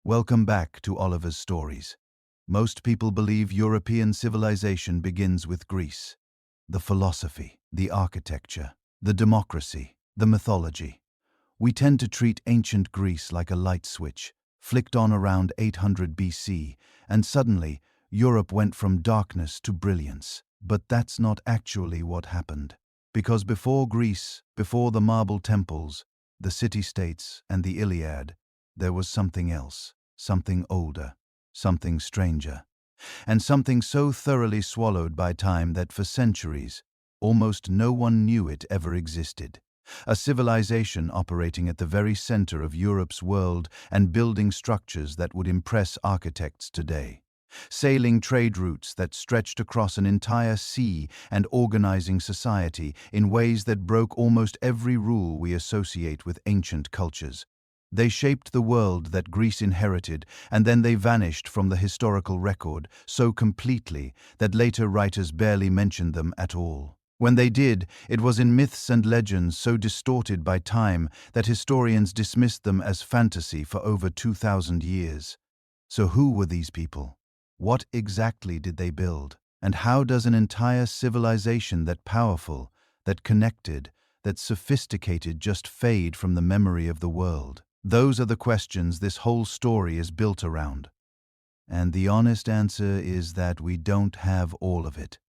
Welcome back to Oliver's Stories. Most people believe European civilization begins with Greece. The philosophy, the architecture, the democracy, the mythology. We tend to treat ancient Greece like a light switch, flicked on around 800 BC, and suddenly Europe went from darkness to brilliance. But that's not actually what happened. Because before Greece, before the marble temples, the city-states, and the Iliad, there was something else, something older, something stranger, and something so thoroughly swallowed by time that for centuries, almost no one knew it ever existed. A civilization operating at the very center of Europe's world and building structures that would impress architects today. Sailing trade routes that stretched across an entire sea and organizing society in ways that broke almost every rule we associate with ancient cultures. They shaped the world that Greece inherited, and then they vanished from the historical record so completely that later writers barely mentioned them at all. When they did, it was in myths and legends so distorted by time that historians dismissed them as fantasy for over 2,000 years. So who were these people? What exactly did they build? And how does an entire civilization that powerful, that connected, that sophisticated just fade from the memory of the world? Those are the questions this whole story is built around. And the honest answer is that we don't have all of it.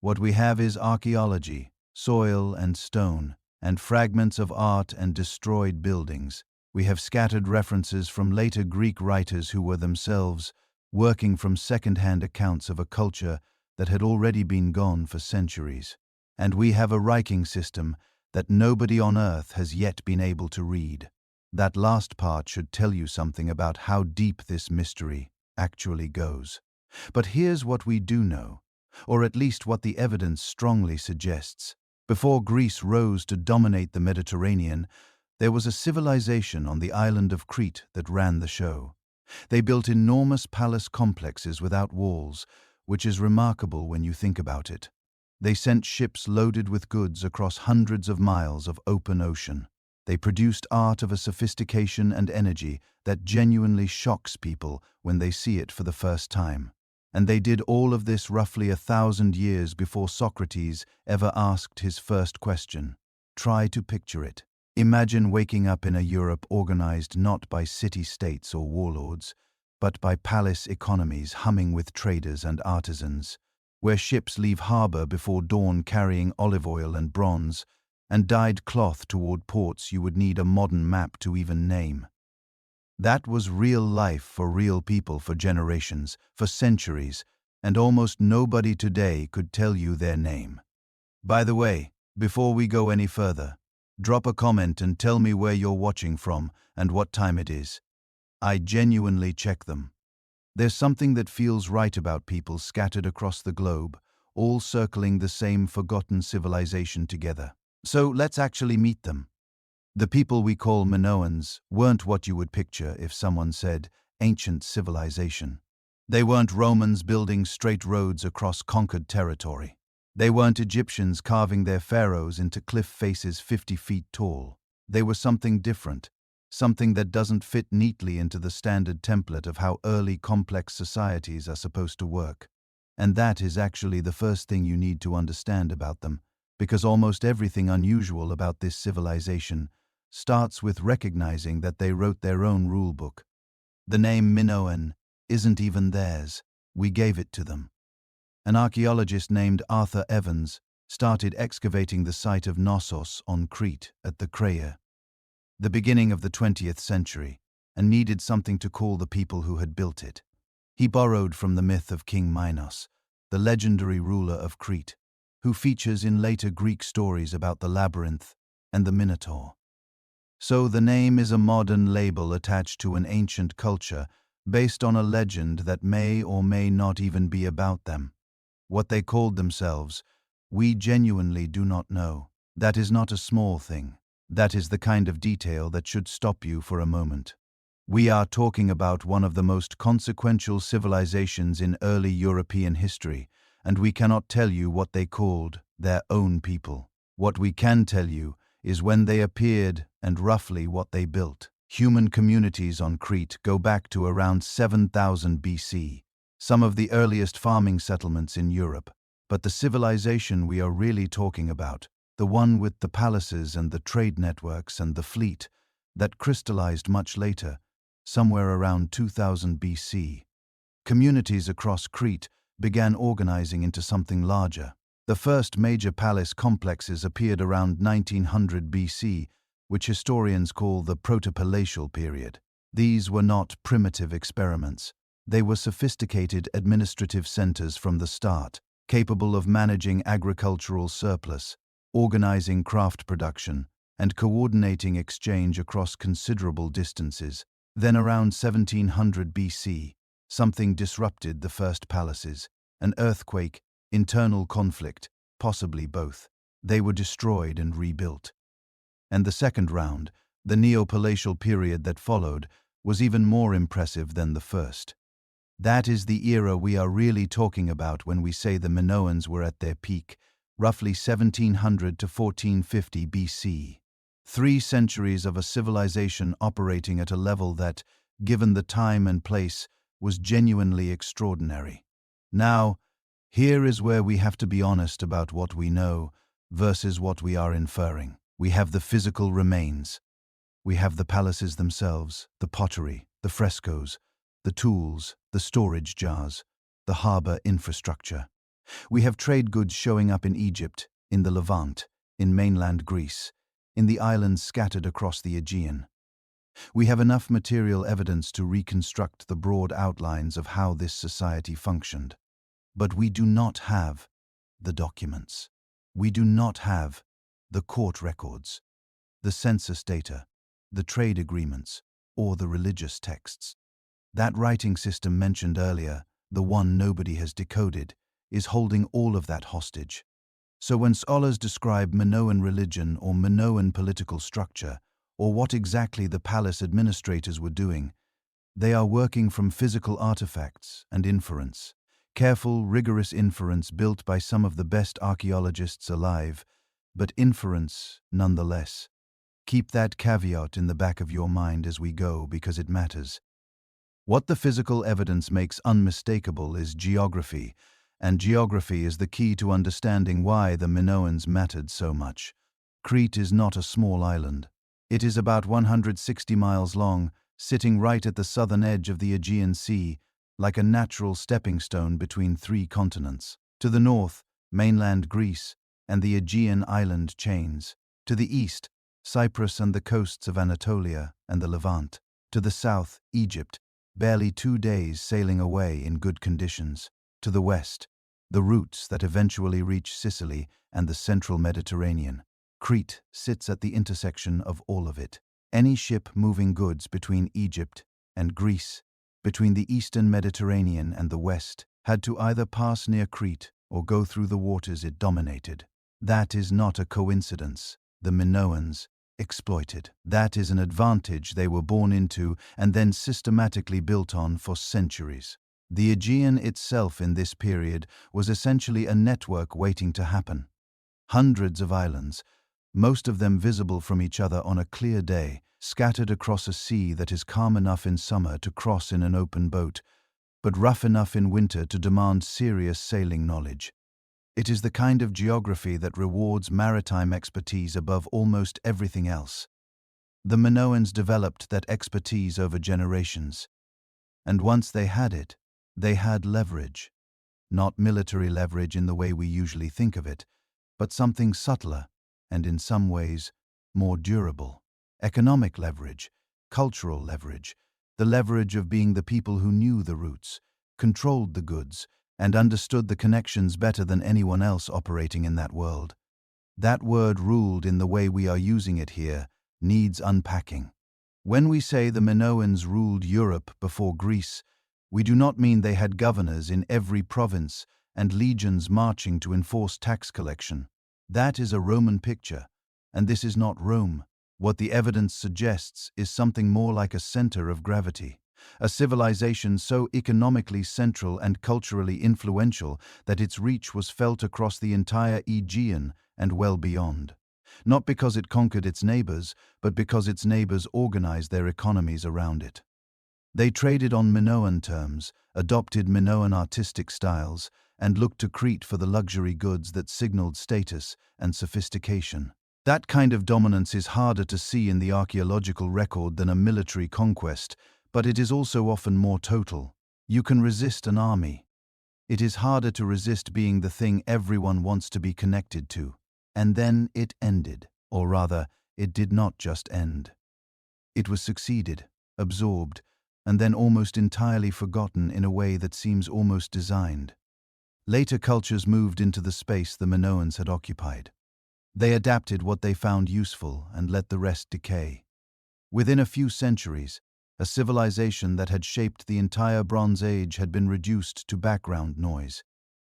What we have is archaeology, soil and stone, and fragments of art and destroyed buildings. We have scattered references from later Greek writers who were themselves working from second-hand accounts of a culture that had already been gone for centuries. And we have a ranking system that nobody on Earth has yet been able to read. That last part should tell you something about how deep this mystery actually goes. But here's what we do know, or at least what the evidence strongly suggests. Before Greece rose to dominate the Mediterranean, there was a civilization on the island of Crete that ran the show. They built enormous palace complexes without walls, which is remarkable when you think about it. They sent ships loaded with goods across hundreds of miles of open ocean. They produced art of a sophistication and energy that genuinely shocks people when they see it for the first time. And they did all of this roughly 1,000 years before Socrates ever asked his first question. Try to picture it. Imagine waking up in a Europe organized not by city-states or warlords, but by palace economies humming with traders and artisans, where ships leave harbor before dawn carrying olive oil and bronze, and dyed cloth toward ports you would need a modern map to even name. That was real life for real people for generations, for centuries, and almost nobody today could tell you their name. By the way, before we go any further, drop a comment and tell me where you're watching from and what time it is. I genuinely check them. There's something that feels right about people scattered across the globe, all circling the same forgotten civilization together. So let's actually meet them. The people we call Minoans weren't what you would picture if someone said ancient civilization. They weren't Romans building straight roads across conquered territory. They weren't Egyptians carving their pharaohs into cliff faces 50 feet tall. They were something different, something that doesn't fit neatly into the standard template of how early complex societies are supposed to work. And that is actually the first thing you need to understand about them, because almost everything unusual about this civilization starts with recognizing that they wrote their own rulebook. The name Minoan isn't even theirs. We gave it to them. An archaeologist named Arthur Evans started excavating the site of Knossos on Crete at the Crete, the beginning of the 20th century, and needed something to call the people who had built it. He borrowed from the myth of King Minos, the legendary ruler of Crete, who features in later Greek stories about the Labyrinth and the Minotaur. So the name is a modern label attached to an ancient culture based on a legend that may or may not even be about them. What they called themselves, we genuinely do not know. That is not a small thing. That is the kind of detail that should stop you for a moment. We are talking about one of the most consequential civilizations in early European history, and we cannot tell you what they called their own people. What we can tell you is when they appeared and roughly what they built. Human communities on Crete go back to around 7000 BC, some of the earliest farming settlements in Europe. But the civilization we are really talking about, the one with the palaces and the trade networks and the fleet, that crystallized much later, somewhere around 2000 BC. Communities across Crete began organizing into something larger. The first major palace complexes appeared around 1900 BC, which historians call the Protopalatial period. These were not primitive experiments. They were sophisticated administrative centers from the start, capable of managing agricultural surplus, organizing craft production, and coordinating exchange across considerable distances. Then around 1700 BC, something disrupted the first palaces. An earthquake, internal conflict, possibly both. They were destroyed and rebuilt. And the second round, the Neopalatial period that followed, was even more impressive than the first. That is the era we are really talking about when we say the Minoans were at their peak, roughly 1700 to 1450 BC. 3 centuries of a civilization operating at a level that, given the time and place, was genuinely extraordinary. Now, here is where we have to be honest about what we know versus what we are inferring. We have the physical remains. We have the palaces themselves, the pottery, the frescoes, the tools, the storage jars, the harbor infrastructure. We have trade goods showing up in Egypt, in the Levant, in mainland Greece, in the islands scattered across the Aegean. We have enough material evidence to reconstruct the broad outlines of how this society functioned. But we do not have the documents. We do not have the court records, the census data, the trade agreements, or the religious texts. That writing system mentioned earlier, the one nobody has decoded, is holding all of that hostage. So when scholars describe Minoan religion or Minoan political structure, or what exactly the palace administrators were doing, they are working from physical artifacts and inference, careful, rigorous inference built by some of the best archaeologists alive, but inference nonetheless. Keep that caveat in the back of your mind as we go because it matters. What the physical evidence makes unmistakable is geography, and geography is the key to understanding why the Minoans mattered so much. Crete is not a small island. It is about 160 miles long, sitting right at the southern edge of the Aegean Sea, like a natural stepping stone between 3 continents. To the north, mainland Greece and the Aegean island chains. To the east, Cyprus and the coasts of Anatolia and the Levant. To the south, Egypt, barely 2 days sailing away in good conditions. To the west, the routes that eventually reach Sicily and the central Mediterranean. Crete sits at the intersection of all of it. Any ship moving goods between Egypt and Greece, between the eastern Mediterranean and the west, had to either pass near Crete or go through the waters it dominated. That is not a coincidence. The Minoans exploited. That is an advantage they were born into and then systematically built on for centuries. The Aegean itself in this period was essentially a network waiting to happen. Hundreds of islands, most of them visible from each other on a clear day, scattered across a sea that is calm enough in summer to cross in an open boat, but rough enough in winter to demand serious sailing knowledge. It is the kind of geography that rewards maritime expertise above almost everything else. The Minoans developed that expertise over generations, and once they had it, they had leverage. Not military leverage in the way we usually think of it, but something subtler, and in some ways, more durable. Economic leverage, cultural leverage, the leverage of being the people who knew the routes, controlled the goods, and understood the connections better than anyone else operating in that world. That word ruled in the way we are using it here needs unpacking. When we say the Minoans ruled Europe before Greece, we do not mean they had governors in every province and legions marching to enforce tax collection. That is a Roman picture, and this is not Rome. What the evidence suggests is something more like a center of gravity, a civilization so economically central and culturally influential that its reach was felt across the entire Aegean and well beyond. not because it conquered its neighbors, but because its neighbors organized their economies around it. They traded on Minoan terms, adopted Minoan artistic styles, and looked to Crete for the luxury goods that signaled status and sophistication. That kind of dominance is harder to see in the archaeological record than a military conquest, but it is also often more total. You can resist an army. It is harder to resist being the thing everyone wants to be connected to. And then it ended, or rather, it did not just end. It was succeeded, absorbed, and then almost entirely forgotten in a way that seems almost designed. Later cultures moved into the space the Minoans had occupied. They adapted what they found useful and let the rest decay. Within a few centuries, a civilization that had shaped the entire Bronze Age had been reduced to background noise.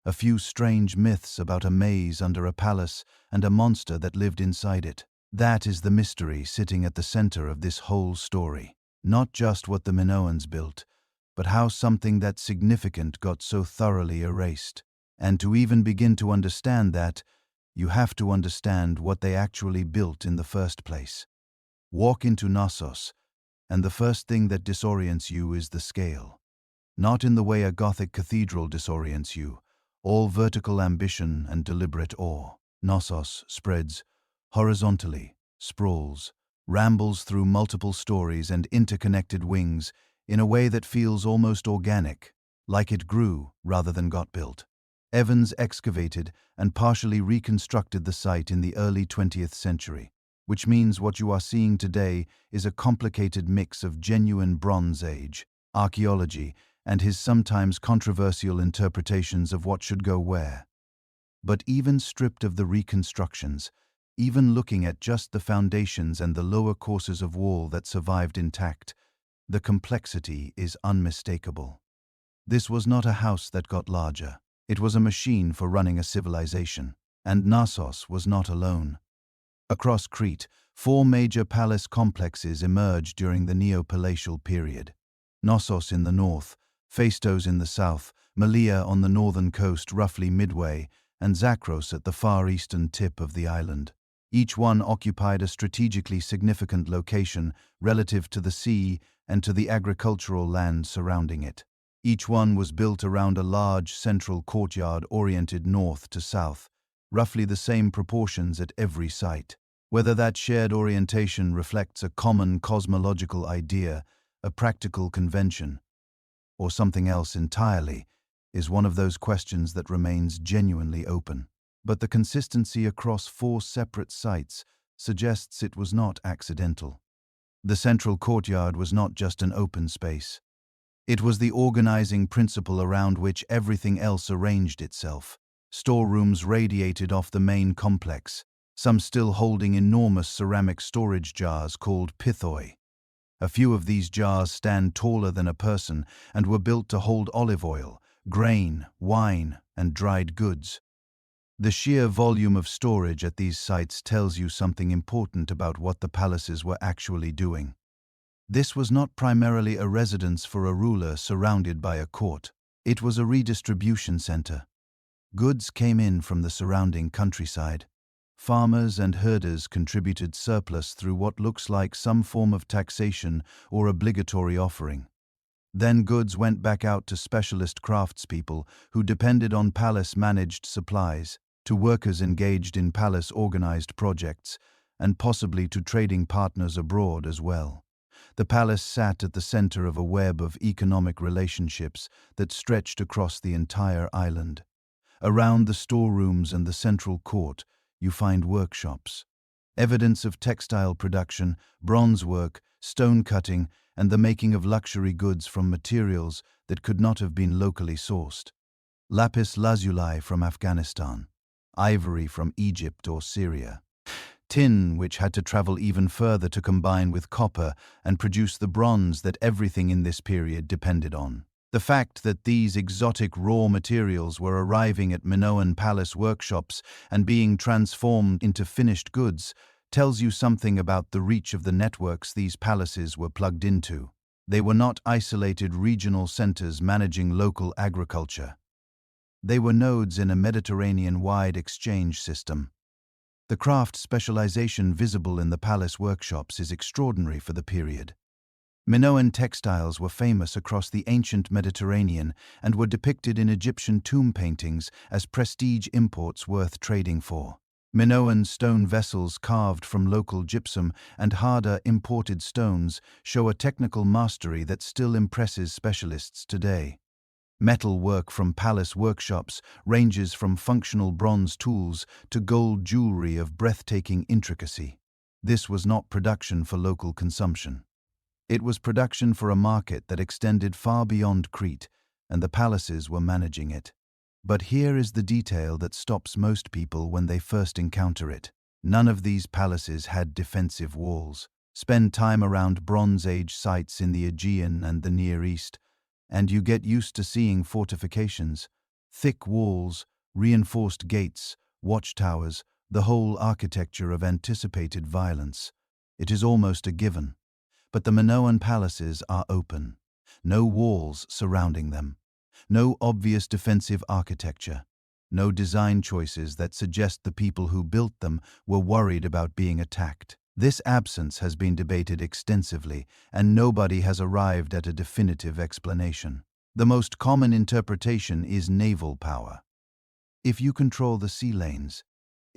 A few strange myths about a maze under a palace and a monster that lived inside it. That is the mystery sitting at the center of this whole story. Not just what the Minoans built, but how something that significant got so thoroughly erased. And to even begin to understand that, you have to understand what they actually built in the first place. Walk into Knossos, and the first thing that disorients you is the scale. Not in the way a Gothic cathedral disorients you, all vertical ambition and deliberate awe. Knossos spreads horizontally, sprawls, rambles through multiple stories and interconnected wings in a way that feels almost organic, like it grew rather than got built. Evans excavated and partially reconstructed the site in the early 20th century, which means what you are seeing today is a complicated mix of genuine Bronze Age archaeology and his sometimes controversial interpretations of what should go where. But even stripped of the reconstructions, even looking at just the foundations and the lower courses of wall that survived intact, the complexity is unmistakable. This was not a house that got larger. It was a machine for running a civilization, and Knossos was not alone. Across Crete, 4 major palace complexes emerged during the Neopalatial period. Knossos in the north, Phaistos in the south, Malea on the northern coast roughly midway, and Zakros at the far eastern tip of the island. Each one occupied a strategically significant location relative to the sea and to the agricultural land surrounding it. Each one was built around a large central courtyard oriented north to south, roughly the same proportions at every site. Whether that shared orientation reflects a common cosmological idea, a practical convention, or something else entirely, is one of those questions that remains genuinely open. But the consistency across 4 separate sites suggests it was not accidental. The central courtyard was not just an open space. It was the organizing principle around which everything else arranged itself. Storerooms radiated off the main complex, some still holding enormous ceramic storage jars called pithoi. A few of these jars stand taller than a person and were built to hold olive oil, grain, wine, and dried goods. The sheer volume of storage at these sites tells you something important about what the palaces were actually doing. This was not primarily a residence for a ruler surrounded by a court. It was a redistribution center. Goods came in from the surrounding countryside. Farmers and herders contributed surplus through what looks like some form of taxation or obligatory offering. Then goods went back out to specialist craftspeople who depended on palace-managed supplies, to workers engaged in palace-organized projects, and possibly to trading partners abroad as well. The palace sat at the center of a web of economic relationships that stretched across the entire island. Around the storerooms and the central court, you find workshops. Evidence of textile production, bronze work, stone cutting, and the making of luxury goods from materials that could not have been locally sourced. Lapis lazuli from Afghanistan, ivory from Egypt or Syria. Tin, which had to travel even further to combine with copper and produce the bronze that everything in this period depended on. The fact that these exotic raw materials were arriving at Minoan palace workshops and being transformed into finished goods tells you something about the reach of the networks these palaces were plugged into. They were not isolated regional centers managing local agriculture. They were nodes in a Mediterranean-wide exchange system. The craft specialization visible in the palace workshops is extraordinary for the period. Minoan textiles were famous across the ancient Mediterranean and were depicted in Egyptian tomb paintings as prestige imports worth trading for. Minoan stone vessels carved from local gypsum and harder imported stones show a technical mastery that still impresses specialists today. Metal work from palace workshops ranges from functional bronze tools to gold jewelry of breathtaking intricacy. This was not production for local consumption. It was production for a market that extended far beyond Crete, and the palaces were managing it. But here is the detail that stops most people when they first encounter it. None of these palaces had defensive walls. Spend time around Bronze Age sites in the Aegean and the Near East, and you get used to seeing fortifications, thick walls, reinforced gates, watchtowers, the whole architecture of anticipated violence. It is almost a given. But the Minoan palaces are open. No walls surrounding them. No obvious defensive architecture. No design choices that suggest the people who built them were worried about being attacked. This absence has been debated extensively, and nobody has arrived at a definitive explanation. The most common interpretation is naval power. If you control the sea lanes,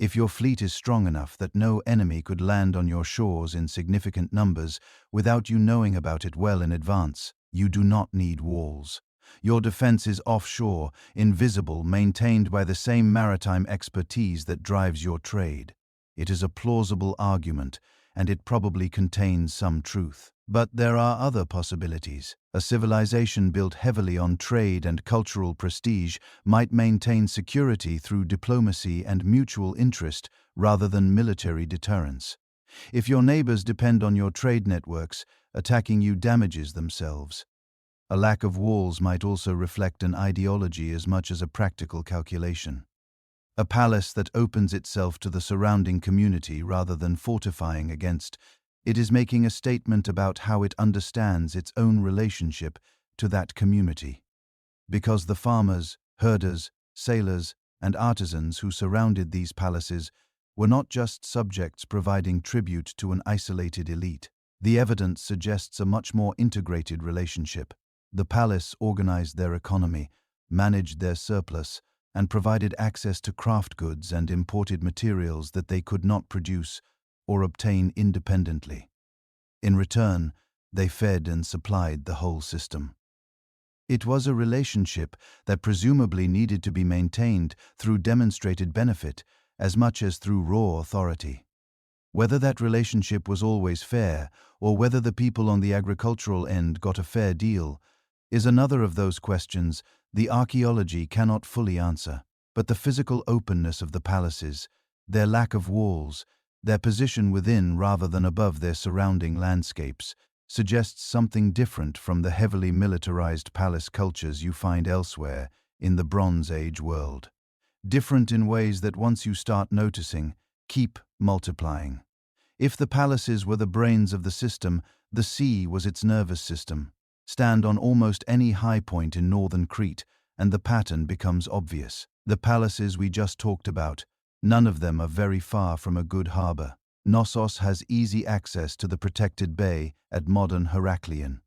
if your fleet is strong enough that no enemy could land on your shores in significant numbers without you knowing about it well in advance, you do not need walls. Your defense is offshore, invisible, maintained by the same maritime expertise that drives your trade. It is a plausible argument, and it probably contains some truth. But there are other possibilities. A civilization built heavily on trade and cultural prestige might maintain security through diplomacy and mutual interest rather than military deterrence. If your neighbors depend on your trade networks, attacking you damages themselves. A lack of walls might also reflect an ideology as much as a practical calculation. A palace that opens itself to the surrounding community rather than fortifying against it is making a statement about how it understands its own relationship to that community. Because the farmers, herders, sailors, and artisans who surrounded these palaces were not just subjects providing tribute to an isolated elite. The evidence suggests a much more integrated relationship. The palace organized their economy, managed their surplus, and provided access to craft goods and imported materials that they could not produce or obtain independently. In return, they fed and supplied the whole system. It was a relationship that presumably needed to be maintained through demonstrated benefit as much as through raw authority. Whether that relationship was always fair, or whether the people on the agricultural end got a fair deal, is another of those questions the archaeology cannot fully answer. But the physical openness of the palaces, their lack of walls, their position within rather than above their surrounding landscapes, suggests something different from the heavily militarized palace cultures you find elsewhere in the Bronze Age world. Different in ways that once you start noticing, keep multiplying. If the palaces were the brains of the system, the sea was its nervous system. Stand on almost any high point in northern Crete, and the pattern becomes obvious. The palaces we just talked about, none of them are very far from a good harbor. Knossos has easy access to the protected bay at modern Heraklion.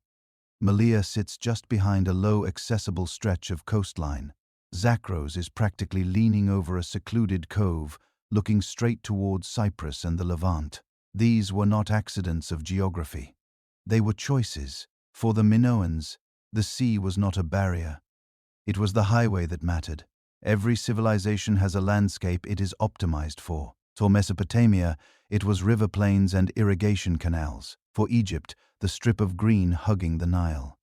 Malea sits just behind a low accessible stretch of coastline. Zakros is practically leaning over a secluded cove, looking straight towards Cyprus and the Levant. These were not accidents of geography. They were choices. For the Minoans, the sea was not a barrier. It was the highway that mattered. Every civilization has a landscape it is optimized for. For Mesopotamia, it was river plains and irrigation canals. For Egypt, the strip of green hugging the Nile.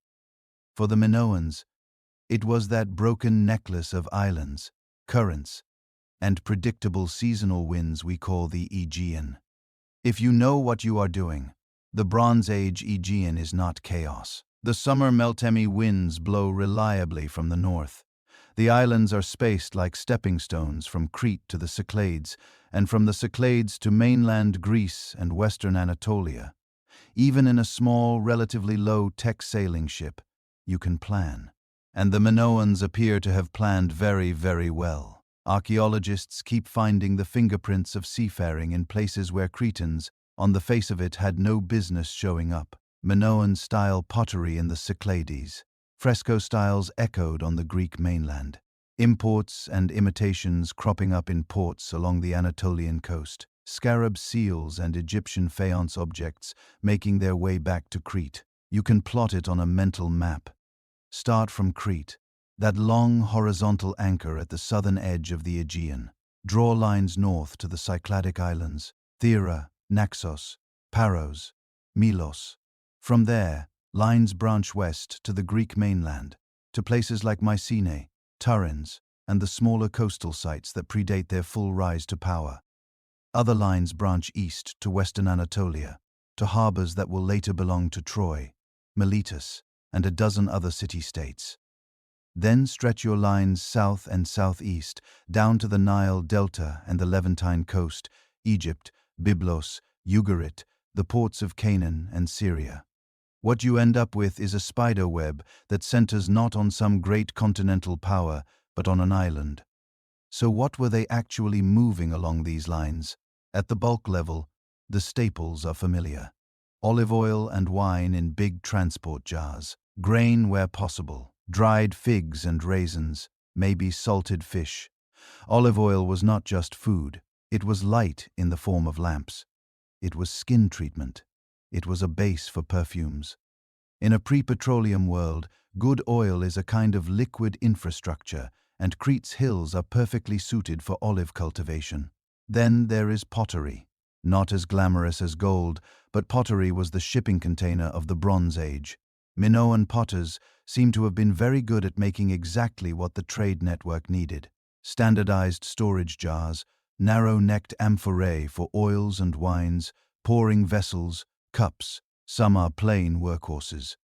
For the Minoans, it was that broken necklace of islands, currents, and predictable seasonal winds we call the Aegean. If you know what you are doing, the Bronze Age Aegean is not chaos. The summer Meltemi winds blow reliably from the north. The islands are spaced like stepping stones from Crete to the Cyclades, and from the Cyclades to mainland Greece and western Anatolia. Even in a small, relatively low-tech sailing ship, you can plan. And the Minoans appear to have planned very, very well. Archaeologists keep finding the fingerprints of seafaring in places where Cretans, on the face of it, had no business showing up. Minoan-style pottery in the Cyclades. Fresco styles echoed on the Greek mainland. Imports and imitations cropping up in ports along the Anatolian coast. Scarab seals and Egyptian faience objects making their way back to Crete. You can plot it on a mental map. Start from Crete, that long horizontal anchor at the southern edge of the Aegean. Draw lines north to the Cycladic islands, Thera, Naxos, Paros, Milos. From there, lines branch west to the Greek mainland, to places like Mycenaean, Turins, and the smaller coastal sites that predate their full rise to power. Other lines branch east to western Anatolia, to harbors that will later belong to Troy, Miletus, and a dozen other city-states. Then stretch your lines south and southeast, down to the Nile Delta and the Levantine coast, Egypt, Byblos, Ugarit, the ports of Canaan and Syria. What you end up with is a spider web that centers not on some great continental power, but on an island. So what were they actually moving along these lines? At the bulk level, the staples are familiar. Olive oil and wine in big transport jars, grain where possible, dried figs and raisins, maybe salted fish. Olive oil was not just food, it was light in the form of lamps. It was skin treatment. It was a base for perfumes. In a pre-petroleum world, good oil is a kind of liquid infrastructure, and Crete's hills are perfectly suited for olive cultivation. Then there is pottery. Not as glamorous as gold, but pottery was the shipping container of the Bronze Age. Minoan potters seem to have been very good at making exactly what the trade network needed. Standardized storage jars, narrow-necked amphorae for oils and wines, pouring vessels, cups. Some are plain workhorses.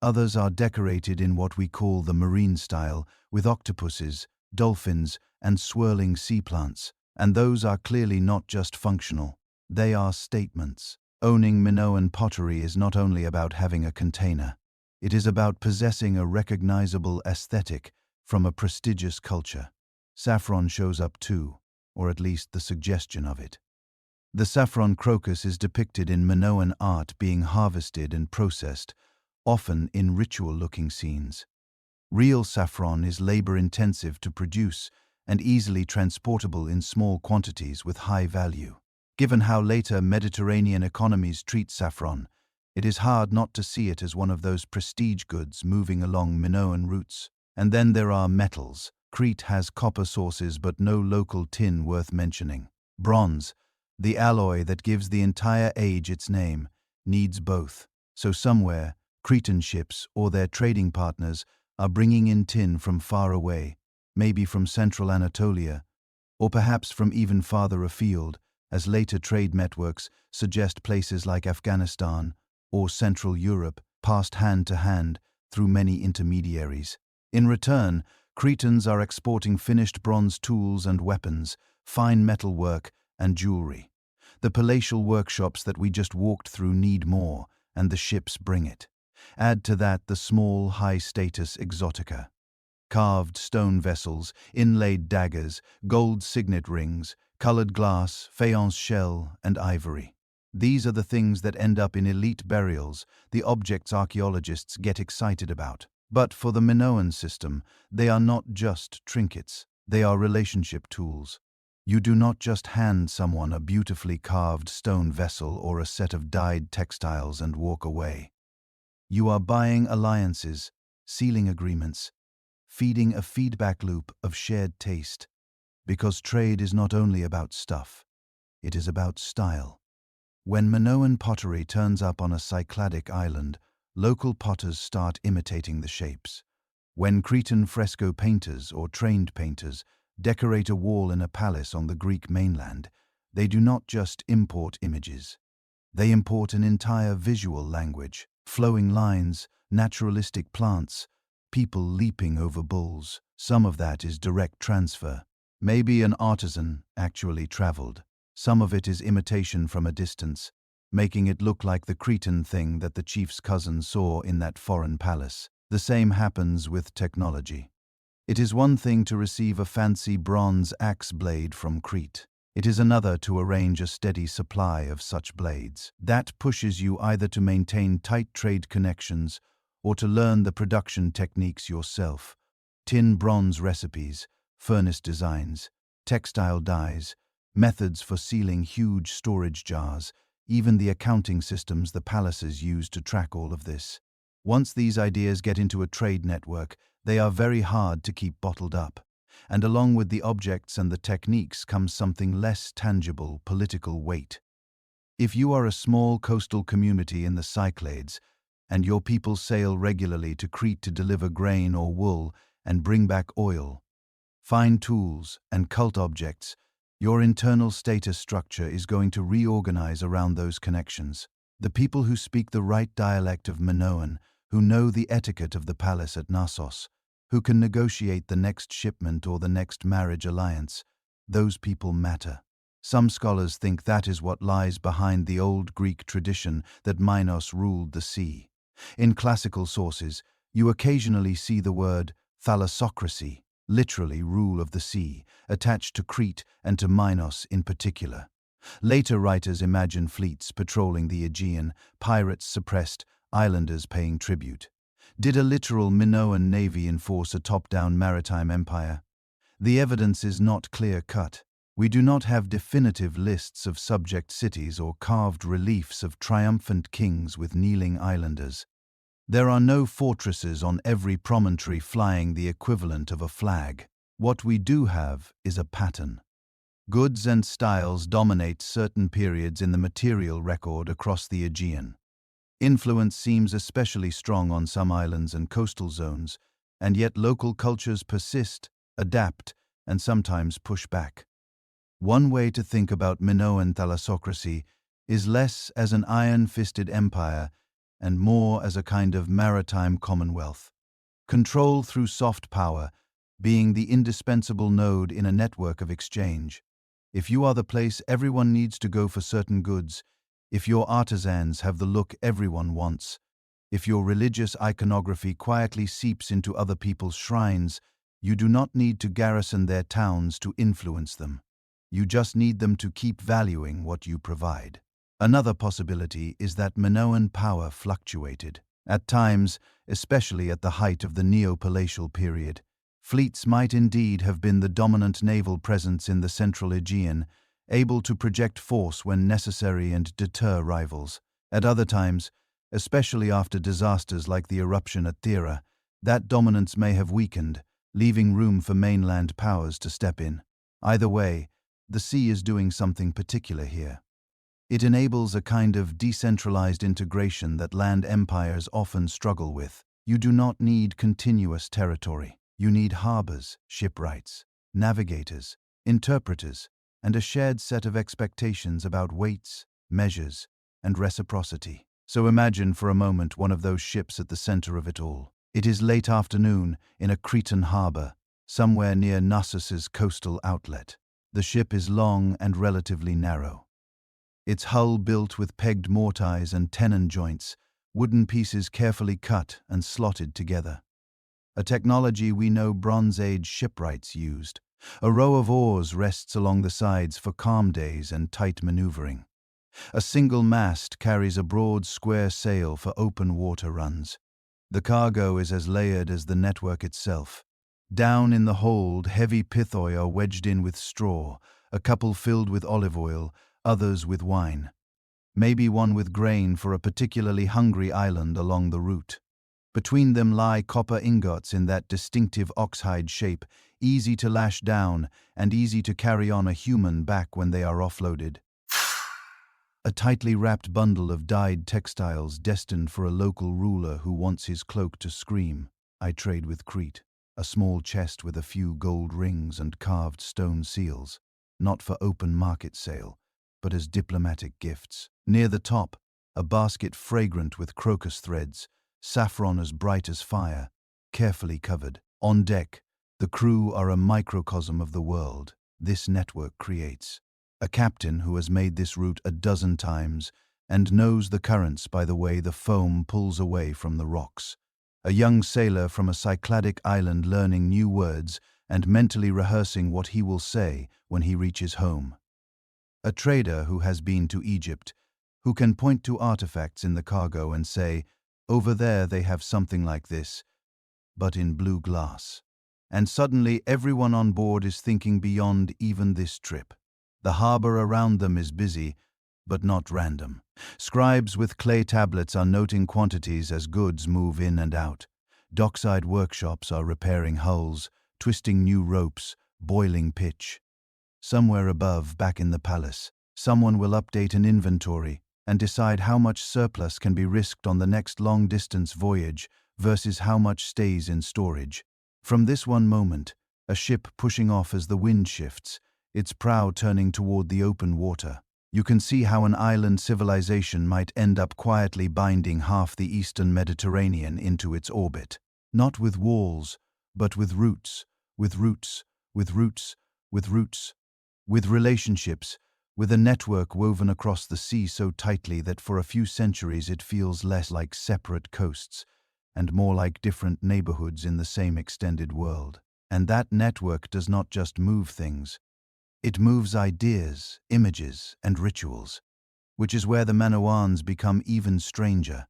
Others are decorated in what we call the marine style, with octopuses, dolphins, and swirling sea plants. And those are clearly not just functional. They are statements. Owning Minoan pottery is not only about having a container. It is about possessing a recognizable aesthetic from a prestigious culture. Saffron shows up too, or at least the suggestion of it. The saffron crocus is depicted in Minoan art being harvested and processed, often in ritual-looking scenes. Real saffron is labor-intensive to produce and easily transportable in small quantities with high value. Given how later Mediterranean economies treat saffron, it is hard not to see it as one of those prestige goods moving along Minoan routes. And then there are metals. Crete has copper sources but no local tin worth mentioning. Bronze, the alloy that gives the entire age its name, needs both. So somewhere, Cretan ships or their trading partners are bringing in tin from far away, maybe from central Anatolia, or perhaps from even farther afield, as later trade networks suggest places like Afghanistan or Central Europe passed hand to hand through many intermediaries. In return, Cretans are exporting finished bronze tools and weapons, fine metal work, and jewelry. The palatial workshops that we just walked through need more, and the ships bring it. Add to that the small, high-status exotica. Carved stone vessels, inlaid daggers, gold signet rings, colored glass, faience shell, and ivory. These are the things that end up in elite burials, the objects archaeologists get excited about. But for the Minoan system, they are not just trinkets, they are relationship tools. You do not just hand someone a beautifully carved stone vessel or a set of dyed textiles and walk away. You are buying alliances, sealing agreements, feeding a feedback loop of shared taste. Because trade is not only about stuff, it is about style. When Minoan pottery turns up on a Cycladic island, local potters start imitating the shapes. When Cretan fresco painters or trained painters decorate a wall in a palace on the Greek mainland, they do not just import images. They import an entire visual language, flowing lines, naturalistic plants, people leaping over bulls. Some of that is direct transfer. Maybe an artisan actually traveled. Some of it is imitation from a distance, making it look like the Cretan thing that the chief's cousin saw in that foreign palace. The same happens with technology. It is one thing to receive a fancy bronze axe blade from Crete. It is another to arrange a steady supply of such blades. That pushes you either to maintain tight trade connections or to learn the production techniques yourself. Tin bronze recipes, furnace designs, textile dyes, methods for sealing huge storage jars, even the accounting systems the palaces use to track all of this. Once these ideas get into a trade network, they are very hard to keep bottled up. And along with the objects and the techniques comes something less tangible: political weight. If you are a small coastal community in the Cyclades, and your people sail regularly to Crete to deliver grain or wool and bring back oil, fine tools, and cult objects, your internal status structure is going to reorganize around those connections. The people who speak the right dialect of Minoan, who know the etiquette of the palace at Knossos, who can negotiate the next shipment or the next marriage alliance, those people matter. Some scholars think that is what lies behind the old Greek tradition that Minos ruled the sea. In classical sources, you occasionally see the word thalassocracy, literally rule of the sea, attached to Crete and to Minos in particular. Later writers imagine fleets patrolling the Aegean, pirates suppressed, islanders paying tribute. Did a literal Minoan navy enforce a top-down maritime empire? The evidence is not clear-cut. We do not have definitive lists of subject cities or carved reliefs of triumphant kings with kneeling islanders. There are no fortresses on every promontory flying the equivalent of a flag. What we do have is a pattern. Goods and styles dominate certain periods in the material record across the Aegean. Influence seems especially strong on some islands and coastal zones, and yet local cultures persist, adapt, and sometimes push back. One way to think about Minoan thalassocracy is less as an iron-fisted empire and more as a kind of maritime commonwealth. Control through soft power, being the indispensable node in a network of exchange. If you are the place everyone needs to go for certain goods, if your artisans have the look everyone wants, if your religious iconography quietly seeps into other people's shrines, you do not need to garrison their towns to influence them. You just need them to keep valuing what you provide. Another possibility is that Minoan power fluctuated. At times, especially at the height of the Neo-Palatial period, fleets might indeed have been the dominant naval presence in the central Aegean, able to project force when necessary and deter rivals. At other times, especially after disasters like the eruption at Thera, that dominance may have weakened, leaving room for mainland powers to step in. Either way, the sea is doing something particular here. It enables a kind of decentralized integration that land empires often struggle with. You do not need continuous territory. You need harbors, shipwrights, navigators, interpreters, and a shared set of expectations about weights, measures, and reciprocity. So imagine for a moment one of those ships at the center of it all. It is late afternoon in a Cretan harbor, somewhere near Knossos' coastal outlet. The ship is long and relatively narrow. Its hull built with pegged mortise and tenon joints, wooden pieces carefully cut and slotted together. A technology we know Bronze Age shipwrights used. A row of oars rests along the sides for calm days and tight maneuvering. A single mast carries a broad square sail for open water runs. The cargo is as layered as the network itself. Down in the hold, heavy pithoi are wedged in with straw, a couple filled with olive oil, others with wine. Maybe one with grain for a particularly hungry island along the route. Between them lie copper ingots in that distinctive oxhide shape, easy to lash down and easy to carry on a human back when they are offloaded. A tightly wrapped bundle of dyed textiles destined for a local ruler who wants his cloak to scream, "I trade with Crete." A small chest with a few gold rings and carved stone seals, not for open market sale, but as diplomatic gifts. Near the top, a basket fragrant with crocus threads, saffron as bright as fire, carefully covered. On deck, the crew are a microcosm of the world this network creates. A captain who has made this route a dozen times and knows the currents by the way the foam pulls away from the rocks. A young sailor from a Cycladic island learning new words and mentally rehearsing what he will say when he reaches home. A trader who has been to Egypt, who can point to artifacts in the cargo and say, "Over there they have something like this, but in blue glass." And suddenly everyone on board is thinking beyond even this trip. The harbor around them is busy, but not random. Scribes with clay tablets are noting quantities as goods move in and out. Dockside workshops are repairing hulls, twisting new ropes, boiling pitch. Somewhere above, back in the palace, someone will update an inventory and decide how much surplus can be risked on the next long-distance voyage versus how much stays in storage. From this one moment, a ship pushing off as the wind shifts, its prow turning toward the open water, you can see how an island civilization might end up quietly binding half the eastern Mediterranean into its orbit. Not with walls, but with roots, with roots, with roots, with roots, with relationships, with a network woven across the sea so tightly that for a few centuries it feels less like separate coasts and more like different neighborhoods in the same extended world. And that network does not just move things. It moves ideas, images, and rituals, which is where the Minoans become even stranger.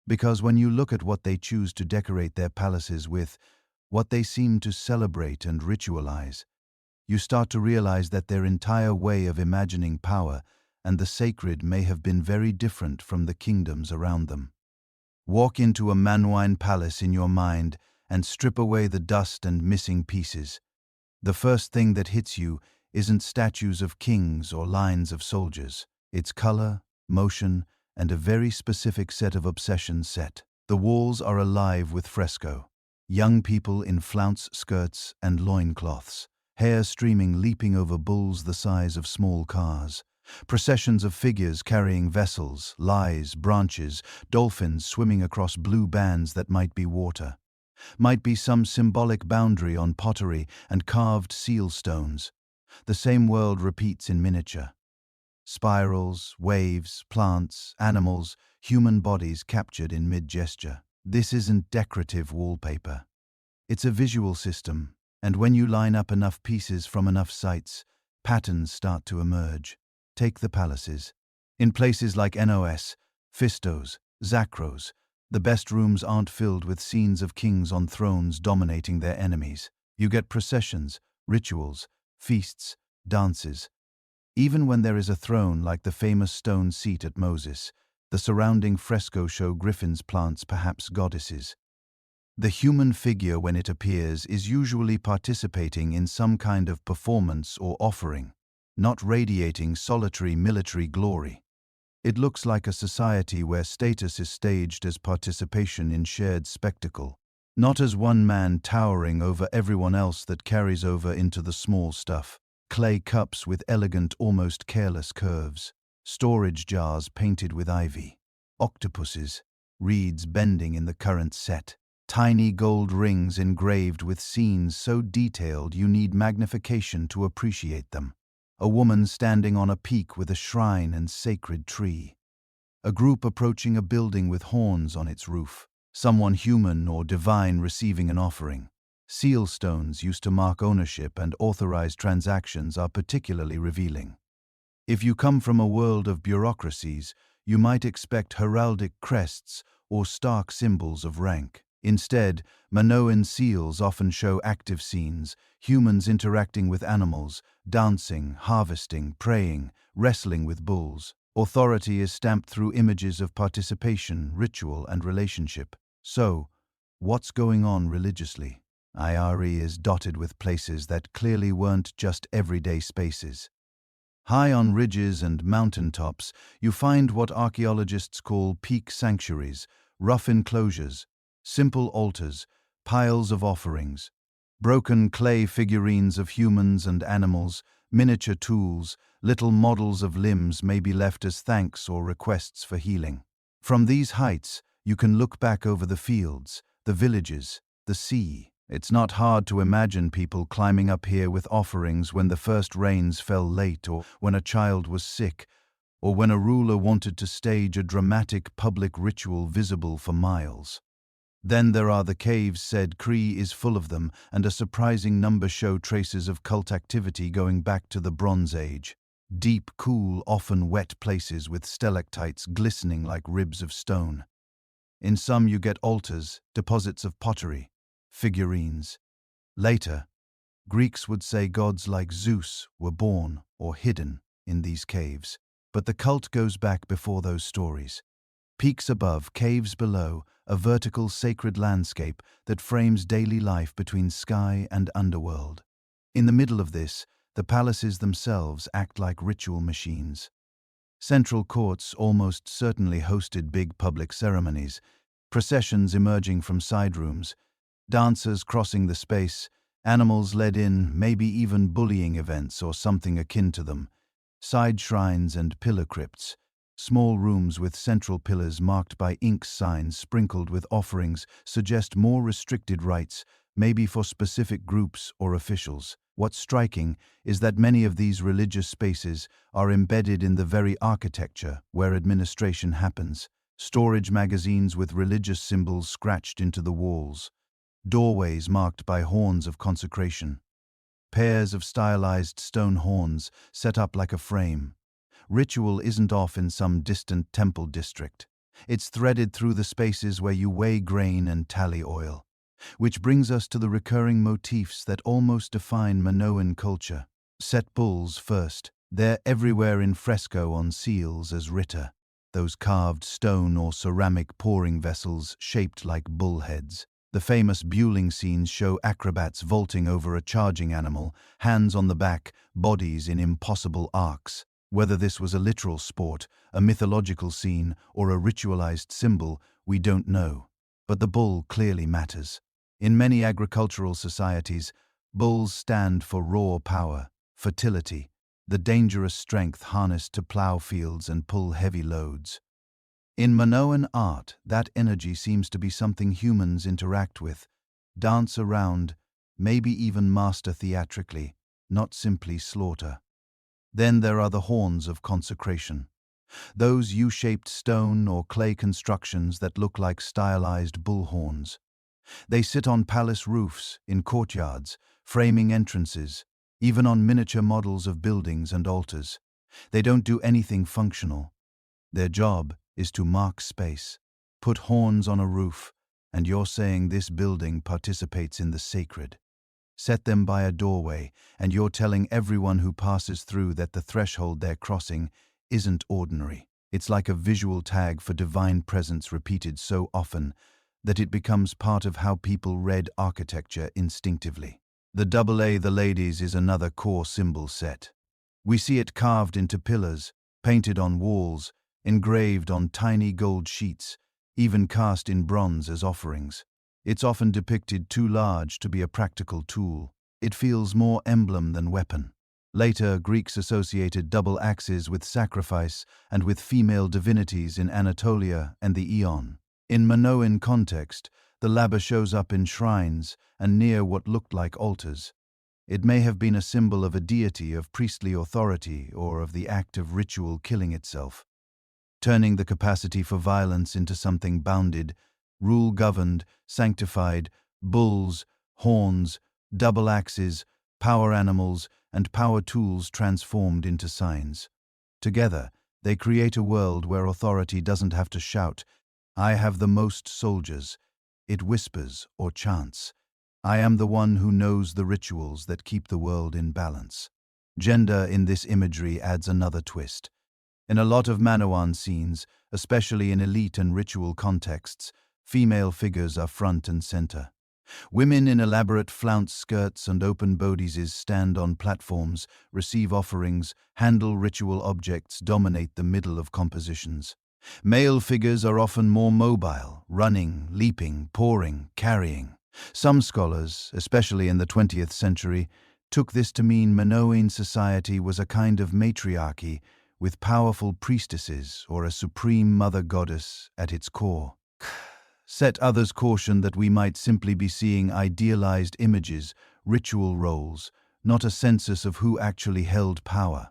Because when you look at what they choose to decorate their palaces with, what they seem to celebrate and ritualize, you start to realize that their entire way of imagining power and the sacred may have been very different from the kingdoms around them. Walk into a Minoan palace in your mind and strip away the dust and missing pieces. The first thing that hits you isn't statues of kings or lines of soldiers. It's color, motion, and a very specific set of obsessions set. The walls are alive with fresco. Young people in flounce skirts and loincloths, hair streaming leaping over bulls the size of small cars. Processions of figures carrying vessels, lies, branches, dolphins swimming across blue bands that might be water. Might be some symbolic boundary on pottery and carved seal stones. The same world repeats in miniature. Spirals, waves, plants, animals, human bodies captured in mid-gesture. This isn't decorative wallpaper. It's a visual system, and when you line up enough pieces from enough sites, patterns start to emerge. Take the palaces. In places like Knossos, Phistos, Zakros, the best rooms aren't filled with scenes of kings on thrones dominating their enemies. You get processions, rituals, feasts, dances. Even when there is a throne like the famous stone seat at Moses, the surrounding fresco show griffins, plants, perhaps goddesses. The human figure, when it appears, is usually participating in some kind of performance or offering, not radiating solitary military glory. It looks like a society where status is staged as participation in shared spectacle, not as one man towering over everyone else that carries over into the small stuff. Clay cups with elegant, almost careless curves, storage jars painted with ivy, octopuses, reeds bending in the current set, tiny gold rings engraved with scenes so detailed you need magnification to appreciate them. A woman standing on a peak with a shrine and sacred tree. A group approaching a building with horns on its roof. Someone human or divine receiving an offering. Seal stones used to mark ownership and authorized transactions are particularly revealing. If you come from a world of bureaucracies, you might expect heraldic crests or stark symbols of rank. Instead, Minoan seals often show active scenes, humans interacting with animals, dancing, harvesting, praying, wrestling with bulls. Authority is stamped through images of participation, ritual, and relationship. So, what's going on religiously? IRE is dotted with places that clearly weren't just everyday spaces. High on ridges and mountaintops, you find what archaeologists call peak sanctuaries, rough enclosures, simple altars, piles of offerings, broken clay figurines of humans and animals, miniature tools, little models of limbs may be left as thanks or requests for healing. From these heights, you can look back over the fields, the villages, the sea. It's not hard to imagine people climbing up here with offerings when the first rains fell late, or when a child was sick, or when a ruler wanted to stage a dramatic public ritual visible for miles. Then there are the caves said Crete is full of them, and a surprising number show traces of cult activity going back to the Bronze Age. Deep, cool, often wet places with stalactites glistening like ribs of stone. In some you get altars, deposits of pottery, figurines. Later, Greeks would say gods like Zeus were born or hidden in these caves. But the cult goes back before those stories. Peaks above, caves below, a vertical sacred landscape that frames daily life between sky and underworld. In the middle of this, the palaces themselves act like ritual machines. Central courts almost certainly hosted big public ceremonies, processions emerging from side rooms, dancers crossing the space, animals led in, maybe even bullying events or something akin to them, side shrines and pillar crypts, small rooms with central pillars marked by ink signs sprinkled with offerings suggest more restricted rites, maybe for specific groups or officials. What's striking is that many of these religious spaces are embedded in the very architecture where administration happens. Storage magazines with religious symbols scratched into the walls, doorways marked by horns of consecration, pairs of stylized stone horns set up like a frame. Ritual isn't off in some distant temple district. It's threaded through the spaces where you weigh grain and tally oil. Which brings us to the recurring motifs that almost define Minoan culture. Set bulls first. They're everywhere in fresco on seals as Ritter, those carved stone or ceramic pouring vessels shaped like bull heads. The famous buelling scenes show acrobats vaulting over a charging animal, hands on the back, bodies in impossible arcs. Whether this was a literal sport, a mythological scene, or a ritualized symbol, we don't know. But the bull clearly matters. In many agricultural societies, bulls stand for raw power, fertility, the dangerous strength harnessed to plow fields and pull heavy loads. In Minoan art, that energy seems to be something humans interact with, dance around, maybe even master theatrically, not simply slaughter. Then there are the horns of consecration. Those U-shaped stone or clay constructions that look like stylized bull horns. They sit on palace roofs, in courtyards, framing entrances, even on miniature models of buildings and altars. They don't do anything functional. Their job is to mark space. Put horns on a roof, and you're saying this building participates in the sacred. Set them by a doorway, and you're telling everyone who passes through that the threshold they're crossing isn't ordinary. It's like a visual tag for divine presence repeated so often that it becomes part of how people read architecture instinctively. The AA the ladies is another core symbol set. We see it carved into pillars, painted on walls, engraved on tiny gold sheets, even cast in bronze as offerings. It's often depicted too large to be a practical tool. It feels more emblem than weapon. Later, Greeks associated double axes with sacrifice and with female divinities in Anatolia and the Aeon. In Minoan context, the labyrinth shows up in shrines and near what looked like altars. It may have been a symbol of a deity, of priestly authority, or of the act of ritual killing itself. Turning the capacity for violence into something bounded, rule-governed, sanctified, bulls, horns, double axes, power animals, and power tools transformed into signs. Together, they create a world where authority doesn't have to shout, "I have the most soldiers." It whispers or chants, "I am the one who knows the rituals that keep the world in balance." Gender in this imagery adds another twist. In a lot of Minoan scenes, especially in elite and ritual contexts, female figures are front and center. Women in elaborate flounced skirts and open bodices stand on platforms, receive offerings, handle ritual objects, dominate the middle of compositions. Male figures are often more mobile, running, leaping, pouring, carrying. Some scholars, especially in the 20th century, took this to mean Minoan society was a kind of matriarchy with powerful priestesses or a supreme mother goddess at its core. Set others caution that we might simply be seeing idealized images, ritual roles, not a census of who actually held power.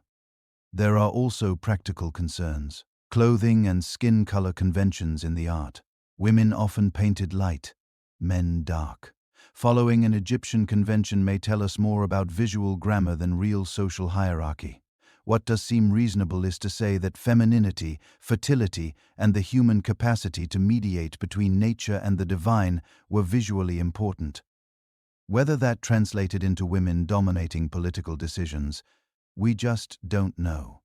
There are also practical concerns. Clothing and skin color conventions in the art. Women often painted light, men dark. Following an Egyptian convention may tell us more about visual grammar than real social hierarchy. What does seem reasonable is to say that femininity, fertility, and the human capacity to mediate between nature and the divine were visually important. Whether that translated into women dominating political decisions, we just don't know.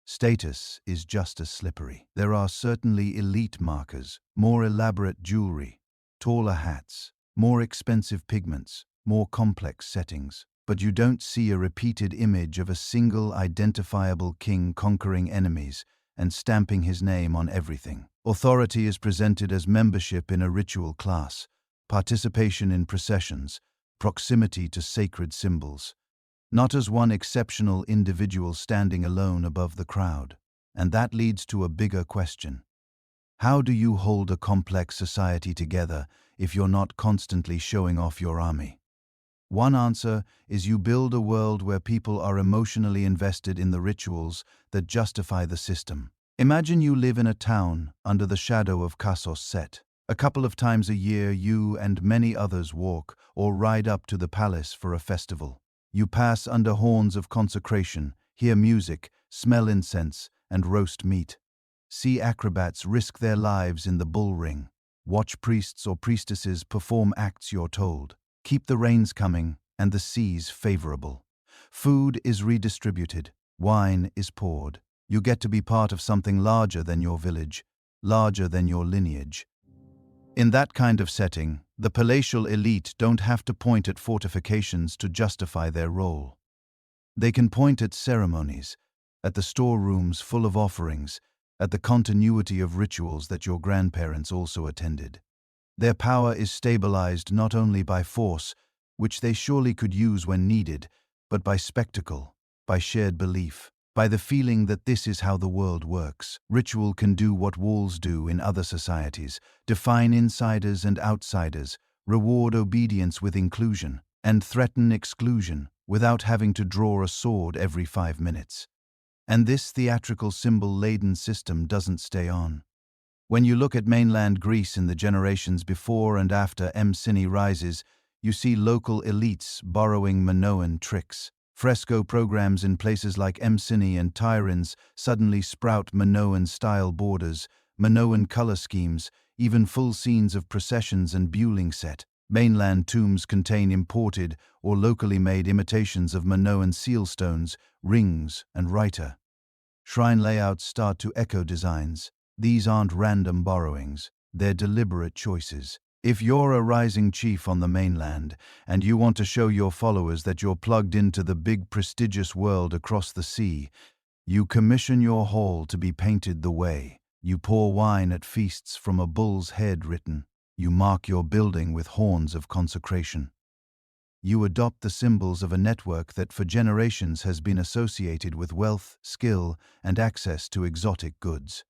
Status is just as slippery. There are certainly elite markers, more elaborate jewelry, taller hats, more expensive pigments, more complex settings. But you don't see a repeated image of a single identifiable king conquering enemies and stamping his name on everything. Authority is presented as membership in a ritual class, participation in processions, proximity to sacred symbols, not as one exceptional individual standing alone above the crowd. And that leads to a bigger question. How do you hold a complex society together if you're not constantly showing off your army? One answer is you build a world where people are emotionally invested in the rituals that justify the system. Imagine you live in a town under the shadow of Knossos set. A couple of times a year you and many others walk or ride up to the palace for a festival. You pass under horns of consecration, hear music, smell incense, and roast meat. See acrobats risk their lives in the bull ring. Watch priests or priestesses perform acts you're told. Keep the rains coming and the seas favorable. Food is redistributed. Wine is poured. You get to be part of something larger than your village, larger than your lineage. In that kind of setting, the palatial elite don't have to point at fortifications to justify their role. They can point at ceremonies, at the storerooms full of offerings, at the continuity of rituals that your grandparents also attended. Their power is stabilized not only by force, which they surely could use when needed, but by spectacle, by shared belief, by the feeling that this is how the world works. Ritual can do what walls do in other societies, define insiders and outsiders, reward obedience with inclusion, and threaten exclusion without having to draw a sword every 5 minutes. And this theatrical symbol-laden system doesn't stay on. When you look at mainland Greece in the generations before and after Mycenaean rises, you see local elites borrowing Minoan tricks. Fresco programs in places like Mycenae and Tiryns suddenly sprout Minoan-style borders, Minoan color schemes, even full scenes of processions and building set. Mainland tombs contain imported or locally made imitations of Minoan sealstones, rings, and writer. Shrine layouts start to echo designs. These aren't random borrowings, they're deliberate choices. If you're a rising chief on the mainland, and you want to show your followers that you're plugged into the big prestigious world across the sea, you commission your hall to be painted the way. You pour wine at feasts from a bull's head written. You mark your building with horns of consecration. You adopt the symbols of a network that for generations has been associated with wealth, skill, and access to exotic goods.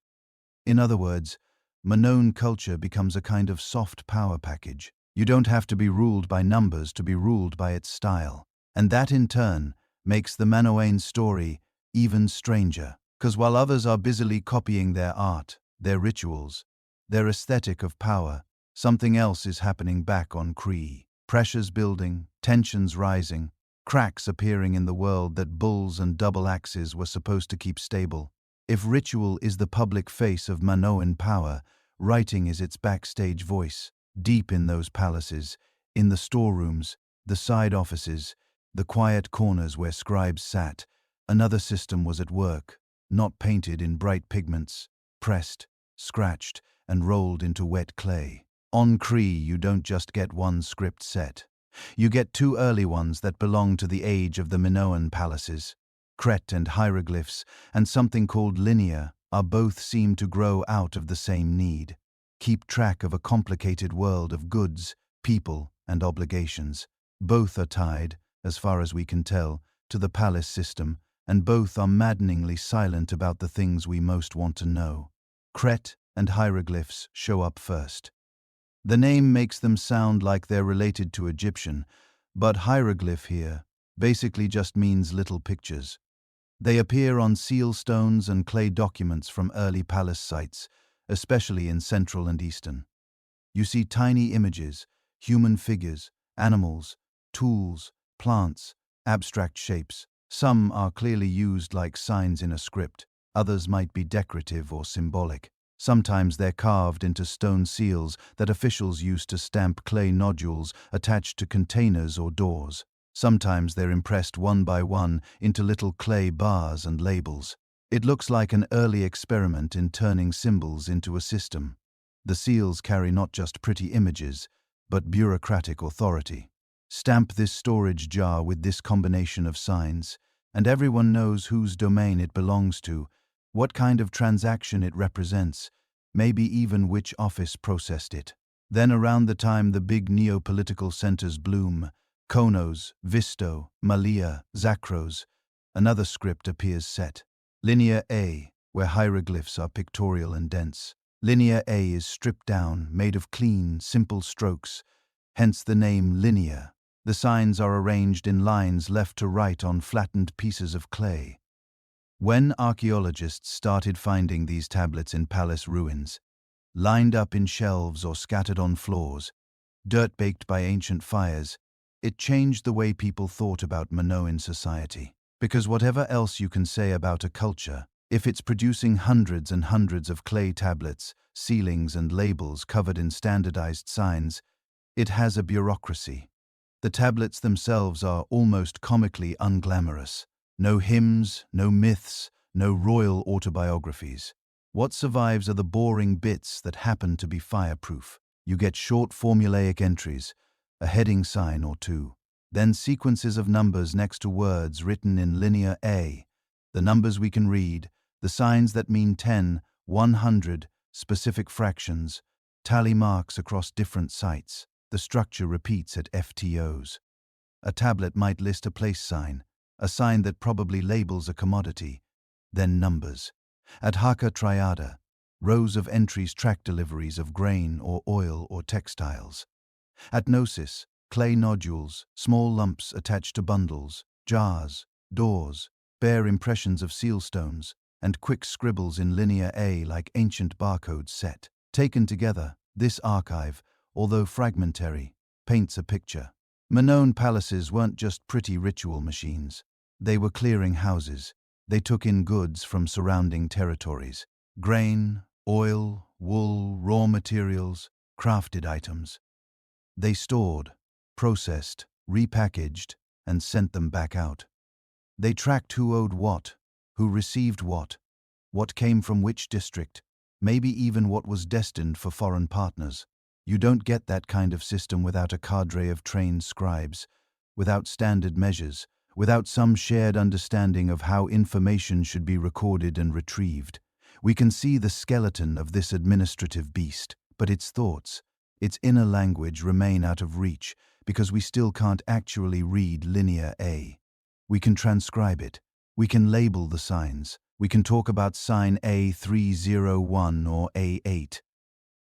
In other words, Minoan culture becomes a kind of soft power package. You don't have to be ruled by numbers to be ruled by its style. And that in turn makes the Minoan story even stranger, because while others are busily copying their art, their rituals, their aesthetic of power, something else is happening back on Crete. Pressures building, tensions rising, cracks appearing in the world that bulls and double axes were supposed to keep stable. If ritual is the public face of Minoan power, writing is its backstage voice, deep in those palaces, in the storerooms, the side offices, the quiet corners where scribes sat. Another system was at work, not painted in bright pigments, pressed, scratched, and rolled into wet clay. On Crete, you don't just get one script set. You get two early ones that belong to the age of the Minoan palaces. Crete and hieroglyphs, and something called linear, are both seem to grow out of the same need. Keep track of a complicated world of goods, people, and obligations. Both are tied, as far as we can tell, to the palace system, and both are maddeningly silent about the things we most want to know. Crete and hieroglyphs show up first. The name makes them sound like they're related to Egyptian, but hieroglyph here basically just means little pictures. They appear on seal stones and clay documents from early palace sites, especially in Central and Eastern. You see tiny images, human figures, animals, tools, plants, abstract shapes. Some are clearly used like signs in a script, others might be decorative or symbolic. Sometimes they're carved into stone seals that officials use to stamp clay nodules attached to containers or doors. Sometimes they're impressed one by one into little clay bars and labels. It looks like an early experiment in turning symbols into a system. The seals carry not just pretty images, but bureaucratic authority. Stamp this storage jar with this combination of signs, and everyone knows whose domain it belongs to, what kind of transaction it represents, maybe even which office processed it. Then around the time the big neo-political centers bloom, Knossos, Visto, Malea, Zakros, another script appears set. Linear A, where hieroglyphs are pictorial and dense. Linear A is stripped down, made of clean, simple strokes, hence the name linear. The signs are arranged in lines left to right on flattened pieces of clay. When archaeologists started finding these tablets in palace ruins, lined up in shelves or scattered on floors, dirt-baked by ancient fires, it changed the way people thought about Minoan society. Because whatever else you can say about a culture, if it's producing hundreds and hundreds of clay tablets, sealings and labels covered in standardized signs, it has a bureaucracy. The tablets themselves are almost comically unglamorous. No hymns, no myths, no royal autobiographies. What survives are the boring bits that happen to be fireproof. You get short formulaic entries, a heading sign or two, then sequences of numbers next to words written in linear A, the numbers we can read, the signs that mean 10, 100, specific fractions, tally marks across different sites. The structure repeats at FTOs. A tablet might list a place sign, a sign that probably labels a commodity, then numbers. At Haka Triada, rows of entries track deliveries of grain or oil or textiles. At Knossos, clay nodules, small lumps attached to bundles, jars, doors, bare impressions of sealstones, and quick scribbles in linear A like ancient barcodes set. Taken together, this archive, although fragmentary, paints a picture. Minoan palaces weren't just pretty ritual machines. They were clearing houses. They took in goods from surrounding territories. Grain, oil, wool, raw materials, crafted items. They stored, processed, repackaged, and sent them back out. They tracked who owed what, who received what came from which district, maybe even what was destined for foreign partners. You don't get that kind of system without a cadre of trained scribes, without standard measures, without some shared understanding of how information should be recorded and retrieved. We can see the skeleton of this administrative beast, but its thoughts, its inner language remain out of reach because we still can't actually read linear A. We can transcribe it. We can label the signs. We can talk about sign A301 or A8.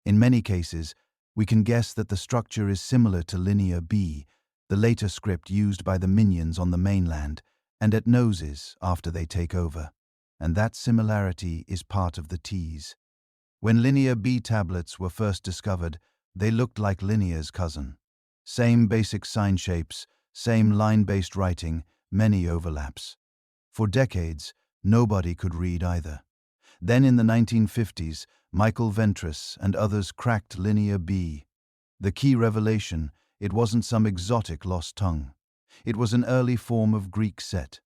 In many cases, we can guess that the structure is similar to linear B, the later script used by the minions on the mainland, and at Knossos after they take over. And that similarity is part of the tease. When linear B tablets were first discovered, they looked like linear's cousin. Same basic sign shapes, same line-based writing, many overlaps. For decades, nobody could read either. Then in the 1950s, Michael Ventris and others cracked linear B. The key revelation, it wasn't some exotic lost tongue. It was an early form of Greek set.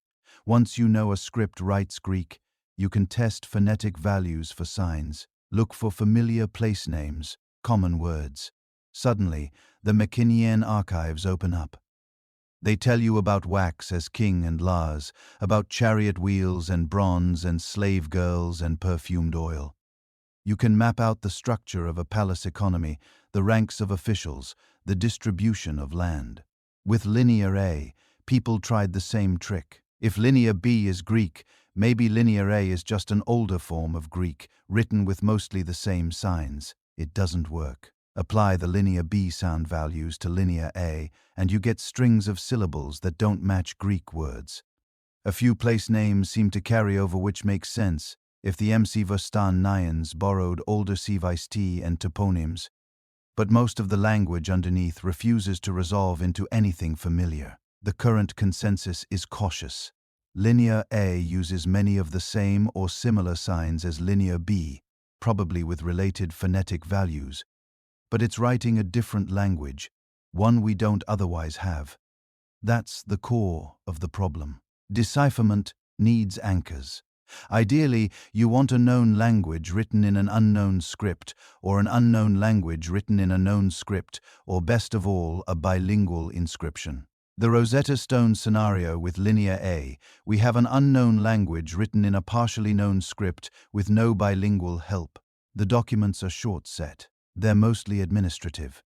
Once you know a script writes Greek, you can test phonetic values for signs, look for familiar place names, common words. Suddenly, the Mycenaean archives open up. They tell you about wax as king and Lars, about chariot wheels and bronze and slave girls and perfumed oil. You can map out the structure of a palace economy, the ranks of officials, the distribution of land. With linear A, people tried the same trick. If linear B is Greek, maybe linear A is just an older form of Greek, written with mostly the same signs. It doesn't work. Apply the linear B sound values to linear A, and you get strings of syllables that don't match Greek words. A few place names seem to carry over, which makes sense if the MC Vostan Nyans borrowed older Civilisation and toponyms. but most of the language underneath refuses to resolve into anything familiar. The current consensus is cautious. Linear A uses many of the same or similar signs as Linear B, probably with related phonetic values, but it's writing a different language, one we don't otherwise have. That's the core of the problem. Decipherment needs anchors. Ideally, you want a known language written in an unknown script, or an unknown language written in a known script, or best of all, a bilingual inscription. The Rosetta Stone scenario with Linear A, we have an unknown language written in a partially known script with no bilingual help. The documents are short set. They're mostly administrative.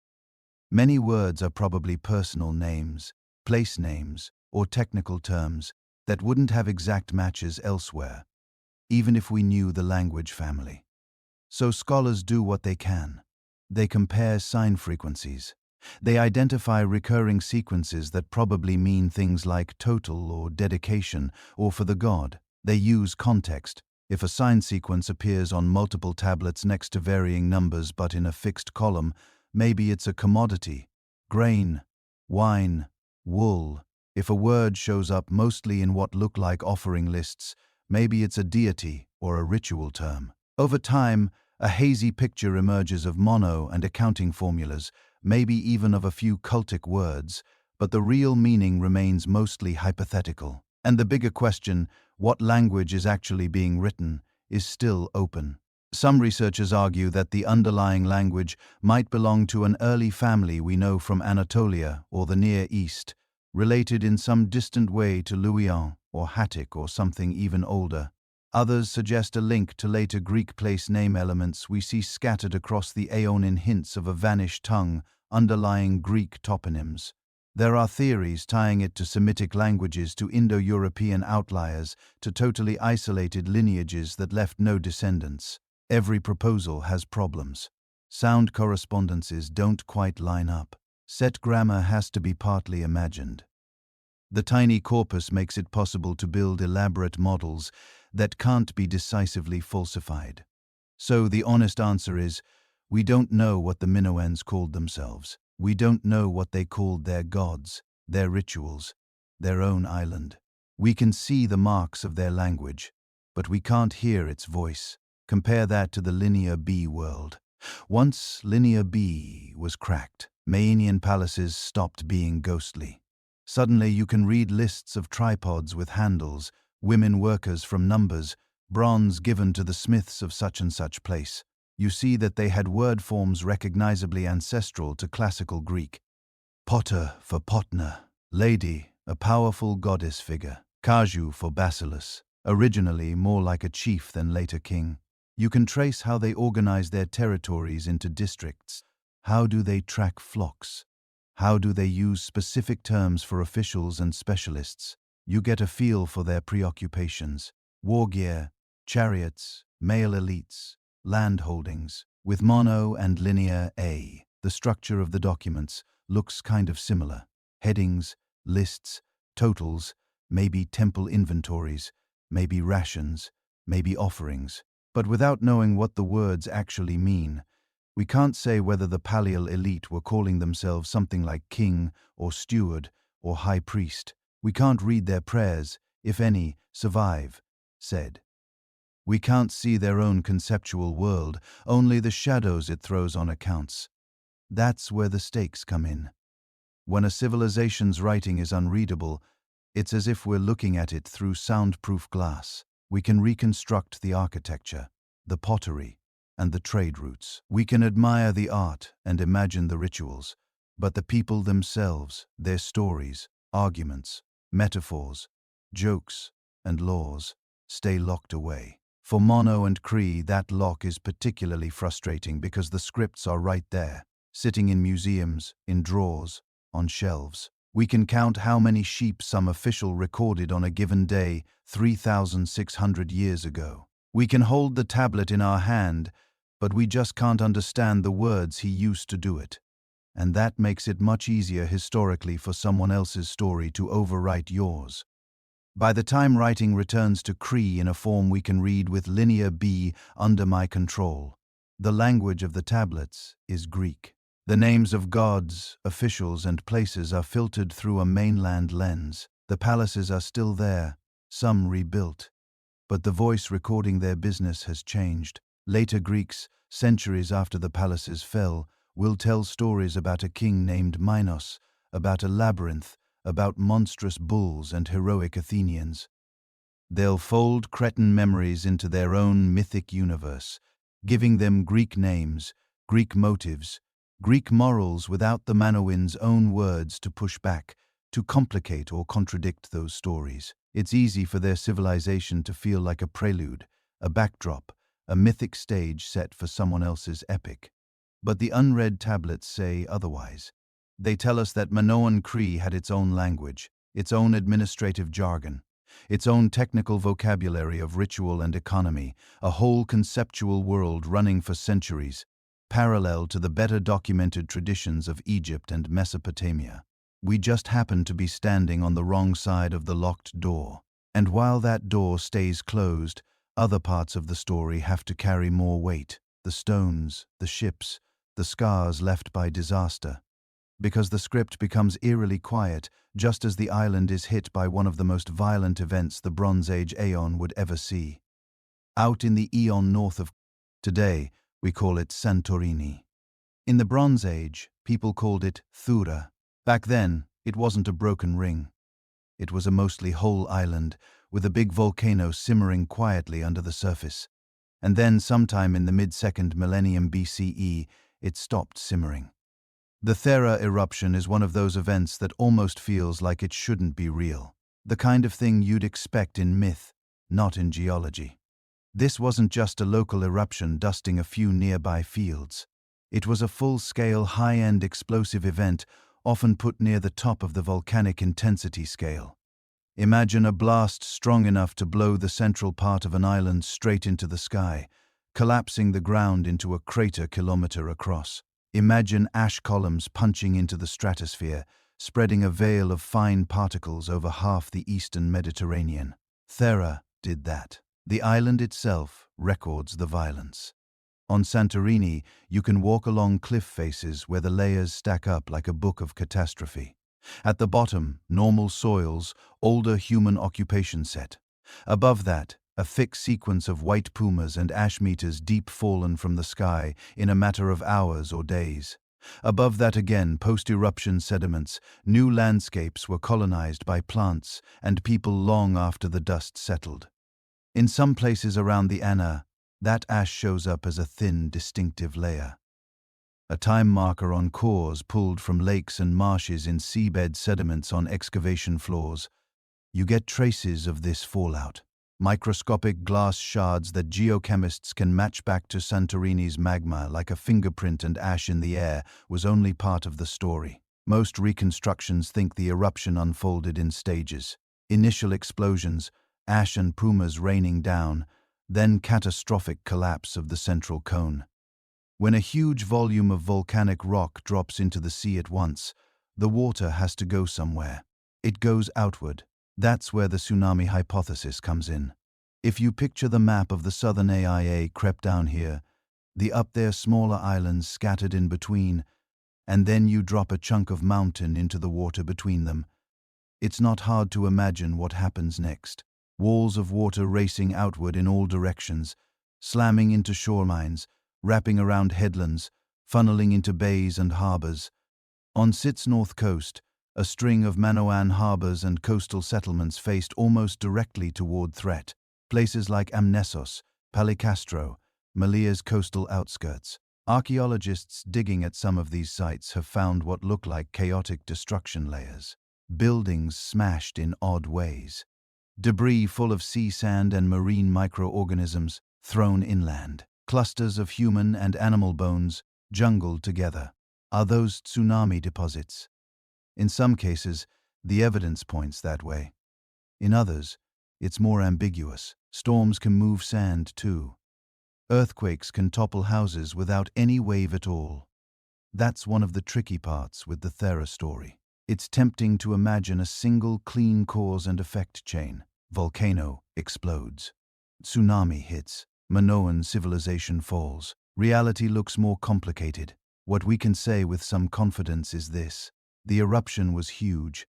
Many words are probably personal names, place names, or technical terms that wouldn't have exact matches elsewhere, even if we knew the language family. So scholars do what they can. They compare sign frequencies. They identify recurring sequences that probably mean things like total or dedication or for the god. They use context. If a sign sequence appears on multiple tablets next to varying numbers but in a fixed column, maybe it's a commodity. Grain, wine, wool. If a word shows up mostly in what look like offering lists, maybe it's a deity or a ritual term. Over time, a hazy picture emerges of mono and accounting formulas, maybe even of a few cultic words, but the real meaning remains mostly hypothetical. And the bigger question, what language is actually being written, is still open. Some researchers argue that the underlying language might belong to an early family we know from Anatolia or the Near East, related in some distant way to Luwian or Hattic or something even older. Others suggest a link to later Greek place name elements we see scattered across the Aeon in hints of a vanished tongue underlying Greek toponyms. There are theories tying it to Semitic languages, to Indo-European outliers, to totally isolated lineages that left no descendants. Every proposal has problems. Sound correspondences don't quite line up. Set grammar has to be partly imagined. The tiny corpus makes it possible to build elaborate models that can't be decisively falsified. So the honest answer is, we don't know what the Minoans called themselves. We don't know what they called their gods, their rituals, their own island. We can see the marks of their language, but we can't hear its voice. Compare that to the Linear B world. Once Linear B was cracked, Mycenaean palaces stopped being ghostly. Suddenly you can read lists of tripods with handles, women workers from numbers, bronze given to the smiths of such and such place. You see that they had word forms recognizably ancestral to classical Greek. Potter for Potner, lady, a powerful goddess figure. Kaju for basileus, originally more like a chief than later king. You can trace how they organize their territories into districts. How do they track flocks? How do they use specific terms for officials and specialists? You get a feel for their preoccupations. War gear, chariots, male elites, land holdings. With Mono and Linear A, the structure of the documents looks kind of similar. Headings, lists, totals, maybe temple inventories, maybe rations, maybe offerings. But without knowing what the words actually mean, we can't say whether the pallial elite were calling themselves something like king or steward or high priest. We can't read their prayers, if any, survive, said. We can't see their own conceptual world, only the shadows it throws on accounts. That's where the stakes come in. When a civilization's writing is unreadable, it's as if we're looking at it through soundproof glass. We can reconstruct the architecture, the pottery, and the trade routes. We can admire the art and imagine the rituals, but the people themselves, their stories, arguments, metaphors, jokes, and laws, stay locked away. For Mono and Crete, that lock is particularly frustrating because the scripts are right there, sitting in museums, in drawers, on shelves. We can count how many sheep some official recorded on a given day 3,600 years ago. We can hold the tablet in our hand, but we just can't understand the words he used to do it. And that makes it much easier historically for someone else's story to overwrite yours. By the time writing returns to Crete in a form we can read with Linear B under my control, the language of the tablets is Greek. The names of gods, officials, and places are filtered through a mainland lens. The palaces are still there, some rebuilt, but the voice recording their business has changed. Later Greeks, centuries after the palaces fell, will tell stories about a king named Minos, about a labyrinth, about monstrous bulls and heroic Athenians. They'll fold Cretan memories into their own mythic universe, giving them Greek names, Greek motives, Greek morals without the Minoans' own words to push back, to complicate or contradict those stories. It's easy for their civilization to feel like a prelude, a backdrop, a mythic stage set for someone else's epic. But the unread tablets say otherwise. They tell us that Minoan Crete had its own language, its own administrative jargon, its own technical vocabulary of ritual and economy, a whole conceptual world running for centuries, parallel to the better documented traditions of Egypt and Mesopotamia. We just happen to be standing on the wrong side of the locked door. And while that door stays closed, other parts of the story have to carry more weight. The stones, the ships, the scars left by disaster. Because the script becomes eerily quiet, just as the island is hit by one of the most violent events the Bronze Age Aeon would ever see. Out in the Aeon north of today, we call it Santorini. In the Bronze Age, people called it Thura. Back then, it wasn't a broken ring. It was a mostly whole island, with a big volcano simmering quietly under the surface. And then, sometime in the mid-2nd millennium BCE, it stopped simmering. The Thera eruption is one of those events that almost feels like it shouldn't be real. The kind of thing you'd expect in myth, not in geology. This wasn't just a local eruption dusting a few nearby fields. It was a full-scale, high-end explosive event, often put near the top of the volcanic intensity scale. Imagine a blast strong enough to blow the central part of an island straight into the sky, collapsing the ground into a crater kilometer across. Imagine ash columns punching into the stratosphere, spreading a veil of fine particles over half the eastern Mediterranean. Thera did that. The island itself records the violence. On Santorini, you can walk along cliff faces where the layers stack up like a book of catastrophe. At the bottom, normal soils, older human occupation set. Above that, a thick sequence of white pumas and ash meters deep fallen from the sky in a matter of hours or days. Above that again, post-eruption sediments, new landscapes were colonized by plants and people long after the dust settled. In some places around the Anna, that ash shows up as a thin, distinctive layer. A time marker on cores pulled from lakes and marshes in seabed sediments on excavation floors. You get traces of this fallout. Microscopic glass shards that geochemists can match back to Santorini's magma like a fingerprint, and ash in the air was only part of the story. Most reconstructions think the eruption unfolded in stages. Initial explosions, ash and pumas raining down, then catastrophic collapse of the central cone. When a huge volume of volcanic rock drops into the sea at once, the water has to go somewhere. It goes outward. That's where the tsunami hypothesis comes in. If you picture the map of the southern AIA crept down here, the up there smaller islands scattered in between, and then you drop a chunk of mountain into the water between them, it's not hard to imagine what happens next. Walls of water racing outward in all directions, slamming into shorelines, wrapping around headlands, funneling into bays and harbors. On Sit's north coast, a string of Minoan harbors and coastal settlements faced almost directly toward threat. Places like Amnessos, Palicastro, Malia's coastal outskirts. Archaeologists digging at some of these sites have found what look like chaotic destruction layers. Buildings smashed in odd ways. Debris full of sea sand and marine microorganisms thrown inland. Clusters of human and animal bones jungled together. Are those tsunami deposits? In some cases, the evidence points that way. In others, it's more ambiguous. Storms can move sand too. Earthquakes can topple houses without any wave at all. That's one of the tricky parts with the Thera story. It's tempting to imagine a single clean cause and effect chain. Volcano explodes. Tsunami hits. Minoan civilization falls. Reality looks more complicated. What we can say with some confidence is this: the eruption was huge.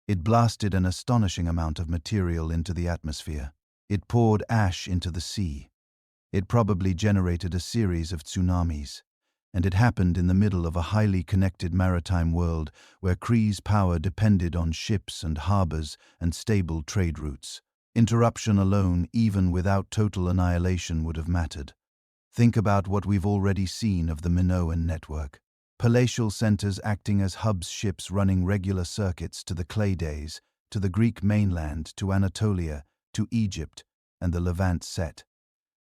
It blasted an astonishing amount of material into the atmosphere. It poured ash into the sea. It probably generated a series of tsunamis. And it happened in the middle of a highly connected maritime world where Crete's power depended on ships and harbors and stable trade routes. Interruption alone, even without total annihilation, would have mattered. Think about what we've already seen of the Minoan network. Palatial centers acting as hubs, ships running regular circuits to the clay days, to the Greek mainland, to Anatolia, to Egypt, and the Levant set.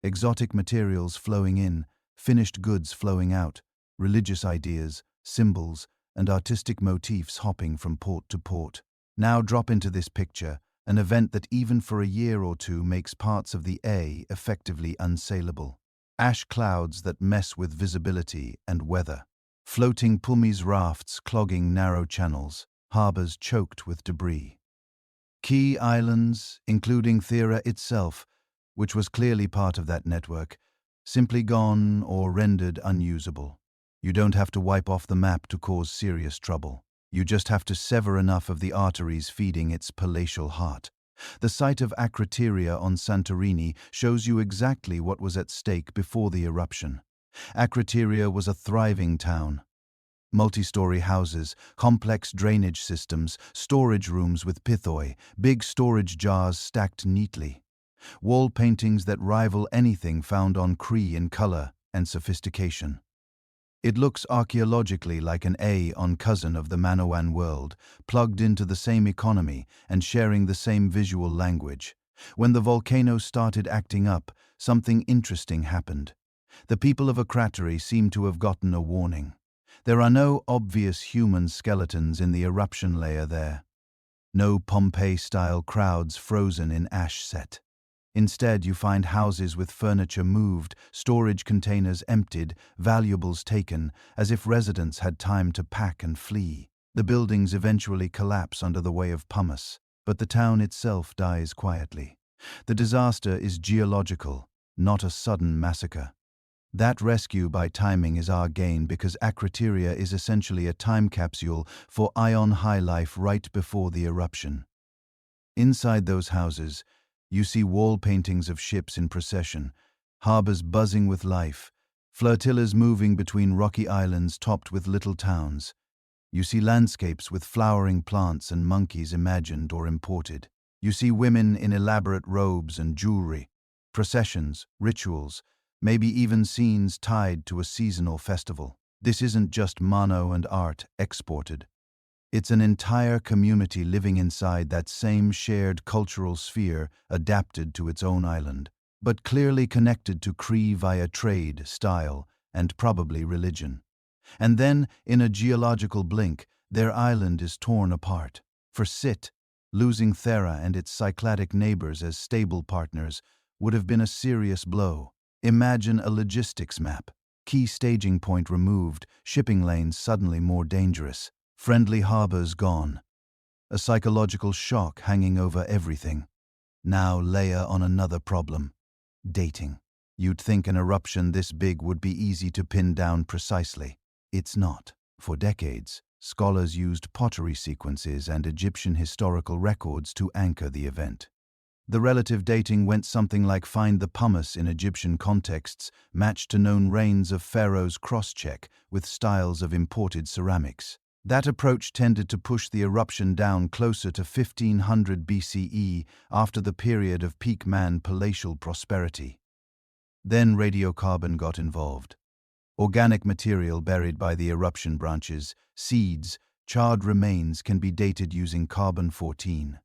Exotic materials flowing in, finished goods flowing out, religious ideas, symbols, and artistic motifs hopping from port to port. Now drop into this picture, an event that even for a year or two makes parts of the A effectively unsaleable. Ash clouds that mess with visibility and weather. Floating pumice rafts clogging narrow channels, harbors choked with debris. Key islands, including Thera itself, which was clearly part of that network, simply gone or rendered unusable. You don't have to wipe off the map to cause serious trouble. You just have to sever enough of the arteries feeding its palatial heart. The site of Akrotiri on Santorini shows you exactly what was at stake before the eruption. Akrotiri was a thriving town. Multi-story houses, complex drainage systems, storage rooms with pithoi, big storage jars stacked neatly. Wall paintings that rival anything found on Crete in color and sophistication. It looks archaeologically like an Aeon cousin of the Minoan world, plugged into the same economy and sharing the same visual language. When the volcano started acting up, something interesting happened. The people of Akrotiri seem to have gotten a warning. There are no obvious human skeletons in the eruption layer there. No Pompeii-style crowds frozen in ash set. Instead, you find houses with furniture moved, storage containers emptied, valuables taken, as if residents had time to pack and flee. The buildings eventually collapse under the weight of pumice, but the town itself dies quietly. The disaster is geological, not a sudden massacre. That rescue by timing is our gain because Akrotiri is essentially a time capsule for Ion high life right before the eruption. Inside those houses, you see wall paintings of ships in procession, harbors buzzing with life, flotillas moving between rocky islands topped with little towns. You see landscapes with flowering plants and monkeys imagined or imported. You see women in elaborate robes and jewelry, processions, rituals, maybe even scenes tied to a seasonal festival. This isn't just mano and art exported. It's an entire community living inside that same shared cultural sphere adapted to its own island, but clearly connected to Crete via trade, style, and probably religion. And then, in a geological blink, their island is torn apart. For Sit, losing Thera and its Cycladic neighbors as stable partners would have been a serious blow. Imagine a logistics map. Key staging point removed, shipping lanes suddenly more dangerous. Friendly harbors gone. A psychological shock hanging over everything. Now layer on another problem. Dating. You'd think an eruption this big would be easy to pin down precisely. It's not. For decades, scholars used pottery sequences and Egyptian historical records to anchor the event. The relative dating went something like find the pumice in Egyptian contexts, matched to known reigns of pharaohs cross-check with styles of imported ceramics. That approach tended to push the eruption down closer to 1500 BCE after the period of peak man-palatial prosperity. Then radiocarbon got involved. Organic material buried by the eruption branches, seeds, charred remains can be dated using carbon-14.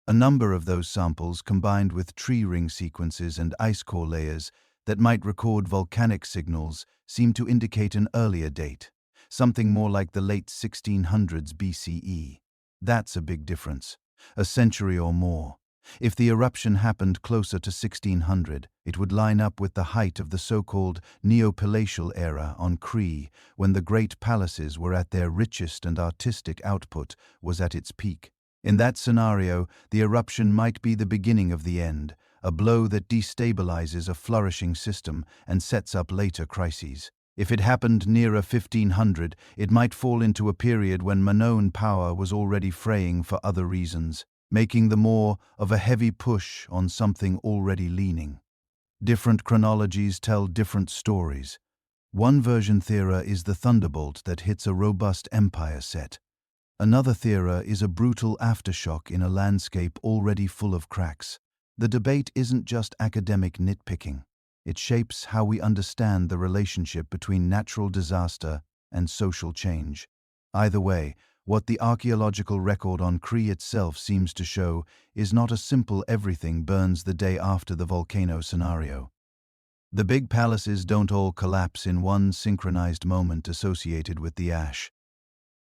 A number of those samples combined with tree ring sequences and ice core layers that might record volcanic signals seem to indicate an earlier date. Something more like the late 1600s BCE. That's a big difference. A century or more. If the eruption happened closer to 1600, it would line up with the height of the so-called Neopalatial era on Crete, when the great palaces were at their richest and artistic output was at its peak. In that scenario, the eruption might be the beginning of the end, a blow that destabilizes a flourishing system and sets up later crises. If it happened nearer 1500, it might fall into a period when Minoan power was already fraying for other reasons, making the more of a heavy push on something already leaning. Different chronologies tell different stories. One version theory is the thunderbolt that hits a robust empire set. Another theory is a brutal aftershock in a landscape already full of cracks. The debate isn't just academic nitpicking. It shapes how we understand the relationship between natural disaster and social change. Either way, what the archaeological record on Crete itself seems to show is not a simple everything burns the day after the volcano scenario. The big palaces don't all collapse in one synchronized moment associated with the ash.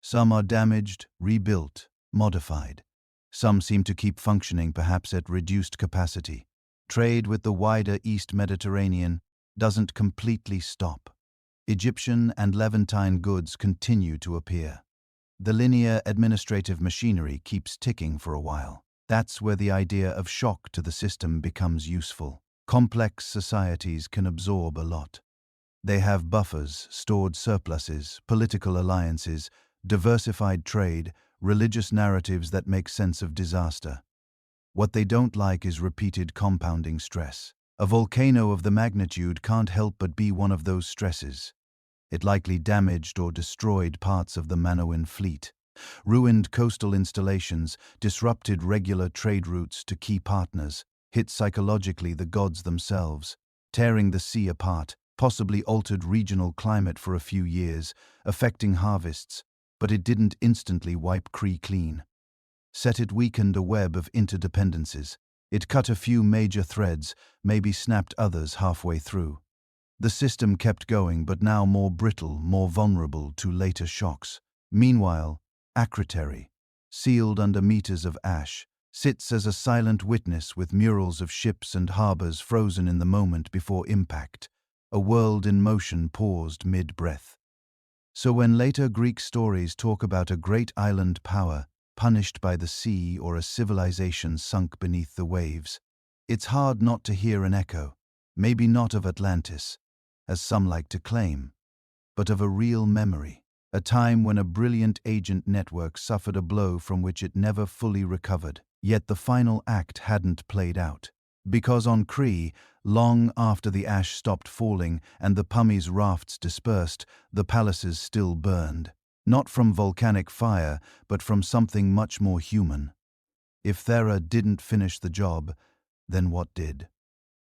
Some are damaged, rebuilt, modified. Some seem to keep functioning, perhaps at reduced capacity. Trade with the wider East Mediterranean doesn't completely stop. Egyptian and Levantine goods continue to appear. The linear administrative machinery keeps ticking for a while. That's where the idea of shock to the system becomes useful. Complex societies can absorb a lot. They have buffers, stored surpluses, political alliances, diversified trade, religious narratives that make sense of disaster. What they don't like is repeated compounding stress. A volcano of the magnitude can't help but be one of those stresses. It likely damaged or destroyed parts of the Minoan fleet, ruined coastal installations, disrupted regular trade routes to key partners, hit psychologically the gods themselves, tearing the sea apart, possibly altered regional climate for a few years, affecting harvests, but it didn't instantly wipe Crete clean. It weakened a web of interdependencies. It cut a few major threads, maybe snapped others halfway through. The system kept going, but now more brittle, more vulnerable to later shocks. Meanwhile, Crete, sealed under meters of ash, sits as a silent witness with murals of ships and harbors frozen in the moment before impact, a world in motion paused mid-breath. So when later Greek stories talk about a great island power punished by the sea or a civilization sunk beneath the waves, it's hard not to hear an echo, maybe not of Atlantis, as some like to claim, but of a real memory, a time when a brilliant agent network suffered a blow from which it never fully recovered. Yet the final act hadn't played out. Because on Crete, long after the ash stopped falling and the pumice rafts dispersed, the palaces still burned. Not from volcanic fire, but from something much more human. If Thera didn't finish the job, then what did?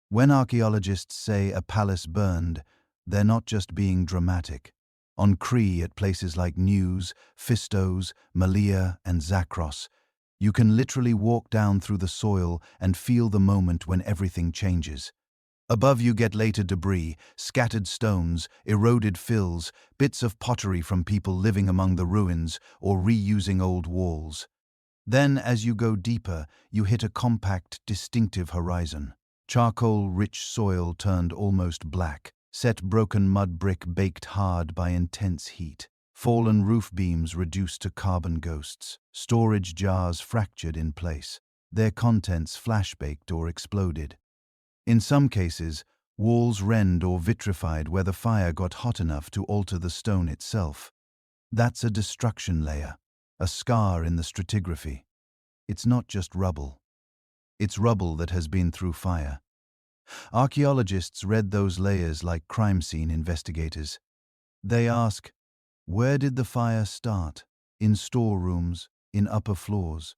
When archaeologists say a palace burned, they're not just being dramatic. On Crete, at places like News, Phistos, Malea, and Zakros, you can literally walk down through the soil and feel the moment when everything changes. Above you get later debris, scattered stones, eroded fills, bits of pottery from people living among the ruins or reusing old walls. Then, as you go deeper, you hit a compact, distinctive horizon. Charcoal-rich soil turned almost black, set broken mud brick baked hard by intense heat. Fallen roof beams reduced to carbon ghosts, storage jars fractured in place, their contents flash-baked or exploded. In some cases, walls rend or vitrified where the fire got hot enough to alter the stone itself. That's a destruction layer, a scar in the stratigraphy. It's not just rubble. It's rubble that has been through fire. Archaeologists read those layers like crime scene investigators. They ask, where did the fire start? In storerooms, in upper floors?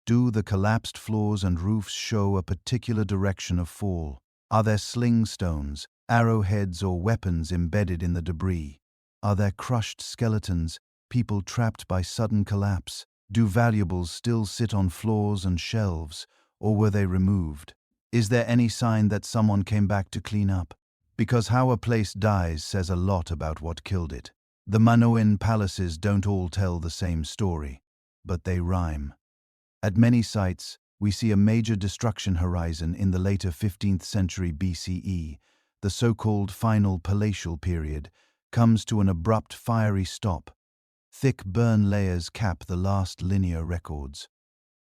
Do the collapsed floors and roofs show a particular direction of fall? Are there sling stones, arrowheads, or weapons embedded in the debris? Are there crushed skeletons, people trapped by sudden collapse? Do valuables still sit on floors and shelves, or were they removed? Is there any sign that someone came back to clean up? Because how a place dies says a lot about what killed it. The Minoan palaces don't all tell the same story, but they rhyme. At many sites, we see a major destruction horizon in the later 15th century BCE. The so-called final palatial period comes to an abrupt fiery stop. Thick burn layers cap the last linear records,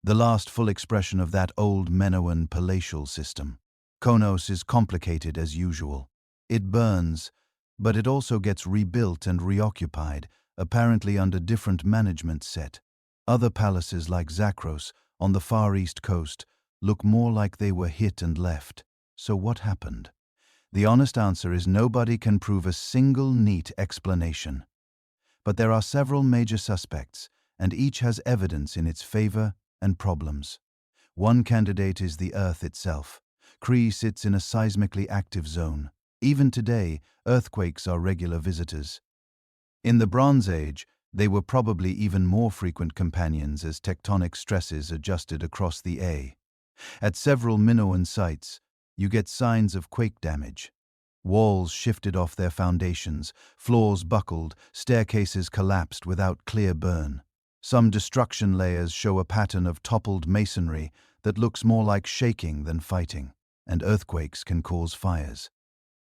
the last full expression of that old Minoan palatial system. Knossos is complicated as usual. It burns, But it also gets rebuilt and reoccupied, apparently under different management set. Other palaces like Zakros, on the far east coast, look more like they were hit and left. So what happened? The honest answer is nobody can prove a single neat explanation. But there are several major suspects, and each has evidence in its favor and problems. One candidate is the Earth itself. Crete sits in a seismically active zone. Even today, earthquakes are regular visitors. In the Bronze Age, they were probably even more frequent companions as tectonic stresses adjusted across the A. At several Minoan sites, you get signs of quake damage. Walls shifted off their foundations, floors buckled, staircases collapsed without clear burn. Some destruction layers show a pattern of toppled masonry that looks more like shaking than fighting, and earthquakes can cause fires.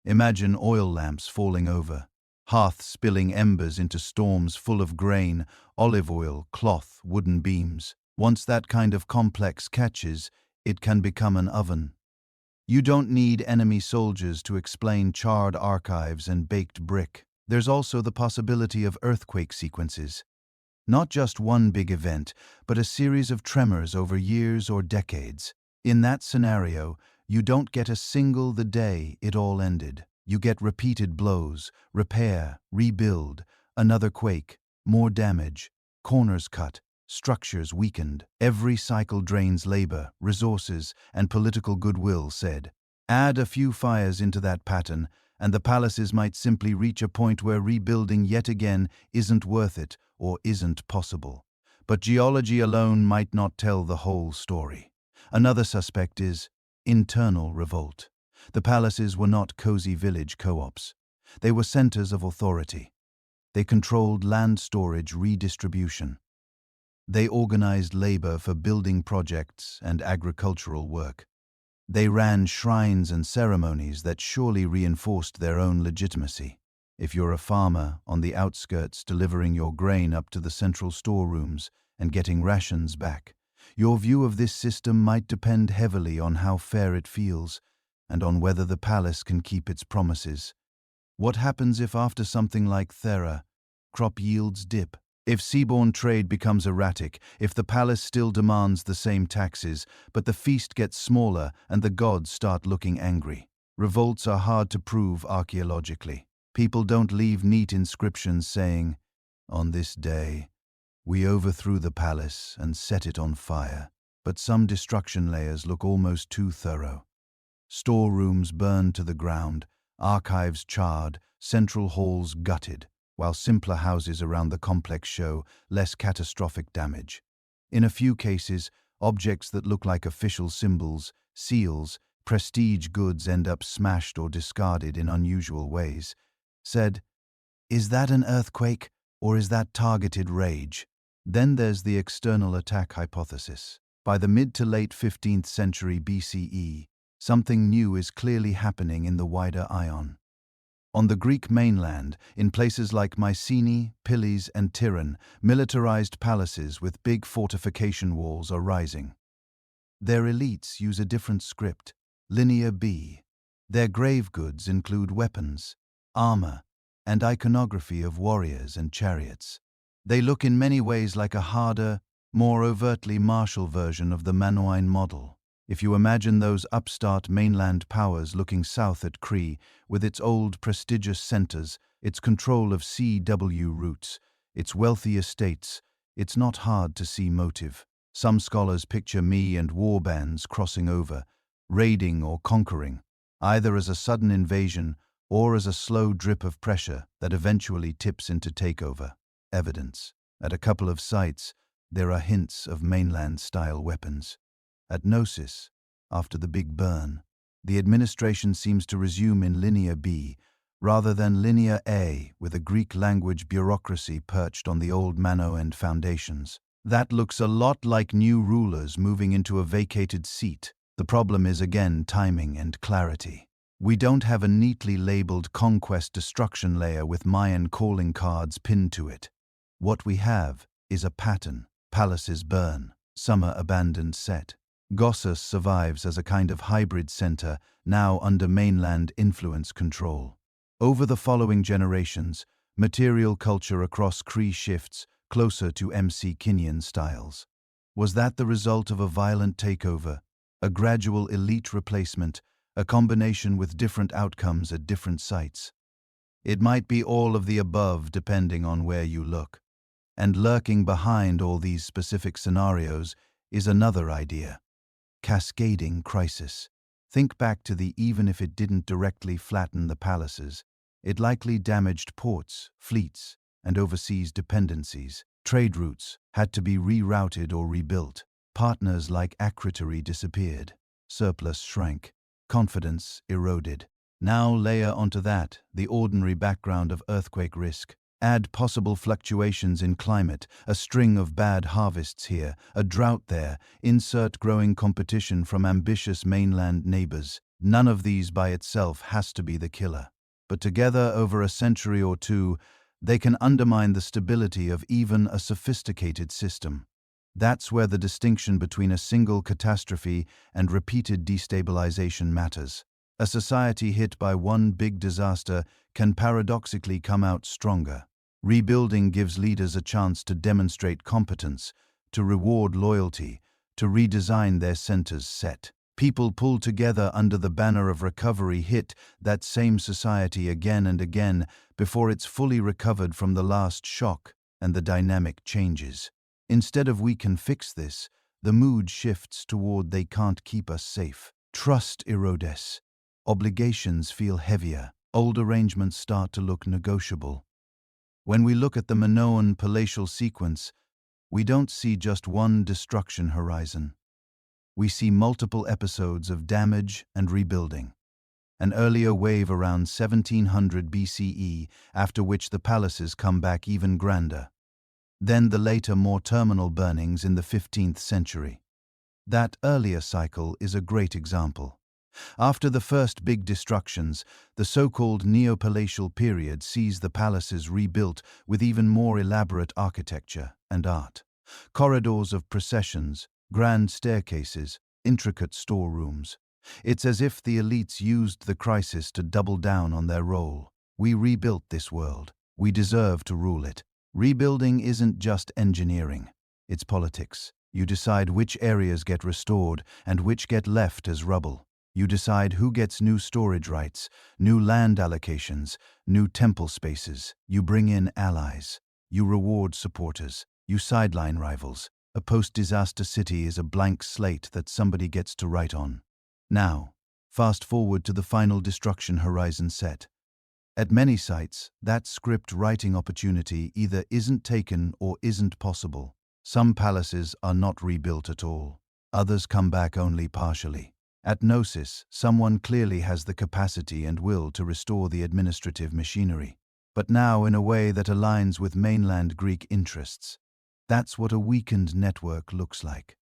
Imagine oil lamps falling over, hearths spilling embers into storms full of grain, olive oil, cloth, wooden beams. Once that kind of complex catches, it can become an oven. You don't need enemy soldiers to explain charred archives and baked brick. There's also the possibility of earthquake sequences. Not just one big event, but a series of tremors over years or decades. In that scenario, you don't get a single the day it all ended. You get repeated blows, repair, rebuild, another quake, more damage, corners cut, structures weakened. Every cycle drains labor, resources, and political goodwill, said. Add a few fires into that pattern, and the palaces might simply reach a point where rebuilding yet again isn't worth it or isn't possible. But geology alone might not tell the whole story. Another suspect is internal revolt. The palaces were not cozy village co-ops. They were centers of authority. They controlled land storage redistribution. They organized labor for building projects and agricultural work. They ran shrines and ceremonies that surely reinforced their own legitimacy. If you're a farmer on the outskirts delivering your grain up to the central storerooms and getting rations back, your view of this system might depend heavily on how fair it feels and on whether the palace can keep its promises. What happens if after something like Thera, crop yields dip? If seaborne trade becomes erratic, if the palace still demands the same taxes, but the feast gets smaller and the gods start looking angry? Revolts are hard to prove archaeologically. People don't leave neat inscriptions saying, "On this day, we overthrew the palace and set it on fire." But some destruction layers look almost too thorough. Storerooms burned to the ground, archives charred, central halls gutted, while simpler houses around the complex show less catastrophic damage. In a few cases, objects that look like official symbols, seals, prestige goods end up smashed or discarded in unusual ways. Said, is that an earthquake or is that targeted rage? Then there's the external attack hypothesis. By the mid to late 15th century BCE, something new is clearly happening in the wider Ion. On the Greek mainland, in places like Mycenae, Pylos, and Tyran, militarized palaces with big fortification walls are rising. Their elites use a different script, Linear B. Their grave goods include weapons, armor, and iconography of warriors and chariots. They look in many ways like a harder, more overtly martial version of the Minoan model. If you imagine those upstart mainland powers looking south at Crete, with its old prestigious centers, its control of CW routes, its wealthy estates, it's not hard to see motive. Some scholars picture me and war bands crossing over, raiding or conquering, either as a sudden invasion or as a slow drip of pressure that eventually tips into takeover. Evidence. At a couple of sites, there are hints of mainland-style weapons. At Knossos, after the Big Burn, the administration seems to resume in Linear B rather than Linear A, with a Greek-language bureaucracy perched on the old Minoan foundations. That looks a lot like new rulers moving into a vacated seat. The problem is again timing and clarity. We don't have a neatly labeled conquest destruction layer with Mayan calling cards pinned to it. What we have is a pattern. Palaces burn, summer abandoned set. Knossos survives as a kind of hybrid center, now under mainland influence control. Over the following generations, material culture across Crete shifts closer to Mycenaean styles. Was that the result of a violent takeover, a gradual elite replacement, a combination with different outcomes at different sites? It might be all of the above depending on where you look. And lurking behind all these specific scenarios is another idea: cascading crisis. Think back to the even if it didn't directly flatten the palaces, it likely damaged ports, fleets, and overseas dependencies. Trade routes had to be rerouted or rebuilt. Partners like archaeology disappeared. Surplus shrank. Confidence eroded. Now layer onto that the ordinary background of earthquake risk. Add possible fluctuations in climate, a string of bad harvests here, a drought there, insert growing competition from ambitious mainland neighbors. None of these by itself has to be the killer. But together over a century or two, they can undermine the stability of even a sophisticated system. That's where the distinction between a single catastrophe and repeated destabilization matters. A society hit by one big disaster can paradoxically come out stronger. Rebuilding gives leaders a chance to demonstrate competence, to reward loyalty, to redesign their centers set. People pulled together under the banner of recovery hit that same society again and again before it's fully recovered from the last shock, and the dynamic changes. Instead of "we can fix this," the mood shifts toward "they can't keep us safe." Trust erodes. Obligations feel heavier. Old arrangements start to look negotiable. When we look at the Minoan palatial sequence, we don't see just one destruction horizon. We see multiple episodes of damage and rebuilding. An earlier wave around 1700 BCE, after which the palaces come back even grander. Then the later, more terminal burnings in the 15th century. That earlier cycle is a great example. After the first big destructions, the so-called Neo-Palatial period sees the palaces rebuilt with even more elaborate architecture and art. Corridors of processions, grand staircases, intricate storerooms. It's as if the elites used the crisis to double down on their role. We rebuilt this world. We deserve to rule it. Rebuilding isn't just engineering. It's politics. You decide which areas get restored and which get left as rubble. You decide who gets new storage rights, new land allocations, new temple spaces. You bring in allies. You reward supporters. You sideline rivals. A post-disaster city is a blank slate that somebody gets to write on. Now, fast forward to the final destruction horizon set. At many sites, that script writing opportunity either isn't taken or isn't possible. Some palaces are not rebuilt at all. Others come back only partially. At Knossos, someone clearly has the capacity and will to restore the administrative machinery, but now in a way that aligns with mainland Greek interests. That's what a weakened network looks like.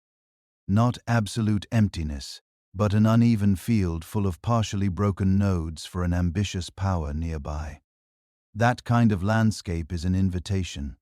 Not absolute emptiness, but an uneven field full of partially broken nodes for an ambitious power nearby. That kind of landscape is an invitation.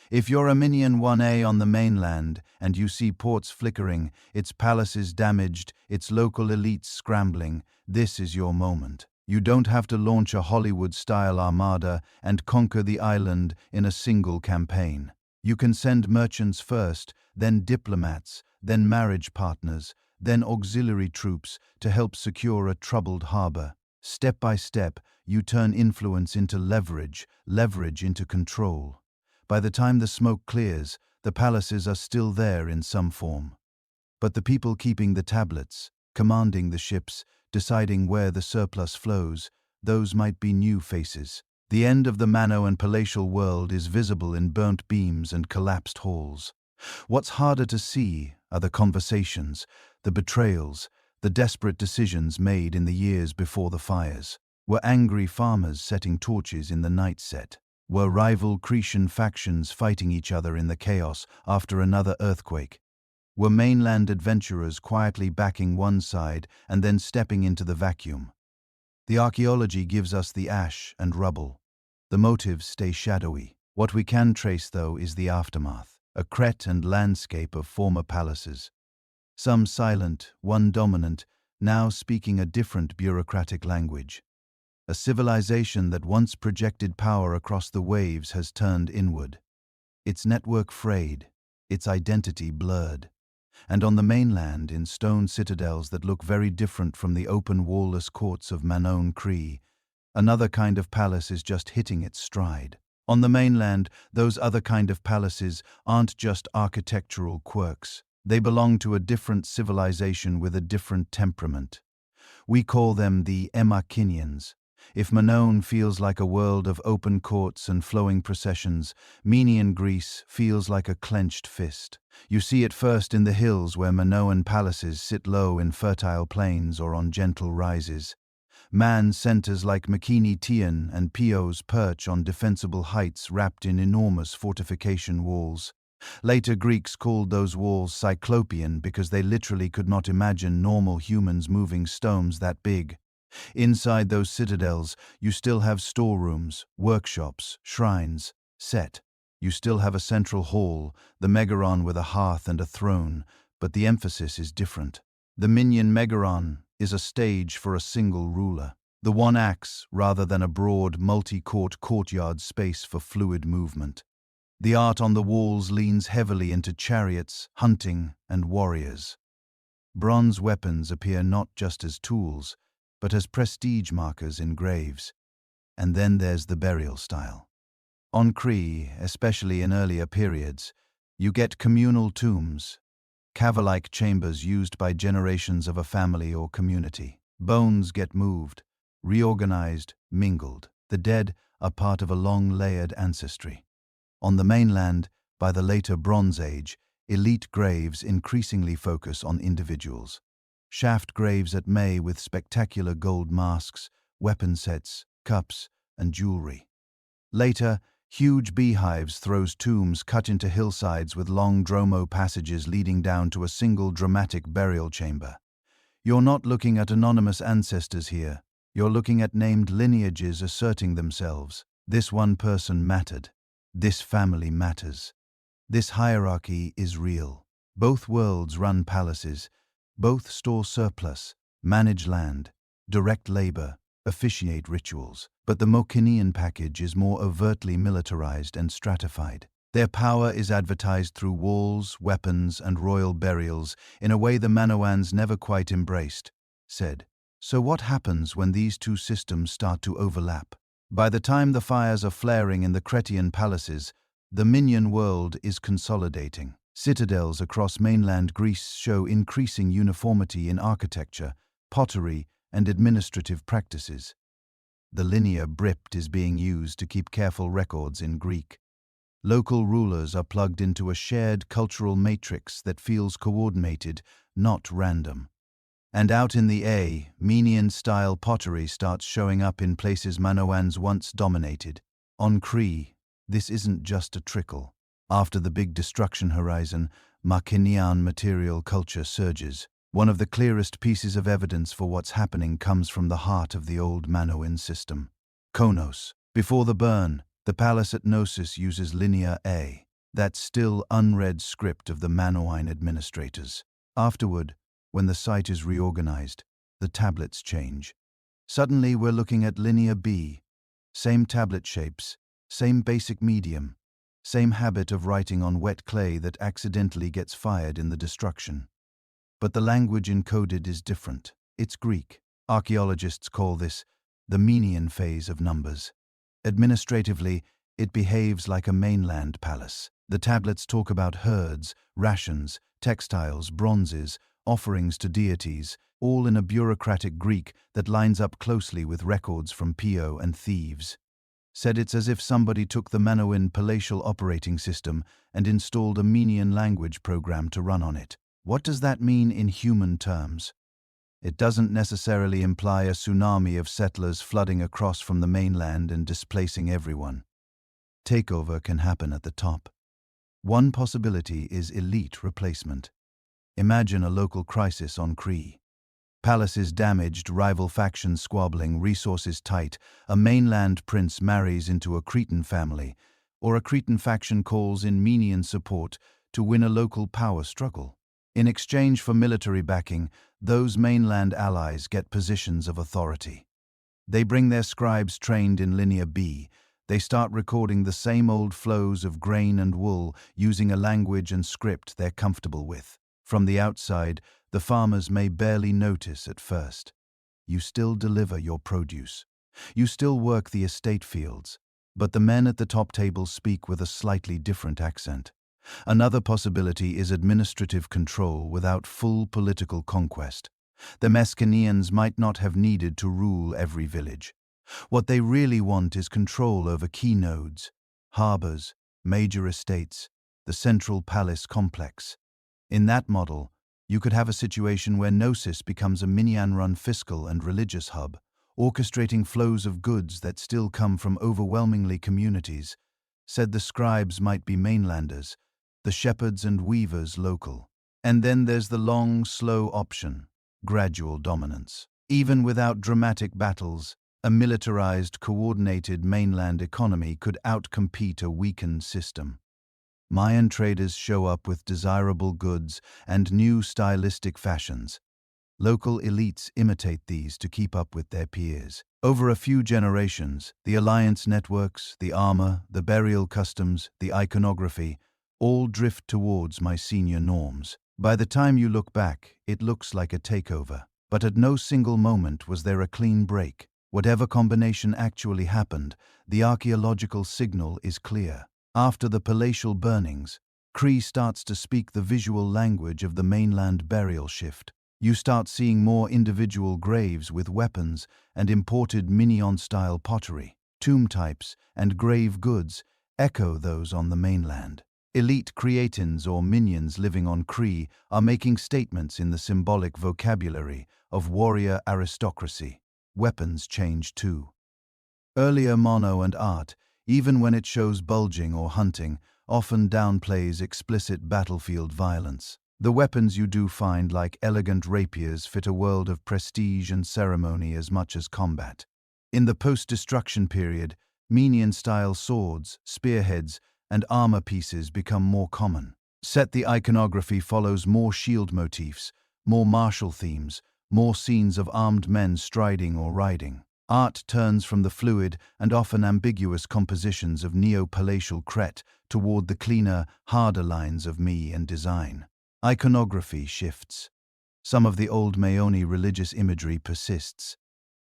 If you're a Minion 1A on the mainland and you see ports flickering, its palaces damaged, its local elites scrambling, this is your moment. You don't have to launch a Hollywood-style armada and conquer the island in a single campaign. You can send merchants first, then diplomats, then marriage partners, then auxiliary troops to help secure a troubled harbor. Step by step, you turn influence into leverage, leverage into control. By the time the smoke clears, the palaces are still there in some form. But the people keeping the tablets, commanding the ships, deciding where the surplus flows, those might be new faces. The end of the Minoan palatial world is visible in burnt beams and collapsed halls. What's harder to see are the conversations, the betrayals, the desperate decisions made in the years before the fires. Were angry farmers setting torches in the night set? Were rival Cretan factions fighting each other in the chaos after another earthquake? Were mainland adventurers quietly backing one side and then stepping into the vacuum? The archaeology gives us the ash and rubble. The motives stay shadowy. What we can trace, though, is the aftermath, a Crete and landscape of former palaces. Some silent, one dominant, now speaking a different bureaucratic language. A civilization that once projected power across the waves has turned inward. Its network frayed, its identity blurred. And on the mainland, in stone citadels that look very different from the open wall-less courts of Minoan Crete, another kind of palace is just hitting its stride. On the mainland, those other kind of palaces aren't just architectural quirks. They belong to a different civilization with a different temperament. We call them the Mycenaeans. If Minoan feels like a world of open courts and flowing processions, Minoan Greece feels like a clenched fist. You see it first in the hills where Minoan palaces sit low in fertile plains or on gentle rises. Man centers like Mycenaean and Pios perch on defensible heights wrapped in enormous fortification walls. Later Greeks called those walls Cyclopean because they literally could not imagine normal humans moving stones that big. Inside those citadels, you still have storerooms, workshops, shrines, set. You still have a central hall, the megaron with a hearth and a throne, but the emphasis is different. The Minoan megaron is a stage for a single ruler. The one acts rather than a broad, multi-court courtyard space for fluid movement. The art on the walls leans heavily into chariots, hunting, and warriors. Bronze weapons appear not just as tools, but as prestige markers in graves. And then there's the burial style. On Crete, especially in earlier periods, you get communal tombs, cave-like chambers used by generations of a family or community. Bones get moved, reorganized, mingled. The dead are part of a long layered ancestry. On the mainland, by the later Bronze Age, elite graves increasingly focus on individuals. Shaft graves at May with spectacular gold masks, weapon sets, cups, and jewelry. Later, huge beehives throws tombs cut into hillsides with long dromo passages leading down to a single dramatic burial chamber. You're not looking at anonymous ancestors here. You're looking at named lineages asserting themselves. This one person mattered. This family matters. This hierarchy is real. Both worlds run palaces. Both store surplus, manage land, direct labor, officiate rituals. But the Mycenaean package is more overtly militarized and stratified. Their power is advertised through walls, weapons, and royal burials in a way the Minoans never quite embraced, said. So what happens when these two systems start to overlap? By the time the fires are flaring in the Cretan palaces, the Minoan world is consolidating. Citadels across mainland Greece show increasing uniformity in architecture, pottery, and administrative practices. The linear brypt is being used to keep careful records in Greek. Local rulers are plugged into a shared cultural matrix that feels coordinated, not random. And out in the Minoan-style pottery starts showing up in places Minoans once dominated. On Crete, this isn't just a trickle. After the big destruction horizon, Mycenaean material culture surges. One of the clearest pieces of evidence for what's happening comes from the heart of the old Minoan system. Knossos. Before the burn, the palace at Knossos uses Linear A, that still unread script of the Minoan administrators. Afterward, when the site is reorganized, the tablets change. Suddenly we're looking at Linear B. Same tablet shapes, same basic medium, same habit of writing on wet clay that accidentally gets fired in the destruction. But the language encoded is different. It's Greek. Archaeologists call this the Minoan phase of numbers. Administratively, it behaves like a mainland palace. The tablets talk about herds, rations, textiles, bronzes, offerings to deities, all in a bureaucratic Greek that lines up closely with records from Pio and Thebes. Said it's as if somebody took the Minoan palatial operating system and installed a Minoan language program to run on it. What does that mean in human terms? It doesn't necessarily imply a tsunami of settlers flooding across from the mainland and displacing everyone. Takeover can happen at the top. One possibility is elite replacement. Imagine a local crisis on Crete. Palaces damaged, rival factions squabbling, resources tight, a mainland prince marries into a Cretan family, or a Cretan faction calls in Minoan support to win a local power struggle. In exchange for military backing, those mainland allies get positions of authority. They bring their scribes trained in Linear B. They start recording the same old flows of grain and wool using a language and script they're comfortable with. From the outside, the farmers may barely notice at first. You still deliver your produce. You still work the estate fields. But the men at the top table speak with a slightly different accent. Another possibility is administrative control without full political conquest. The Mycenaeans might not have needed to rule every village. What they really want is control over key nodes, harbors, major estates, the central palace complex. In that model, you could have a situation where Knossos becomes a Minoan-run fiscal and religious hub, orchestrating flows of goods that still come from overwhelmingly communities. Said the scribes might be mainlanders, the shepherds and weavers local. And then there's the long, slow option, gradual dominance. Even without dramatic battles, a militarized, coordinated mainland economy could outcompete a weakened system. Mayan traders show up with desirable goods and new stylistic fashions. Local elites imitate these to keep up with their peers. Over a few generations, the alliance networks, the armor, the burial customs, the iconography, all drift towards Mycenaean norms. By the time you look back, it looks like a takeover. But at no single moment was there a clean break. Whatever combination actually happened, the archaeological signal is clear. After the palatial burnings, Crete starts to speak the visual language of the mainland burial shift. You start seeing more individual graves with weapons and imported Minoan-style pottery. Tomb types and grave goods echo those on the mainland. Elite Creatans or minions living on Crete are making statements in the symbolic vocabulary of warrior aristocracy. Weapons change too. Earlier mono and art, even when it shows bulging or hunting, often downplays explicit battlefield violence. The weapons you do find, like elegant rapiers, fit a world of prestige and ceremony as much as combat. In the post-destruction period, Minoan-style swords, spearheads, and armor pieces become more common. The iconography follows more shield motifs, more martial themes, more scenes of armed men striding or riding. Art turns from the fluid and often ambiguous compositions of neo-palatial Crete toward the cleaner, harder lines of and design. Iconography shifts. Some of the old Minoan religious imagery persists.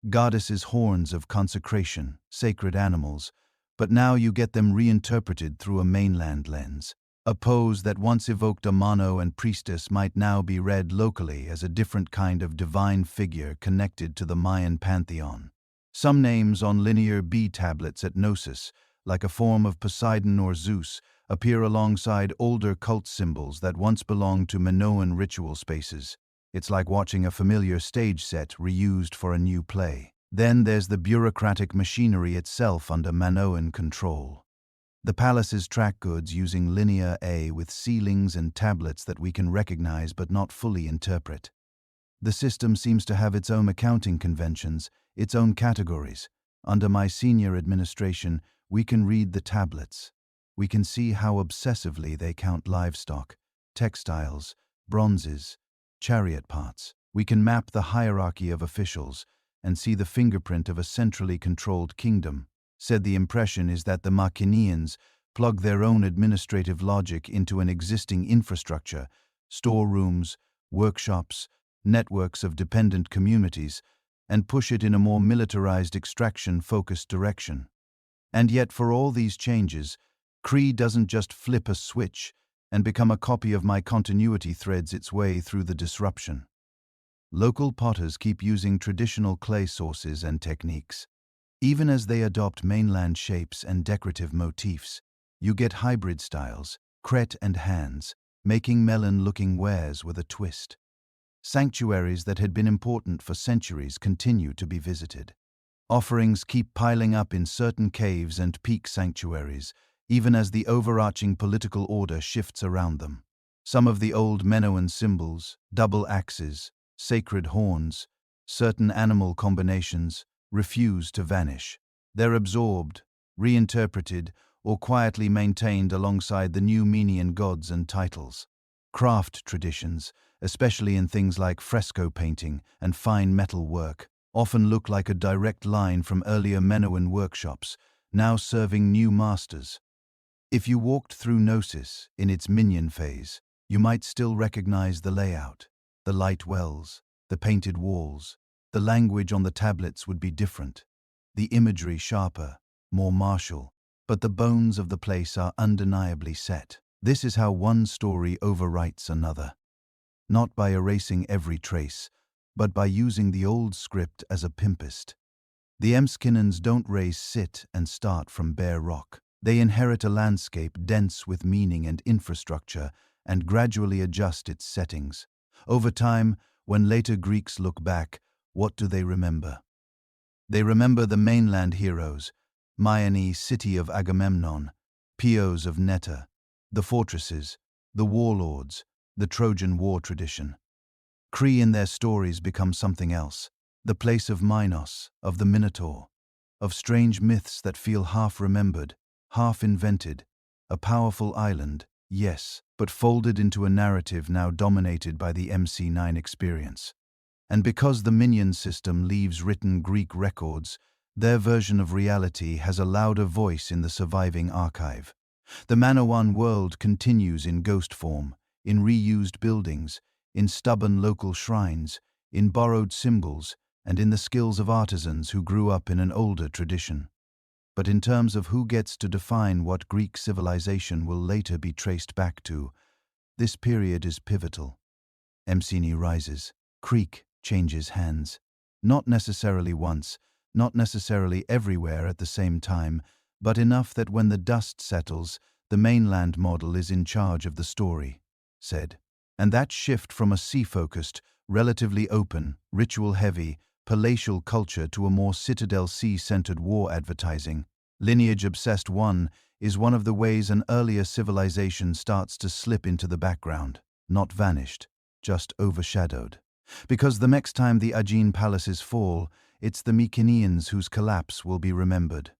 Goddesses' horns of consecration, sacred animals, but now you get them reinterpreted through a mainland lens. A pose that once evoked a mono and priestess might now be read locally as a different kind of divine figure connected to the Mayan pantheon. Some names on Linear B tablets at Knossos, like a form of Poseidon or Zeus, appear alongside older cult symbols that once belonged to Minoan ritual spaces. It's like watching a familiar stage set reused for a new play. Then there's the bureaucratic machinery itself under Minoan control. The palaces track goods using Linear A with ceilings and tablets that we can recognize but not fully interpret. The system seems to have its own accounting conventions, its own categories. Under my senior administration, we can read the tablets. We can see how obsessively they count livestock, textiles, bronzes, chariot parts. We can map the hierarchy of officials and see the fingerprint of a centrally controlled kingdom. Said the impression is that the Mycenaeans plug their own administrative logic into an existing infrastructure, storerooms, workshops, networks of dependent communities, and push it in a more militarized extraction-focused direction. And yet for all these changes, Crete doesn't just flip a switch and become a copy of my continuity threads its way through the disruption. Local potters keep using traditional clay sources and techniques. Even as they adopt mainland shapes and decorative motifs, you get hybrid styles, Crete and hands, making melon-looking wares with a twist. Sanctuaries that had been important for centuries continue to be visited. Offerings keep piling up in certain caves and peak sanctuaries, even as the overarching political order shifts around them. Some of the old Minoan symbols, double axes, sacred horns, certain animal combinations, refuse to vanish. They're absorbed, reinterpreted, or quietly maintained alongside the new Minoan gods and titles. Craft traditions, especially in things like fresco painting and fine metal work, often look like a direct line from earlier Minoan workshops, now serving new masters. If you walked through Knossos in its minion phase, you might still recognize the layout, the light wells, the painted walls. The language on the tablets would be different, the imagery sharper, more martial, but the bones of the place are undeniably set. This is how one story overwrites another, not by erasing every trace, but by using the old script as a pimpist. The Emskinans don't raise sit and start from bare rock. They inherit a landscape dense with meaning and infrastructure and gradually adjust its settings. Over time, when later Greeks look back, what do they remember? They remember the mainland heroes, Mycenaean city of Agamemnon, Pios of Netta, the fortresses, the warlords, the Trojan War tradition. Crete in their stories becomes something else, the place of Minos, of the Minotaur, of strange myths that feel half-remembered, half-invented, a powerful island, yes, but folded into a narrative now dominated by the MC9 experience. And because the minion system leaves written Greek records, their version of reality has a louder voice in the surviving archive. The Minoan world continues in ghost form, in reused buildings, in stubborn local shrines, in borrowed symbols, and in the skills of artisans who grew up in an older tradition. But in terms of who gets to define what Greek civilization will later be traced back to, this period is pivotal. Mycenaean rises. Crete changes hands. Not necessarily once, not necessarily everywhere at the same time, but enough that when the dust settles, the mainland model is in charge of the story, said. And that shift from a sea-focused, relatively open, ritual-heavy, palatial culture to a more citadel sea-centered war advertising, lineage-obsessed one, is one of the ways an earlier civilization starts to slip into the background, not vanished, just overshadowed. Because the next time the Aegean palaces fall, it's the Mycenaeans whose collapse will be remembered.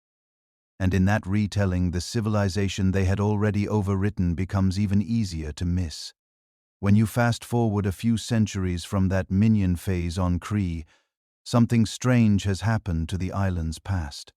And in that retelling, the civilization they had already overwritten becomes even easier to miss. When you fast-forward a few centuries from that minion phase on Crete, something strange has happened to the island's past.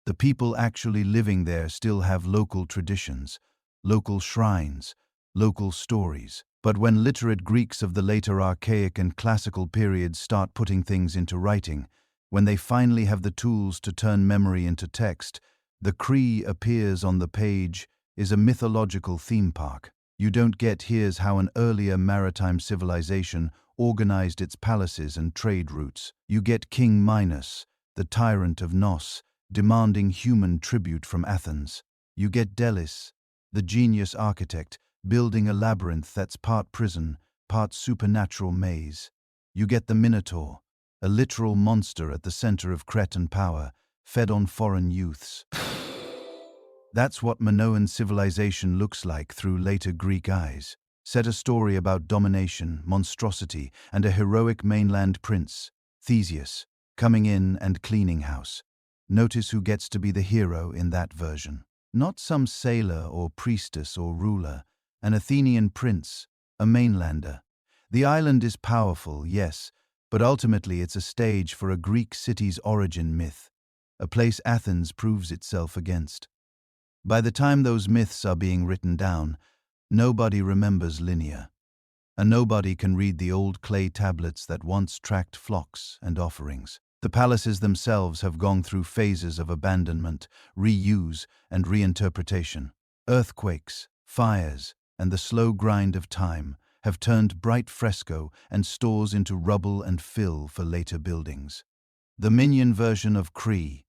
The people actually living there still have local traditions, local shrines, local stories. But when literate Greeks of the later archaic and classical periods start putting things into writing, when they finally have the tools to turn memory into text, the Crete appears on the page is a mythological theme park. You don't get here's how an earlier maritime civilization organized its palaces and trade routes. You get King Minos, the tyrant of Knossos, demanding human tribute from Athens. You get Delis, the genius architect, building a labyrinth that's part prison, part supernatural maze. You get the Minotaur, a literal monster at the center of Cretan power, fed on foreign youths. That's what Minoan civilization looks like through later Greek eyes. Set a story about domination, monstrosity, and a heroic mainland prince, Theseus, coming in and cleaning house. Notice who gets to be the hero in that version. Not some sailor or priestess or ruler, an Athenian prince, a mainlander. The island is powerful, yes, but ultimately it's a stage for a Greek city's origin myth, a place Athens proves itself against. By the time those myths are being written down, nobody remembers Linear, and nobody can read the old clay tablets that once tracked flocks and offerings. The palaces themselves have gone through phases of abandonment, reuse, and reinterpretation. Earthquakes, fires, and the slow grind of time have turned bright fresco and stores into rubble and fill for later buildings. The minion version of Crete,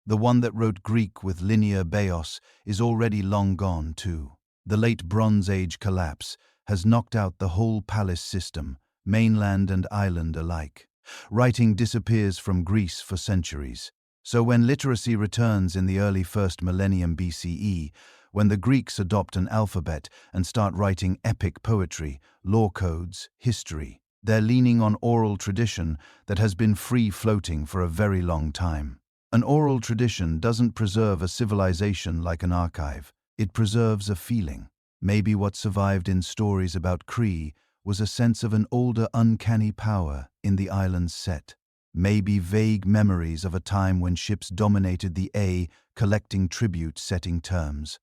the one that wrote Greek with linear Bios, is already long gone too. The late Bronze Age collapse has knocked out the whole palace system, mainland and island alike. Writing disappears from Greece for centuries. So when literacy returns in the early first millennium BCE, when the Greeks adopt an alphabet and start writing epic poetry, law codes, history, they're leaning on oral tradition that has been free-floating for a very long time. An oral tradition doesn't preserve a civilization like an archive. It preserves a feeling. Maybe what survived in stories about Crete was a sense of an older uncanny power in the island's set. Maybe vague memories of a time when ships dominated the A, collecting tribute, setting terms.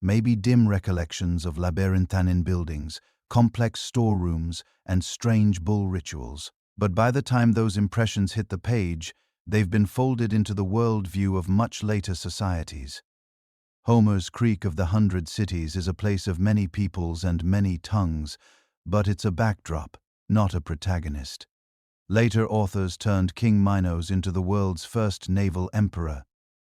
Maybe dim recollections of labyrinthine buildings, complex storerooms, and strange bull rituals. But by the time those impressions hit the page, they've been folded into the worldview of much later societies. Homer's Creek of the 100 Cities is a place of many peoples and many tongues, but it's a backdrop, not a protagonist. Later authors turned King Minos into the world's first naval emperor,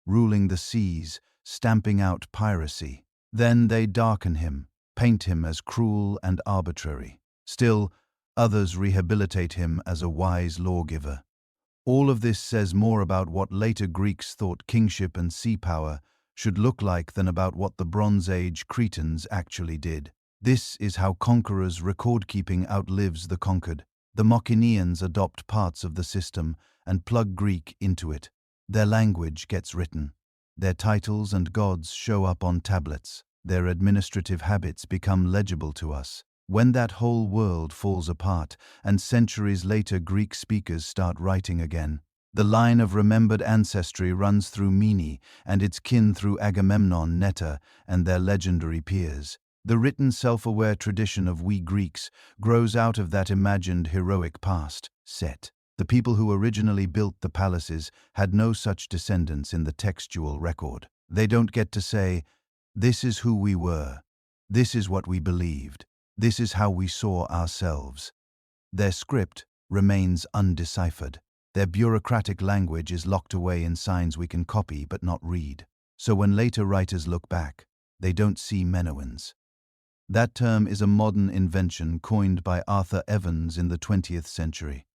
ruling the seas, stamping out piracy. Then they darken him, paint him as cruel and arbitrary. Still, others rehabilitate him as a wise lawgiver. All of this says more about what later Greeks thought kingship and sea power should look like than about what the Bronze Age Cretans actually did. This is how conquerors' record-keeping outlives the conquered. The Mycenaeans adopt parts of the system and plug Greek into it. Their language gets written. Their titles and gods show up on tablets. Their administrative habits become legible to us. When that whole world falls apart and centuries later Greek speakers start writing again, the line of remembered ancestry runs through Mini and its kin through Agamemnon, Netta, and their legendary peers. The written self-aware tradition of we Greeks grows out of that imagined heroic past, Set. The people who originally built the palaces had no such descendants in the textual record. They don't get to say, "This is who we were. This is what we believed. This is how we saw ourselves." Their script remains undeciphered. Their bureaucratic language is locked away in signs we can copy but not read. So when later writers look back, they don't see Minoans. That term is a modern invention coined by Arthur Evans in the 20th century.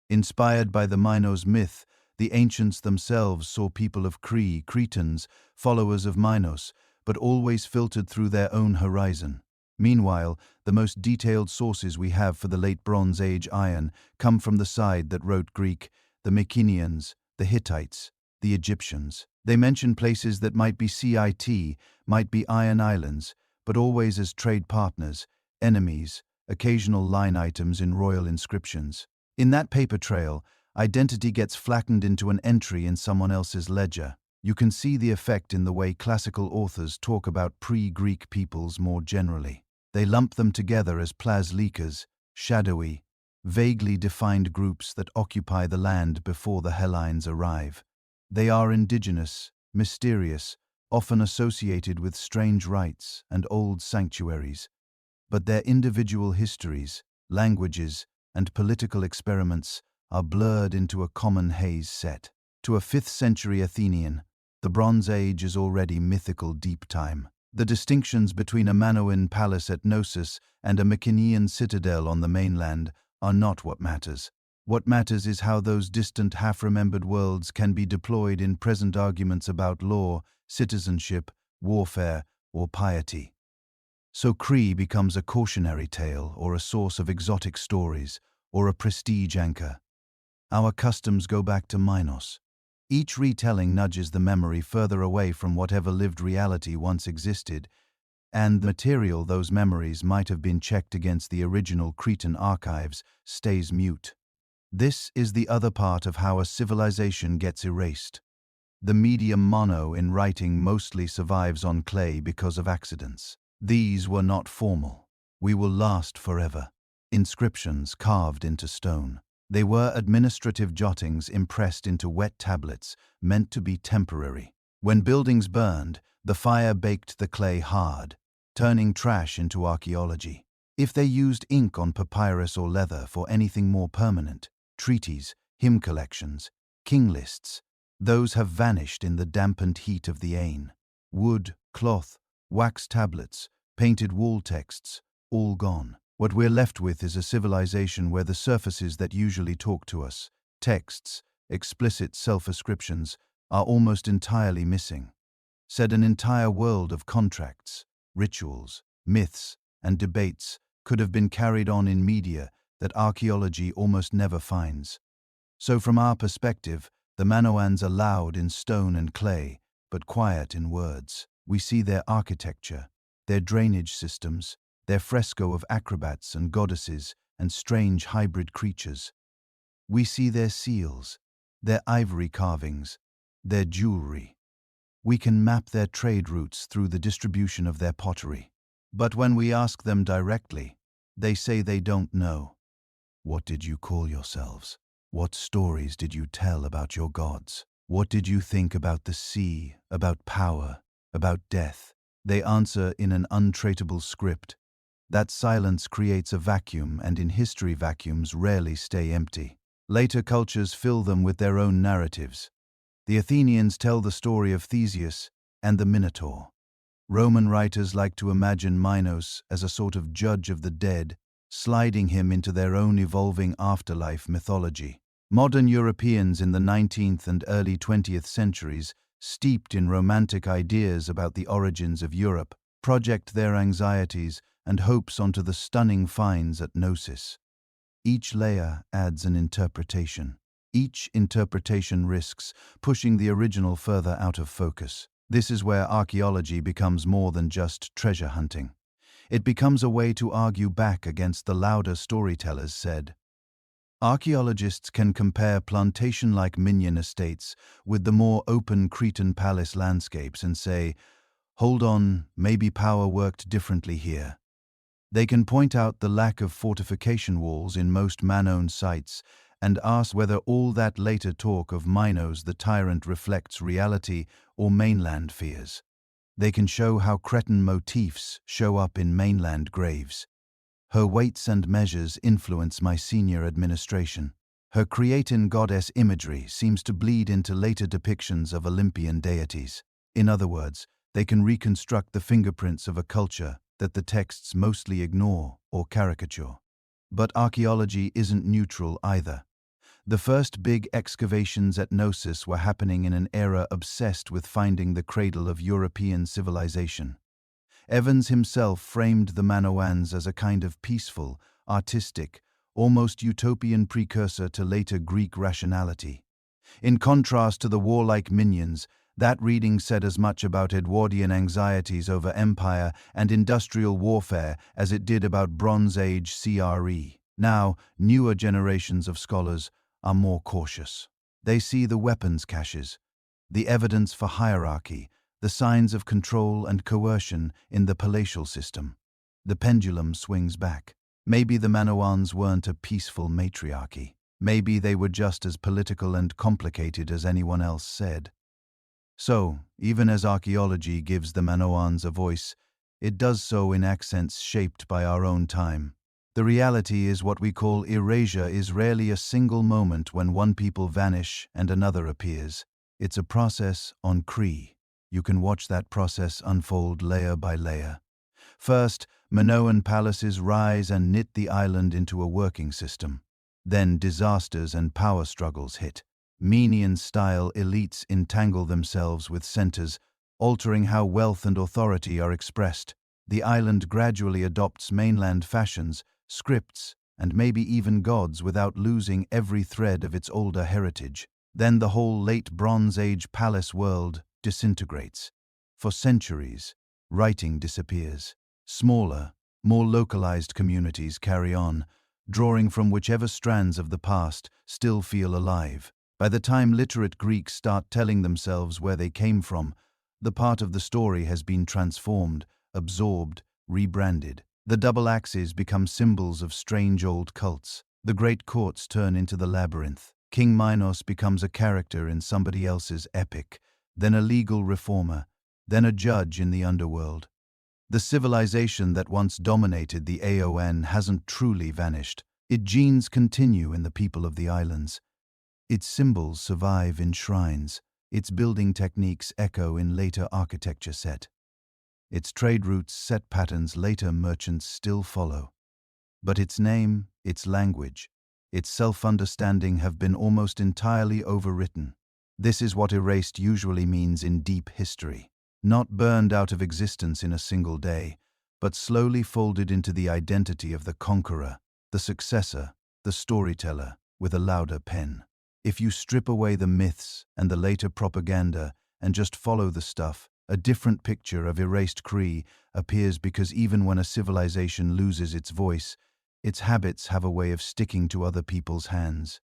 Inspired by the Minos myth, the ancients themselves saw people of Crete, Cretans, followers of Minos, but always filtered through their own horizon. Meanwhile, the most detailed sources we have for the late Bronze Age iron come from the side that wrote Greek, the Mycenaeans, the Hittites, the Egyptians. They mention places that might be CIT, might be Iron Islands, but always as trade partners, enemies, occasional line items in royal inscriptions. In that paper trail, identity gets flattened into an entry in someone else's ledger. You can see the effect in the way classical authors talk about pre-Greek peoples more generally. They lump them together as plaslikas, shadowy, vaguely defined groups that occupy the land before the Hellenes arrive. They are indigenous, mysterious, often associated with strange rites and old sanctuaries. But their individual histories, languages, and political experiments are blurred into a common haze set. To a 5th century Athenian, the Bronze Age is already mythical deep time. The distinctions between a Minoan palace at Knossos and a Mycenaean citadel on the mainland are not what matters. What matters is how those distant half-remembered worlds can be deployed in present arguments about law, citizenship, warfare, or piety. So Crete becomes a cautionary tale or a source of exotic stories or a prestige anchor. Our customs go back to Minos. Each retelling nudges the memory further away from whatever lived reality once existed, and the material those memories might have been checked against the original Cretan archives stays mute. This is the other part of how a civilization gets erased. The medium mono in writing mostly survives on clay because of accidents. These were not formal. We will last forever. Inscriptions carved into stone. They were administrative jottings impressed into wet tablets, meant to be temporary. When buildings burned, the fire baked the clay hard, turning trash into archaeology. If they used ink on papyrus or leather for anything more permanent, treaties, hymn collections, king lists, those have vanished in the dampened heat of the Ain. Wood, cloth, wax tablets, painted wall texts, all gone. What we're left with is a civilization where the surfaces that usually talk to us, texts, explicit self-ascriptions, are almost entirely missing. Said an entire world of contracts, rituals, myths, and debates could have been carried on in media that archaeology almost never finds. So from our perspective, the Minoans are loud in stone and clay, but quiet in words. We see their architecture, their drainage systems, their fresco of acrobats and goddesses and strange hybrid creatures. We see their seals, their ivory carvings, their jewelry. We can map their trade routes through the distribution of their pottery. But when we ask them directly, they say they don't know. What did you call yourselves? What stories did you tell about your gods? What did you think about the sea, about power, about death? They answer in an untraceable script. That silence creates a vacuum, and in history vacuums rarely stay empty. Later cultures fill them with their own narratives. The Athenians tell the story of Theseus and the Minotaur. Roman writers like to imagine Minos as a sort of judge of the dead, sliding him into their own evolving afterlife mythology. Modern Europeans in the 19th and early 20th centuries, steeped in romantic ideas about the origins of Europe, project their anxieties and hopes onto the stunning finds at Knossos. Each layer adds an interpretation. Each interpretation risks pushing the original further out of focus. This is where archaeology becomes more than just treasure hunting. It becomes a way to argue back against the louder storytellers said. Archaeologists can compare plantation-like Minoan estates with the more open Cretan palace landscapes and say, hold on, maybe power worked differently here. They can point out the lack of fortification walls in most man-owned sites and ask whether all that later talk of Minos the tyrant reflects reality or mainland fears. They can show how Cretan motifs show up in mainland graves. Her weights and measures influence Mycenaean administration. Her Cretan goddess imagery seems to bleed into later depictions of Olympian deities. In other words, they can reconstruct the fingerprints of a culture that the texts mostly ignore or caricature. But archaeology isn't neutral either. The first big excavations at Knossos were happening in an era obsessed with finding the cradle of European civilization. Evans himself framed the Minoans as a kind of peaceful, artistic, almost utopian precursor to later Greek rationality. In contrast to the warlike Minoans, that reading said as much about Edwardian anxieties over empire and industrial warfare as it did about Bronze Age CRE. Now, newer generations of scholars are more cautious. They see the weapons caches, the evidence for hierarchy, the signs of control and coercion in the palatial system. The pendulum swings back. Maybe the Minoans weren't a peaceful matriarchy. Maybe they were just as political and complicated as anyone else said. So, even as archaeology gives the Minoans a voice, it does so in accents shaped by our own time. The reality is what we call erasure is rarely a single moment when one people vanish and another appears. It's a process on Crete. You can watch that process unfold layer by layer. First, Minoan palaces rise and knit the island into a working system. Then disasters and power struggles hit. Minoan-style elites entangle themselves with centers, altering how wealth and authority are expressed. The island gradually adopts mainland fashions, scripts, and maybe even gods without losing every thread of its older heritage. Then the whole late Bronze Age palace world disintegrates. For centuries, writing disappears. Smaller, more localized communities carry on, drawing from whichever strands of the past still feel alive. By the time literate Greeks start telling themselves where they came from, the part of the story has been transformed, absorbed, rebranded. The double axes become symbols of strange old cults. The great courts turn into the Labyrinth. King Minos becomes a character in somebody else's epic, then a legal reformer, then a judge in the underworld. The civilization that once dominated the Aeon hasn't truly vanished. Its genes continue in the people of the islands. Its symbols survive in shrines. Its building techniques echo in later architecture set. Its trade routes set patterns later merchants still follow. But its name, its language, its self-understanding have been almost entirely overwritten. This is what erased usually means in deep history. Not burned out of existence in a single day, but slowly folded into the identity of the conqueror, the successor, the storyteller, with a louder pen. If you strip away the myths and the later propaganda and just follow the stuff, a different picture of erased Crete appears, because even when a civilization loses its voice, its habits have a way of sticking to other people's hands.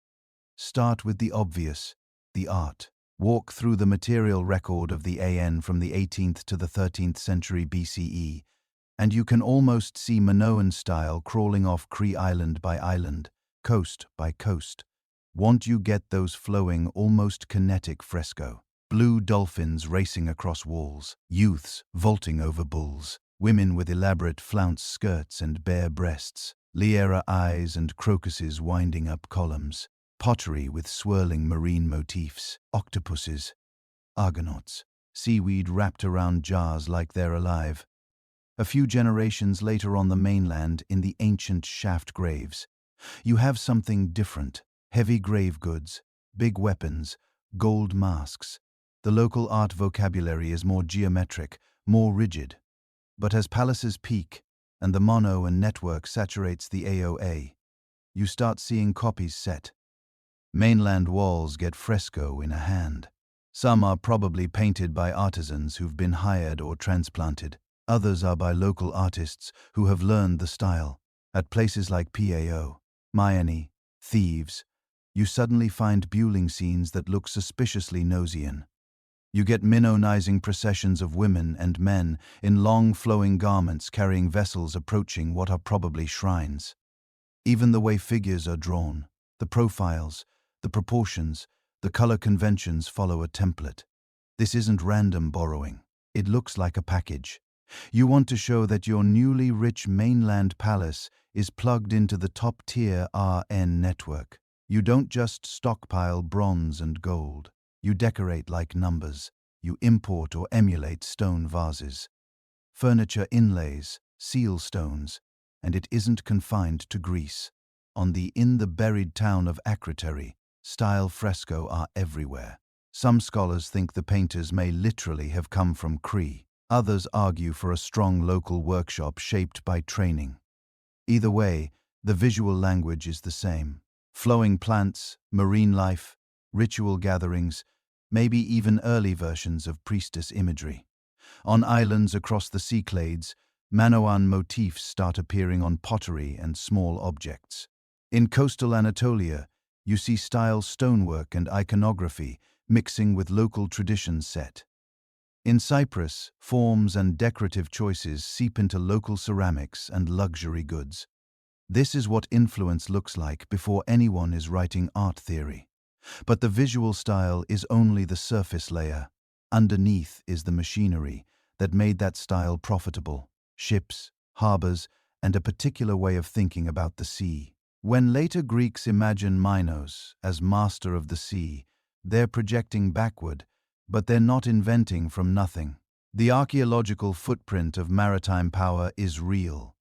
Start with the obvious, the art. Walk through the material record of the AN from the 18th to the 13th century BCE, and you can almost see Minoan style crawling off Crete island by island, coast by coast. Want you get those flowing, almost kinetic fresco. Blue dolphins racing across walls, youths vaulting over bulls, women with elaborate flounce skirts and bare breasts, Lyra eyes and crocuses winding up columns, pottery with swirling marine motifs, octopuses, argonauts, seaweed wrapped around jars like they're alive. A few generations later on the mainland, in the ancient shaft graves, you have something different. Heavy grave goods, big weapons, gold masks. The local art vocabulary is more geometric, more rigid. But as palaces peak, and the mono and network saturates the AOA, you start seeing copies set. Mainland walls get fresco in a hand. Some are probably painted by artisans who've been hired or transplanted. Others are by local artists who have learned the style. At places like Pao, Mycenaean, Thieves, you suddenly find building scenes that look suspiciously Gnossian. You get Minoanizing processions of women and men in long flowing garments carrying vessels approaching what are probably shrines. Even the way figures are drawn, the profiles, the proportions, the color conventions follow a template. This isn't random borrowing. It looks like a package. You want to show that your newly rich mainland palace is plugged into the top-tier RN network. You don't just stockpile bronze and gold. You decorate like numbers. You import or emulate stone vases, furniture inlays, seal stones, and it isn't confined to Greece. In the buried town of Akrotiri, style fresco are everywhere. Some scholars think the painters may literally have come from Crete. Others argue for a strong local workshop shaped by training. Either way, the visual language is the same. Flowing plants, marine life, ritual gatherings, maybe even early versions of priestess imagery. On islands across the Cyclades, Minoan motifs start appearing on pottery and small objects. In coastal Anatolia, you see style stonework and iconography mixing with local traditions set. In Cyprus, forms and decorative choices seep into local ceramics and luxury goods. This is what influence looks like before anyone is writing art theory. But the visual style is only the surface layer. Underneath is the machinery that made that style profitable. Ships, harbors, and a particular way of thinking about the sea. When later Greeks imagine Minos as master of the sea, they're projecting backward, but they're not inventing from nothing. The archaeological footprint of maritime power is real.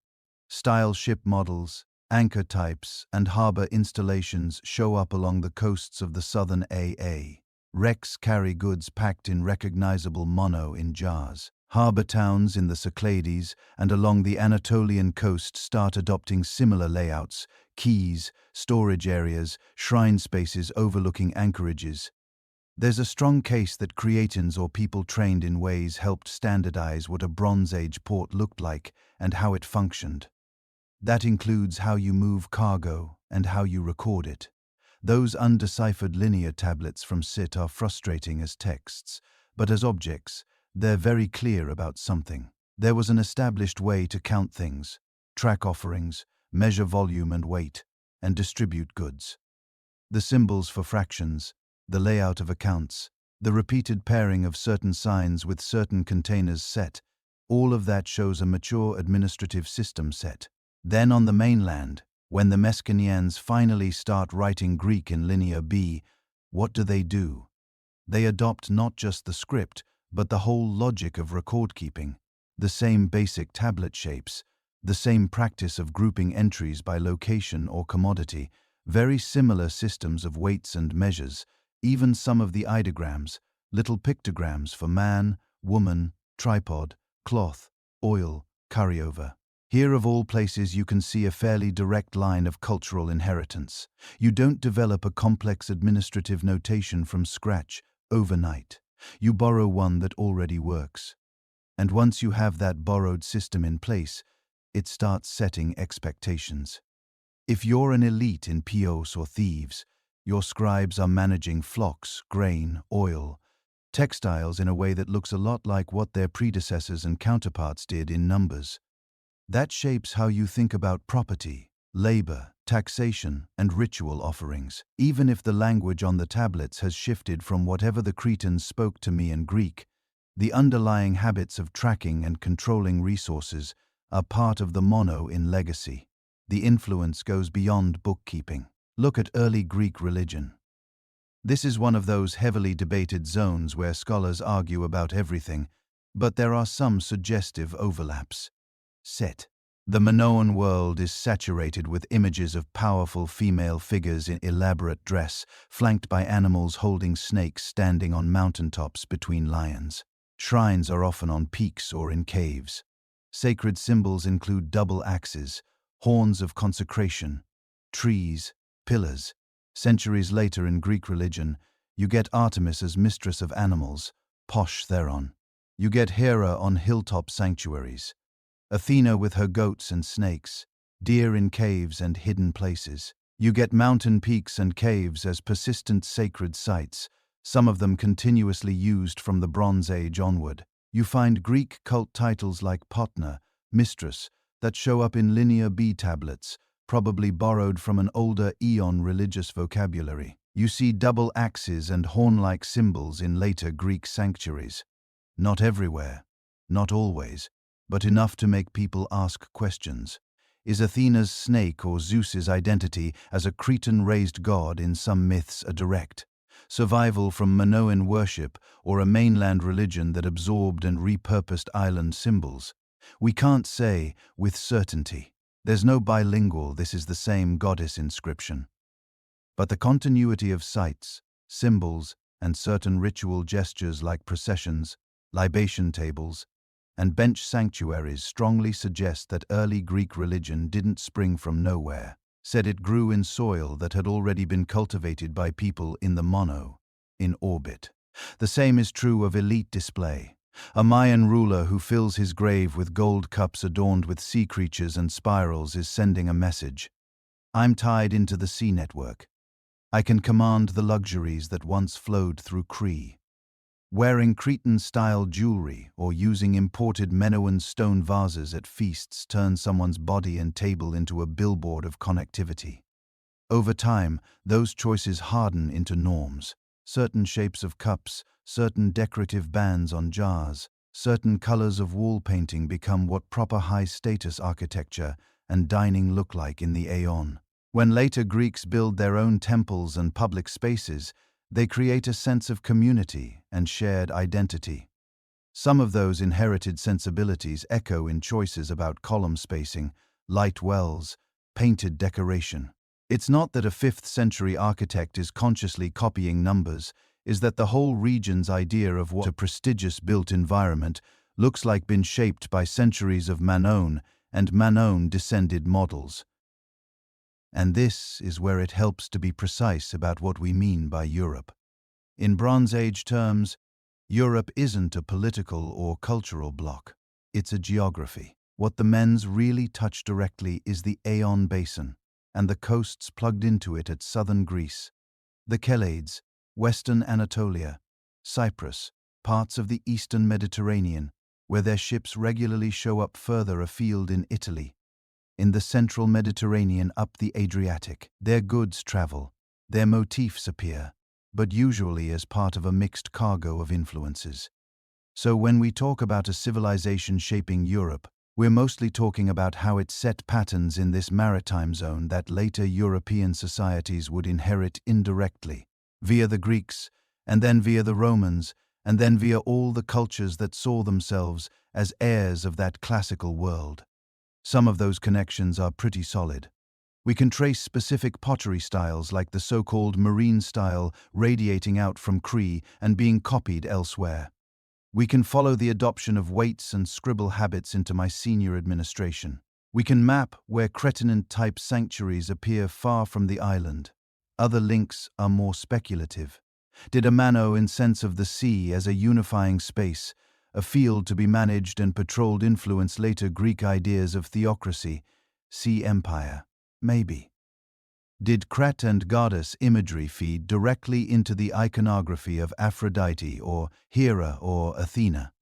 Style ship models, anchor types, and harbor installations show up along the coasts of the southern AA. Wrecks carry goods packed in recognizable mono in jars. Harbor towns in the Cyclades and along the Anatolian coast start adopting similar layouts, quays, storage areas, shrine spaces overlooking anchorages. There's a strong case that Cretans or people trained in ways helped standardize what a Bronze Age port looked like and how it functioned. That includes how you move cargo and how you record it. Those undeciphered linear tablets from Sit are frustrating as texts, but as objects, they're very clear about something. There was an established way to count things, track offerings, measure volume and weight, and distribute goods. The symbols for fractions, the layout of accounts, the repeated pairing of certain signs with certain containers set, all of that shows a mature administrative system set. Then on the mainland, when the Mycenaeans finally start writing Greek in Linear B, what do? They adopt not just the script, but the whole logic of record-keeping, the same basic tablet shapes, the same practice of grouping entries by location or commodity, very similar systems of weights and measures, even some of the ideograms, little pictograms for man, woman, tripod, cloth, oil, carryover. Here of all places you can see a fairly direct line of cultural inheritance. You don't develop a complex administrative notation from scratch overnight. You borrow one that already works. And once you have that borrowed system in place, it starts setting expectations. If you're an elite in Pios or Thieves, Your scribes are managing flocks, grain, oil, textiles in a way that looks a lot like what their predecessors and counterparts did in numbers. That shapes how you think about property, labor, taxation, and ritual offerings. Even if the language on the tablets has shifted from whatever the Cretans spoke to me in Greek, the underlying habits of tracking and controlling resources are part of the mono in legacy. The influence goes beyond bookkeeping. Look at early Greek religion. This is one of those heavily debated zones where scholars argue about everything, but there are some suggestive overlaps. Set. The Minoan world is saturated with images of powerful female figures in elaborate dress, flanked by animals holding snakes standing on mountaintops between lions. Shrines are often on peaks or in caves. Sacred symbols include double axes, horns of consecration, trees, pillars. Centuries later in Greek religion, you get Artemis as mistress of animals, posh Theron. You get Hera on hilltop sanctuaries. Athena with her goats and snakes, deer in caves and hidden places. You get mountain peaks and caves as persistent sacred sites, some of them continuously used from the Bronze Age onward. You find Greek cult titles like Potna, mistress, that show up in Linear B tablets, probably borrowed from an older Aeon religious vocabulary. You see double axes and horn-like symbols in later Greek sanctuaries. Not everywhere, not always, but enough to make people ask questions. Is Athena's snake or Zeus's identity as a Cretan-raised god in some myths a direct survival from Minoan worship or a mainland religion that absorbed and repurposed island symbols? We can't say with certainty. There's no bilingual "this is the same goddess" inscription. But the continuity of sites, symbols, and certain ritual gestures like processions, libation tables, and bench sanctuaries strongly suggest that early Greek religion didn't spring from nowhere. Said it grew in soil that had already been cultivated by people in the mono, in orbit. The same is true of elite display. A Mayan ruler who fills his grave with gold cups adorned with sea creatures and spirals is sending a message. I'm tied into the sea network. I can command the luxuries that once flowed through Crete. Wearing Cretan-style jewelry or using imported Minoan stone vases at feasts turn someone's body and table into a billboard of connectivity. Over time, those choices harden into norms. Certain shapes of cups, certain decorative bands on jars, certain colors of wall painting become what proper high-status architecture and dining look like in the Aeon. When later Greeks build their own temples and public spaces, they create a sense of community and shared identity. Some of those inherited sensibilities echo in choices about column spacing, light wells, painted decoration. It's not that a 5th century architect is consciously copying numbers, is that the whole region's idea of what a prestigious built environment looks like been shaped by centuries of Minoan and Minoan-descended models. And this is where it helps to be precise about what we mean by Europe. In Bronze Age terms, Europe isn't a political or cultural bloc. It's a geography. What the Mens really touch directly is the Aeon Basin and the coasts plugged into it at southern Greece, the Chelades, western Anatolia, Cyprus, parts of the eastern Mediterranean, where their ships regularly show up further afield in Italy, in the central Mediterranean up the Adriatic. Their goods travel, their motifs appear, but usually as part of a mixed cargo of influences. So when we talk about a civilization shaping Europe, we're mostly talking about how it set patterns in this maritime zone that later European societies would inherit indirectly, via the Greeks, and then via the Romans, and then via all the cultures that saw themselves as heirs of that classical world. Some of those connections are pretty solid. We can trace specific pottery styles like the so-called marine style radiating out from Crete and being copied elsewhere. We can follow the adoption of weights and scribble habits into Mycenaean administration. We can map where Cretan-type sanctuaries appear far from the island. Other links are more speculative. Did Amano in sense of the sea as a unifying space, a field to be managed and patrolled influence later Greek ideas of theocracy, sea empire? Maybe. Did Crete and goddess imagery feed directly into the iconography of Aphrodite or Hera or Athena?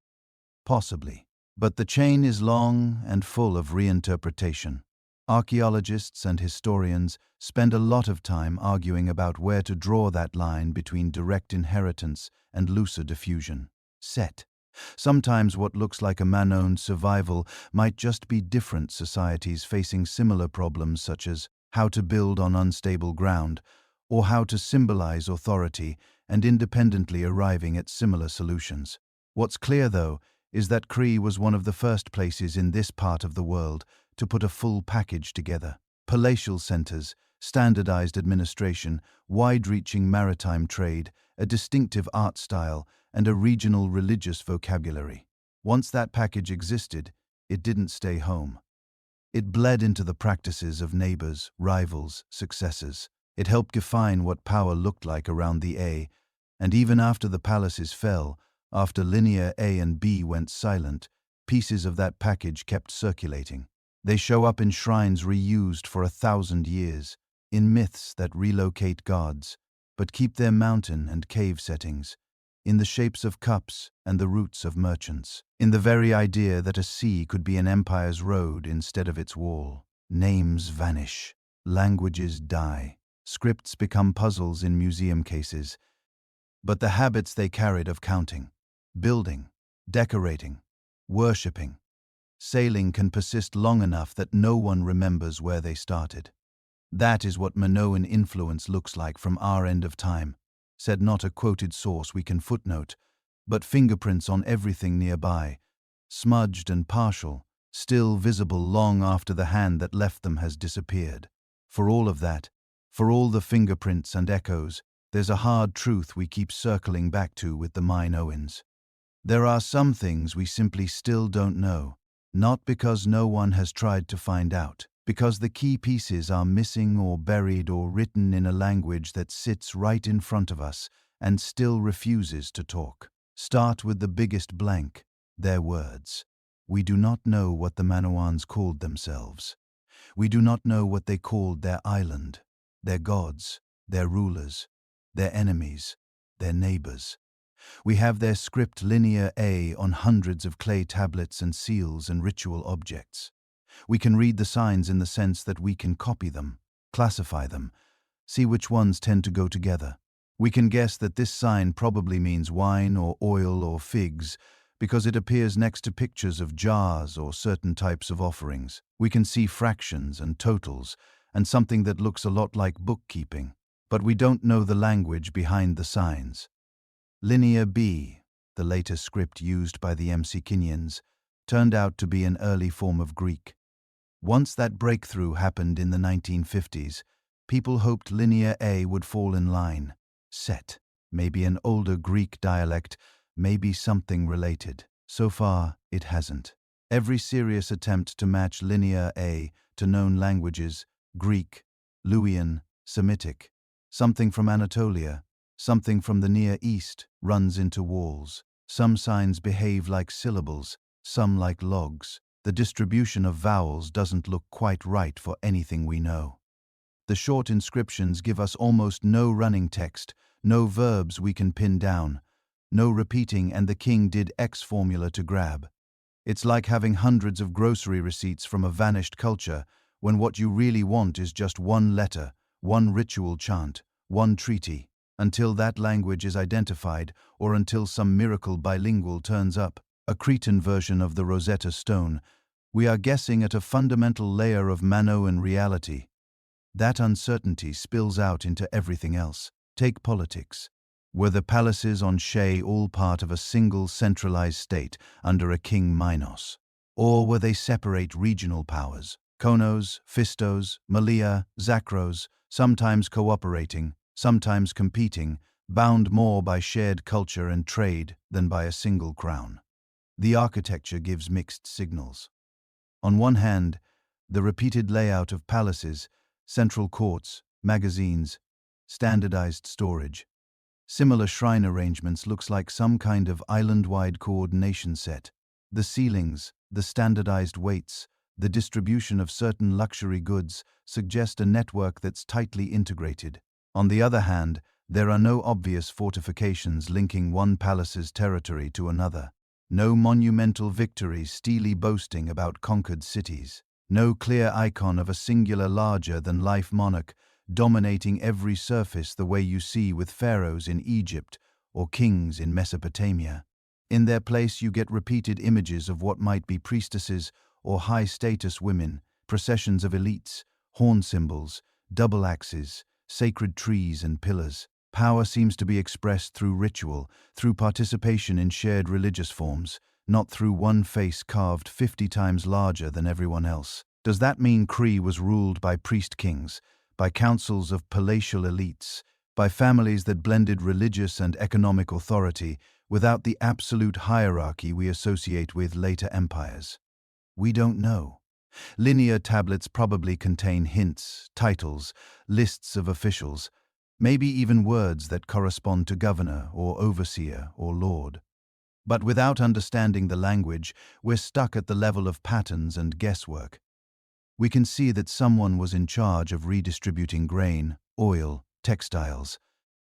Possibly. But the chain is long and full of reinterpretation. Archaeologists and historians spend a lot of time arguing about where to draw that line between direct inheritance and looser diffusion. Sometimes what looks like a Minoan survival might just be different societies facing similar problems, such as how to build on unstable ground, or how to symbolize authority and independently arriving at similar solutions. What's clear, though, is that Crete was one of the first places in this part of the world to put a full package together. Palatial centers, standardized administration, wide-reaching maritime trade, a distinctive art style, and a regional religious vocabulary. Once that package existed, it didn't stay home. It bled into the practices of neighbors, rivals, successors. It helped define what power looked like around the A, and even after the palaces fell, after linear A and B went silent, pieces of that package kept circulating. They show up in shrines reused for 1,000 years, in myths that relocate gods, but keep their mountain and cave settings, in the shapes of cups and the roots of merchants, in the very idea that a sea could be an empire's road instead of its wall. Names vanish, languages die, scripts become puzzles in museum cases, but the habits they carried of counting, building, decorating, worshipping, sailing can persist long enough that no one remembers where they started. That is what Minoan influence looks like from our end of time, said not a quoted source we can footnote, but fingerprints on everything nearby, smudged and partial, still visible long after the hand that left them has disappeared. For all of that, for all the fingerprints and echoes, there's a hard truth we keep circling back to with the Minoans. There are some things we simply still don't know, not because no one has tried to find out, because the key pieces are missing or buried or written in a language that sits right in front of us and still refuses to talk. Start with the biggest blank, their words. We do not know what the Minoans called themselves. We do not know what they called their island, their gods, their rulers, their enemies, their neighbors. We have their script linear A on hundreds of clay tablets and seals and ritual objects. We can read the signs in the sense that we can copy them, classify them, see which ones tend to go together. We can guess that this sign probably means wine or oil or figs because it appears next to pictures of jars or certain types of offerings. We can see fractions and totals and something that looks a lot like bookkeeping, but we don't know the language behind the signs. Linear B, the later script used by the Mycenaeans, turned out to be an early form of Greek. Once that breakthrough happened in the 1950s, people hoped Linear A would fall in line. Maybe an older Greek dialect, maybe something related. So far, it hasn't. Every serious attempt to match Linear A to known languages, Greek, Luwian, Semitic, something from Anatolia, something from the Near East, runs into walls. Some signs behave like syllables, some like logs. The distribution of vowels doesn't look quite right for anything we know. The short inscriptions give us almost no running text, no verbs we can pin down, no repeating and the king did X formula to grab. It's like having hundreds of grocery receipts from a vanished culture when what you really want is just one letter, one ritual chant, one treaty, until that language is identified or until some miracle bilingual turns up. A Cretan version of the Rosetta Stone, we are guessing at a fundamental layer of Minoan reality. That uncertainty spills out into everything else. Take politics. Were the palaces on Shea all part of a single centralized state under a king Minos? Or were they separate regional powers? Knossos, Phistos, Malea, Zakros, sometimes cooperating, sometimes competing, bound more by shared culture and trade than by a single crown. The architecture gives mixed signals. On one hand, the repeated layout of palaces, central courts, magazines, standardized storage. Similar shrine arrangements looks like some kind of island-wide coordination set. The ceilings, the standardized weights, The distribution of certain luxury goods suggests a network that's tightly integrated. On the other hand, there are no obvious fortifications linking one palace's territory to another. No monumental victories steely boasting about conquered cities. No clear icon of a singular larger-than-life monarch dominating every surface the way you see with pharaohs in Egypt or kings in Mesopotamia. In their place you get repeated images of what might be priestesses or high-status women, processions of elites, horn symbols, double axes, sacred trees and pillars. Power seems to be expressed through ritual, through participation in shared religious forms, not through one face carved 50 times larger than everyone else. Does that mean Crete was ruled by priest-kings, by councils of palatial elites, by families that blended religious and economic authority without the absolute hierarchy we associate with later empires? We don't know. Linear tablets probably contain hints, titles, lists of officials, maybe even words that correspond to governor or overseer or lord. But without understanding the language, we're stuck at the level of patterns and guesswork. We can see that someone was in charge of redistributing grain, oil, textiles.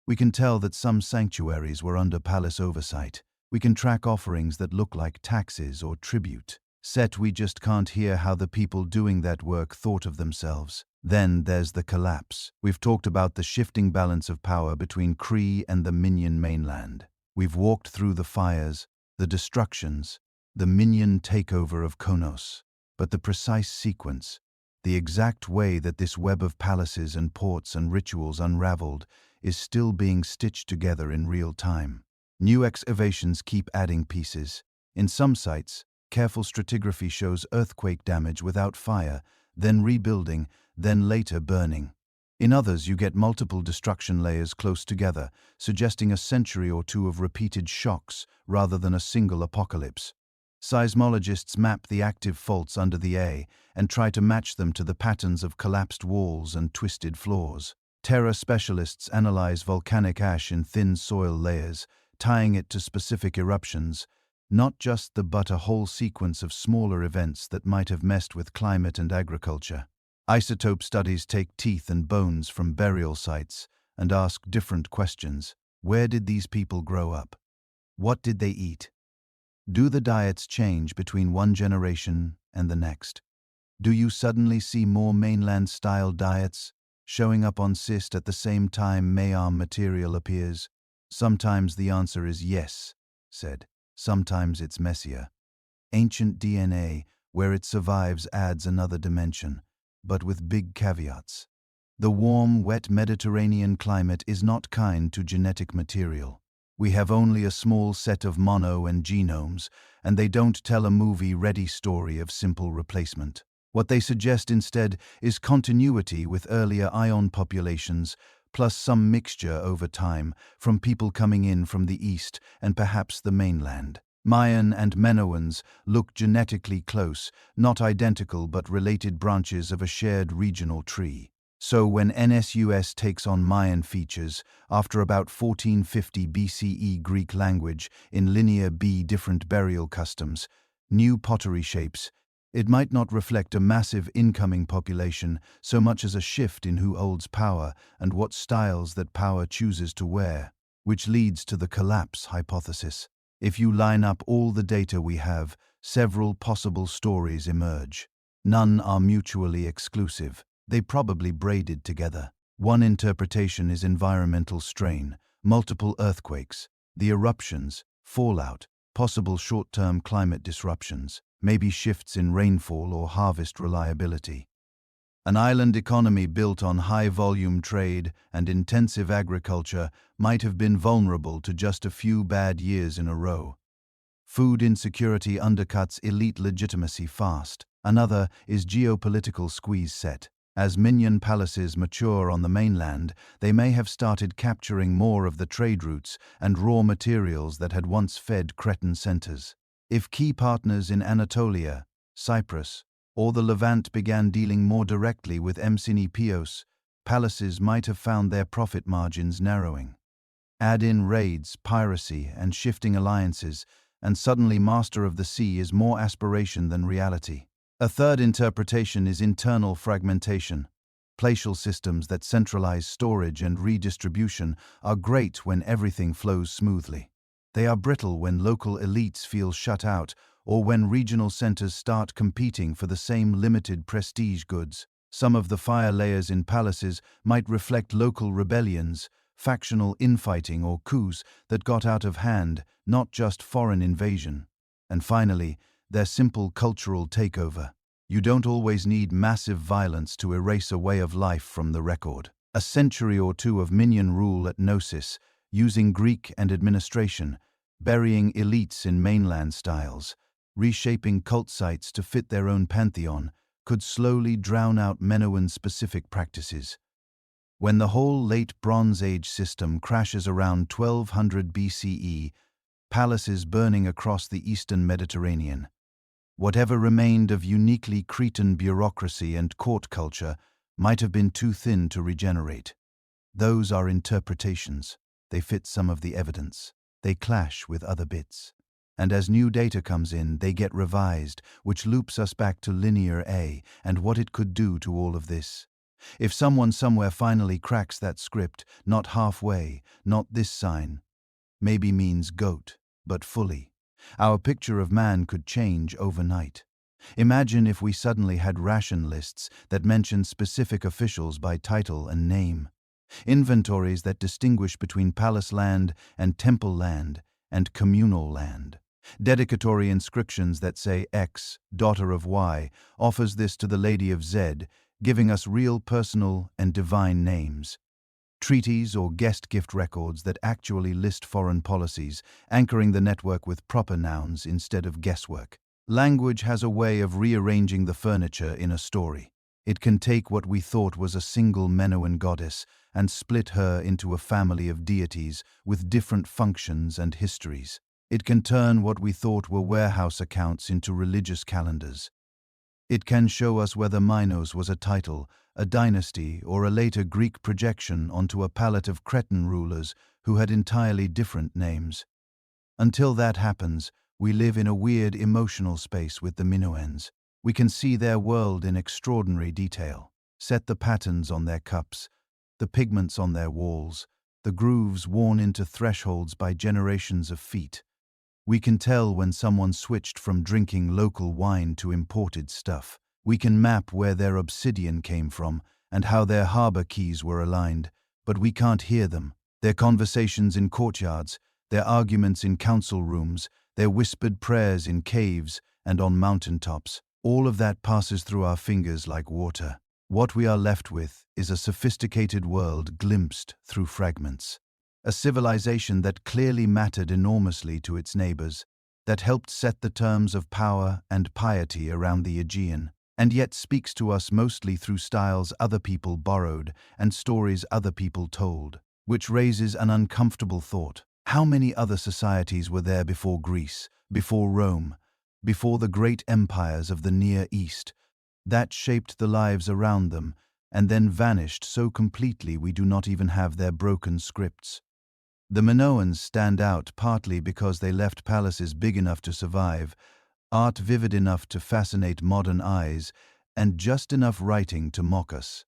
We can tell that some sanctuaries were under palace oversight. We can track offerings that look like taxes or tribute. We just can't hear how the people doing that work thought of themselves. Then there's the collapse. We've talked about the shifting balance of power between Crete and the Minoan mainland. We've walked through the fires, the destructions, the Minoan takeover of Knossos. But the precise sequence, the exact way that this web of palaces and ports and rituals unraveled, is still being stitched together in real time. New excavations keep adding pieces. In some sites, careful stratigraphy shows earthquake damage without fire, then rebuilding, then later burning. In others, you get multiple destruction layers close together, suggesting a century or two of repeated shocks rather than a single apocalypse. Seismologists map the active faults under the A and try to match them to the patterns of collapsed walls and twisted floors. Terra specialists analyze volcanic ash in thin soil layers, tying it to specific eruptions, not just but a whole sequence of smaller events that might have messed with climate and agriculture. Isotope studies take teeth and bones from burial sites and ask different questions. Where did these people grow up? What did they eat? Do the diets change between one generation and the next? Do you suddenly see more mainland-style diets showing up on cyst at the same time Mayan material appears? Sometimes the answer is yes, said. Sometimes it's messier. Ancient DNA, where it survives, adds another dimension, but with big caveats. The warm, wet Mediterranean climate is not kind to genetic material. We have only a small set of mono and genomes, and they don't tell a movie-ready story of simple replacement. What they suggest instead is continuity with earlier ion populations, plus some mixture over time from people coming in from the east and perhaps the mainland. Mayan and Minoans look genetically close, not identical but related branches of a shared regional tree. So when Knossos takes on Mayan features, after about 1450 BCE Greek language in Linear B different burial customs, new pottery shapes, it might not reflect a massive incoming population so much as a shift in who holds power and what styles that power chooses to wear, which leads to the collapse hypothesis. If you line up all the data we have, several possible stories emerge. None are mutually exclusive. They probably braided together. One interpretation is environmental strain, multiple earthquakes, the eruptions, fallout, possible short-term climate disruptions, maybe shifts in rainfall or harvest reliability. An island economy built on high-volume trade and intensive agriculture might have been vulnerable to just a few bad years in a row. Food insecurity undercuts elite legitimacy fast. Another is geopolitical squeeze set. As Minoan palaces mature on the mainland, they may have started capturing more of the trade routes and raw materials that had once fed Cretan centers. If key partners in Anatolia, Cyprus, or the Levant began dealing more directly with Mycenaean palaces might have found their profit margins narrowing. Add in raids, piracy, and shifting alliances, and suddenly master of the sea is more aspiration than reality. A third interpretation is internal fragmentation. Palatial systems that centralize storage and redistribution are great when everything flows smoothly. They are brittle when local elites feel shut out or when regional centers start competing for the same limited prestige goods. Some of the fire layers in palaces might reflect local rebellions, factional infighting or coups that got out of hand, not just foreign invasion. And finally, their simple cultural takeover. You don't always need massive violence to erase a way of life from the record. A century or two of minion rule at Knossos, using Greek and administration, burying elites in mainland styles, reshaping cult sites to fit their own pantheon, could slowly drown out Minoan-specific practices. When the whole late Bronze Age system crashes around 1200 BCE, palaces burning across the eastern Mediterranean, whatever remained of uniquely Cretan bureaucracy and court culture might have been too thin to regenerate. Those are interpretations. They fit some of the evidence. They clash with other bits. And as new data comes in, they get revised, which loops us back to Linear A and what it could do to all of this. If someone somewhere finally cracks that script, not halfway, not this sign, maybe means goat, but fully, our picture of man could change overnight. Imagine if we suddenly had ration lists that mentioned specific officials by title and name, inventories that distinguish between palace land and temple land and communal land, dedicatory inscriptions that say X, daughter of Y, offers this to the lady of Z, giving us real personal and divine names. Treaties or guest gift records that actually list foreign policies, anchoring the network with proper nouns instead of guesswork. Language has a way of rearranging the furniture in a story. It can take what we thought was a single Minoan goddess and split her into a family of deities with different functions and histories. It can turn what we thought were warehouse accounts into religious calendars. It can show us whether Minos was a title, a dynasty, or a later Greek projection onto a palette of Cretan rulers who had entirely different names. Until that happens, we live in a weird emotional space with the Minoans. We can see their world in extraordinary detail, set the patterns on their cups, the pigments on their walls, the grooves worn into thresholds by generations of feet. We can tell when someone switched from drinking local wine to imported stuff. We can map where their obsidian came from and how their harbor keys were aligned, but we can't hear them. Their conversations in courtyards, their arguments in council rooms, their whispered prayers in caves and on mountaintops, all of that passes through our fingers like water. What we are left with is a sophisticated world glimpsed through fragments. A civilization that clearly mattered enormously to its neighbors, that helped set the terms of power and piety around the Aegean, and yet speaks to us mostly through styles other people borrowed and stories other people told, which raises an uncomfortable thought. How many other societies were there before Greece, before Rome, before the great empires of the Near East, that shaped the lives around them and then vanished so completely we do not even have their broken scripts? The Minoans stand out partly because they left palaces big enough to survive, art vivid enough to fascinate modern eyes, and just enough writing to mock us.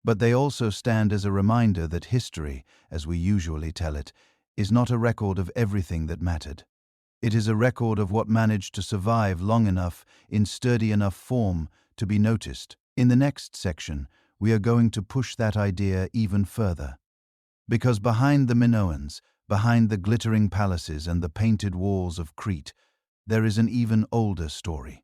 But they also stand as a reminder that history, as we usually tell it, is not a record of everything that mattered. It is a record of what managed to survive long enough, in sturdy enough form, to be noticed. In the next section, we are going to push that idea even further. Because behind the Minoans, behind the glittering palaces and the painted walls of Crete, there is an even older story.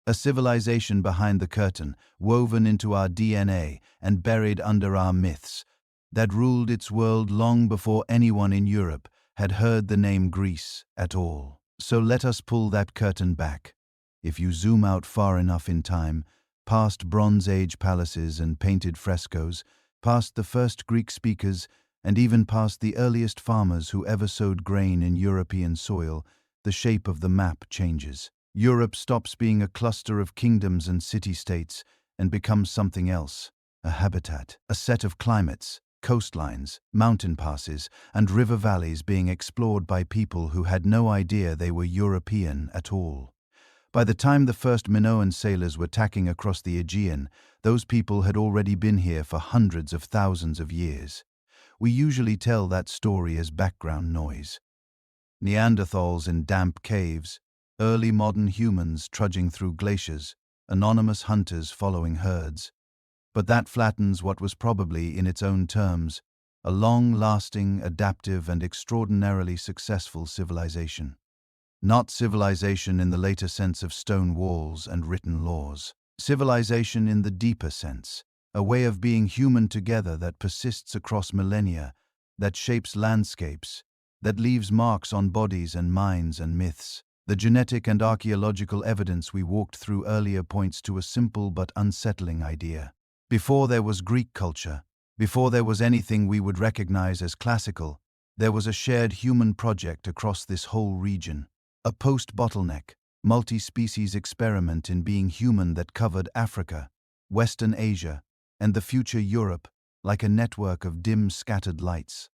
A civilization behind the curtain, woven into our DNA and buried under our myths, that ruled its world long before anyone in Europe had heard the name Greece at all. So let us pull that curtain back. If you zoom out far enough in time, past Bronze Age palaces and painted frescoes, past the first Greek speakers, and even past the earliest farmers who ever sowed grain in European soil, the shape of the map changes. Europe stops being a cluster of kingdoms and city-states and becomes something else, a habitat, a set of climates, coastlines, mountain passes, and river valleys being explored by people who had no idea they were European at all. By the time the first Minoan sailors were tacking across the Aegean, those people had already been here for hundreds of thousands of years. We usually tell that story as background noise. Neanderthals in damp caves, early modern humans trudging through glaciers, anonymous hunters following herds. But that flattens what was probably, in its own terms, a long-lasting, adaptive, and extraordinarily successful civilization. Not civilization in the later sense of stone walls and written laws. Civilization in the deeper sense, a way of being human together that persists across millennia, that shapes landscapes, that leaves marks on bodies and minds and myths. The genetic and archaeological evidence we walked through earlier points to a simple but unsettling idea. Before there was Greek culture, before there was anything we would recognize as classical, there was a shared human project across this whole region. A post-bottleneck, multi-species experiment in being human that covered Africa, Western Asia, and the future Europe, like a network of dim scattered lights.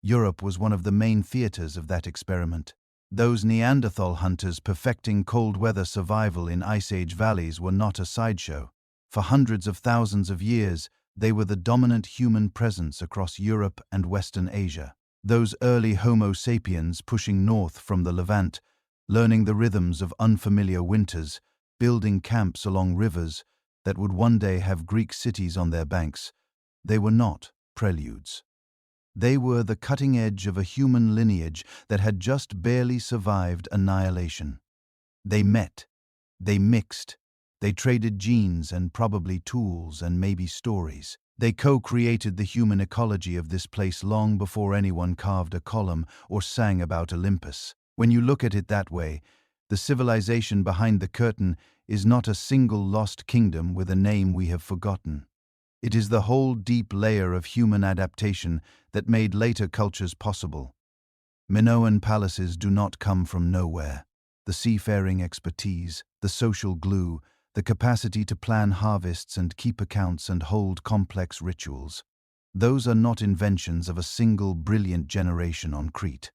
Europe was one of the main theaters of that experiment. Those Neanderthal hunters perfecting cold-weather survival in Ice Age valleys were not a sideshow. For hundreds of thousands of years, they were the dominant human presence across Europe and Western Asia. Those early Homo sapiens pushing north from the Levant, learning the rhythms of unfamiliar winters, building camps along rivers that would one day have Greek cities on their banks, they were not preludes. They were the cutting edge of a human lineage that had just barely survived annihilation. They met, they mixed, they traded genes and probably tools and maybe stories. They co-created the human ecology of this place long before anyone carved a column or sang about Olympus. When you look at it that way, the civilization behind the curtain is not a single lost kingdom with a name we have forgotten. It is the whole deep layer of human adaptation that made later cultures possible. Minoan palaces do not come from nowhere. The seafaring expertise, the social glue, the capacity to plan harvests and keep accounts and hold complex rituals. Those are not inventions of a single brilliant generation on Crete.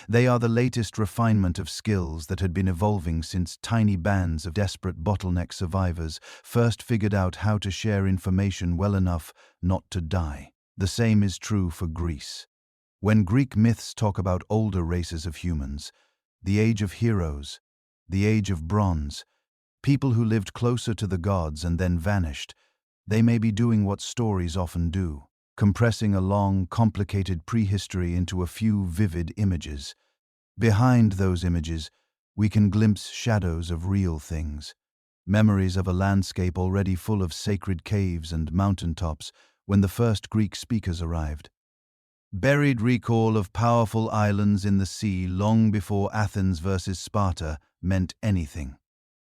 They are the latest refinement of skills that had been evolving since tiny bands of desperate bottleneck survivors first figured out how to share information well enough not to die. The same is true for Greece. When Greek myths talk about older races of humans, the age of heroes, the age of bronze, people who lived closer to the gods and then vanished, they may be doing what stories often do, compressing a long, complicated prehistory into a few vivid images. Behind those images, we can glimpse shadows of real things, memories of a landscape already full of sacred caves and mountaintops when the first Greek speakers arrived. Buried recall of powerful islands in the sea long before Athens versus Sparta meant anything.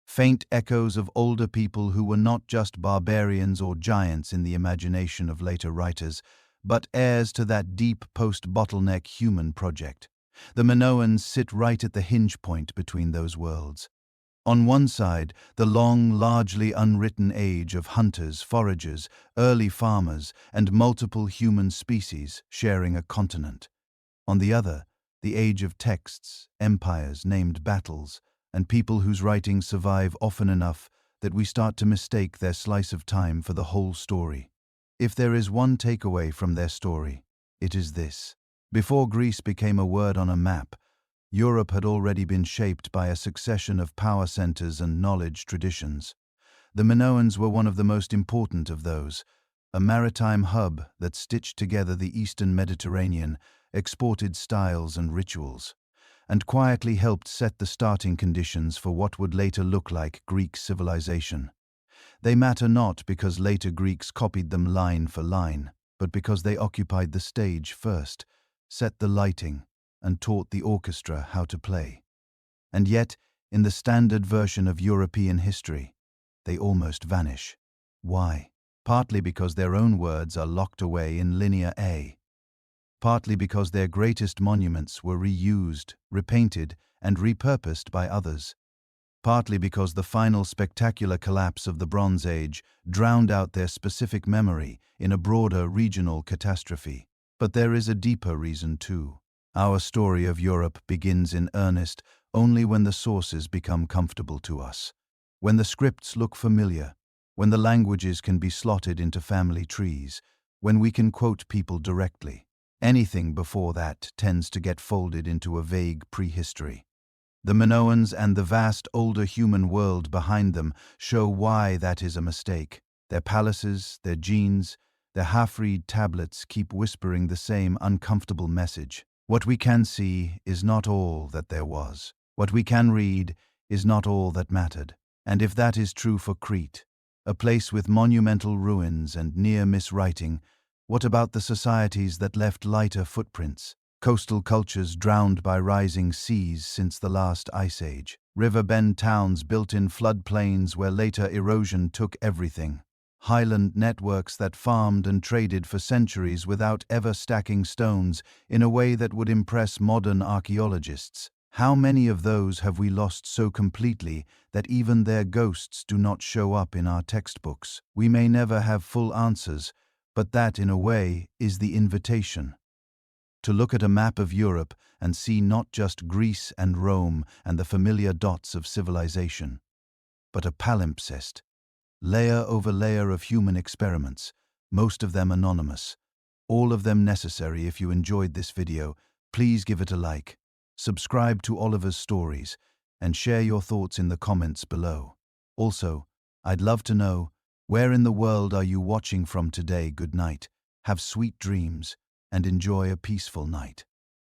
Faint echoes of older people who were not just barbarians or giants in the imagination of later writers, but heirs to that deep post-bottleneck human project. The Minoans sit right at the hinge point between those worlds. On one side, the long, largely unwritten age of hunters, foragers, early farmers, and multiple human species sharing a continent. On the other, the age of texts, empires, named battles, and people whose writings survive often enough that we start to mistake their slice of time for the whole story. If there is one takeaway from their story, it is this. Before Greece became a word on a map, Europe had already been shaped by a succession of power centers and knowledge traditions. The Minoans were one of the most important of those, a maritime hub that stitched together the Eastern Mediterranean, exported styles and rituals, and quietly helped set the starting conditions for what would later look like Greek civilization. They matter not because later Greeks copied them line for line, but because they occupied the stage first, set the lighting, and taught the orchestra how to play. And yet, in the standard version of European history, they almost vanish. Why? Partly because their own words are locked away in Linear A. Partly because their greatest monuments were reused, repainted, and repurposed by others. Partly because the final spectacular collapse of the Bronze Age drowned out their specific memory in a broader regional catastrophe. But there is a deeper reason too. Our story of Europe begins in earnest only when the sources become comfortable to us, when the scripts look familiar, when the languages can be slotted into family trees, when we can quote people directly. Anything before that tends to get folded into a vague prehistory. The Minoans and the vast older human world behind them show why that is a mistake. Their palaces, their genes, their half-read tablets keep whispering the same uncomfortable message. What we can see is not all that there was. What we can read is not all that mattered. And if that is true for Crete, a place with monumental ruins and near miswriting, what about the societies that left lighter footprints? Coastal cultures drowned by rising seas since the last ice age. River-bend towns built in floodplains where later erosion took everything. Highland networks that farmed and traded for centuries without ever stacking stones in a way that would impress modern archaeologists. How many of those have we lost so completely that even their ghosts do not show up in our textbooks? We may never have full answers, but that, in a way, is the invitation. To look at a map of Europe and see not just Greece and Rome and the familiar dots of civilization, but a palimpsest, layer over layer of human experiments, most of them anonymous, all of them necessary. If you enjoyed this video, please give it a like, subscribe to Oliver's Stories, and share your thoughts in the comments below. Also, I'd love to know, where in the world are you watching from today? Good night, have sweet dreams, and enjoy a peaceful night.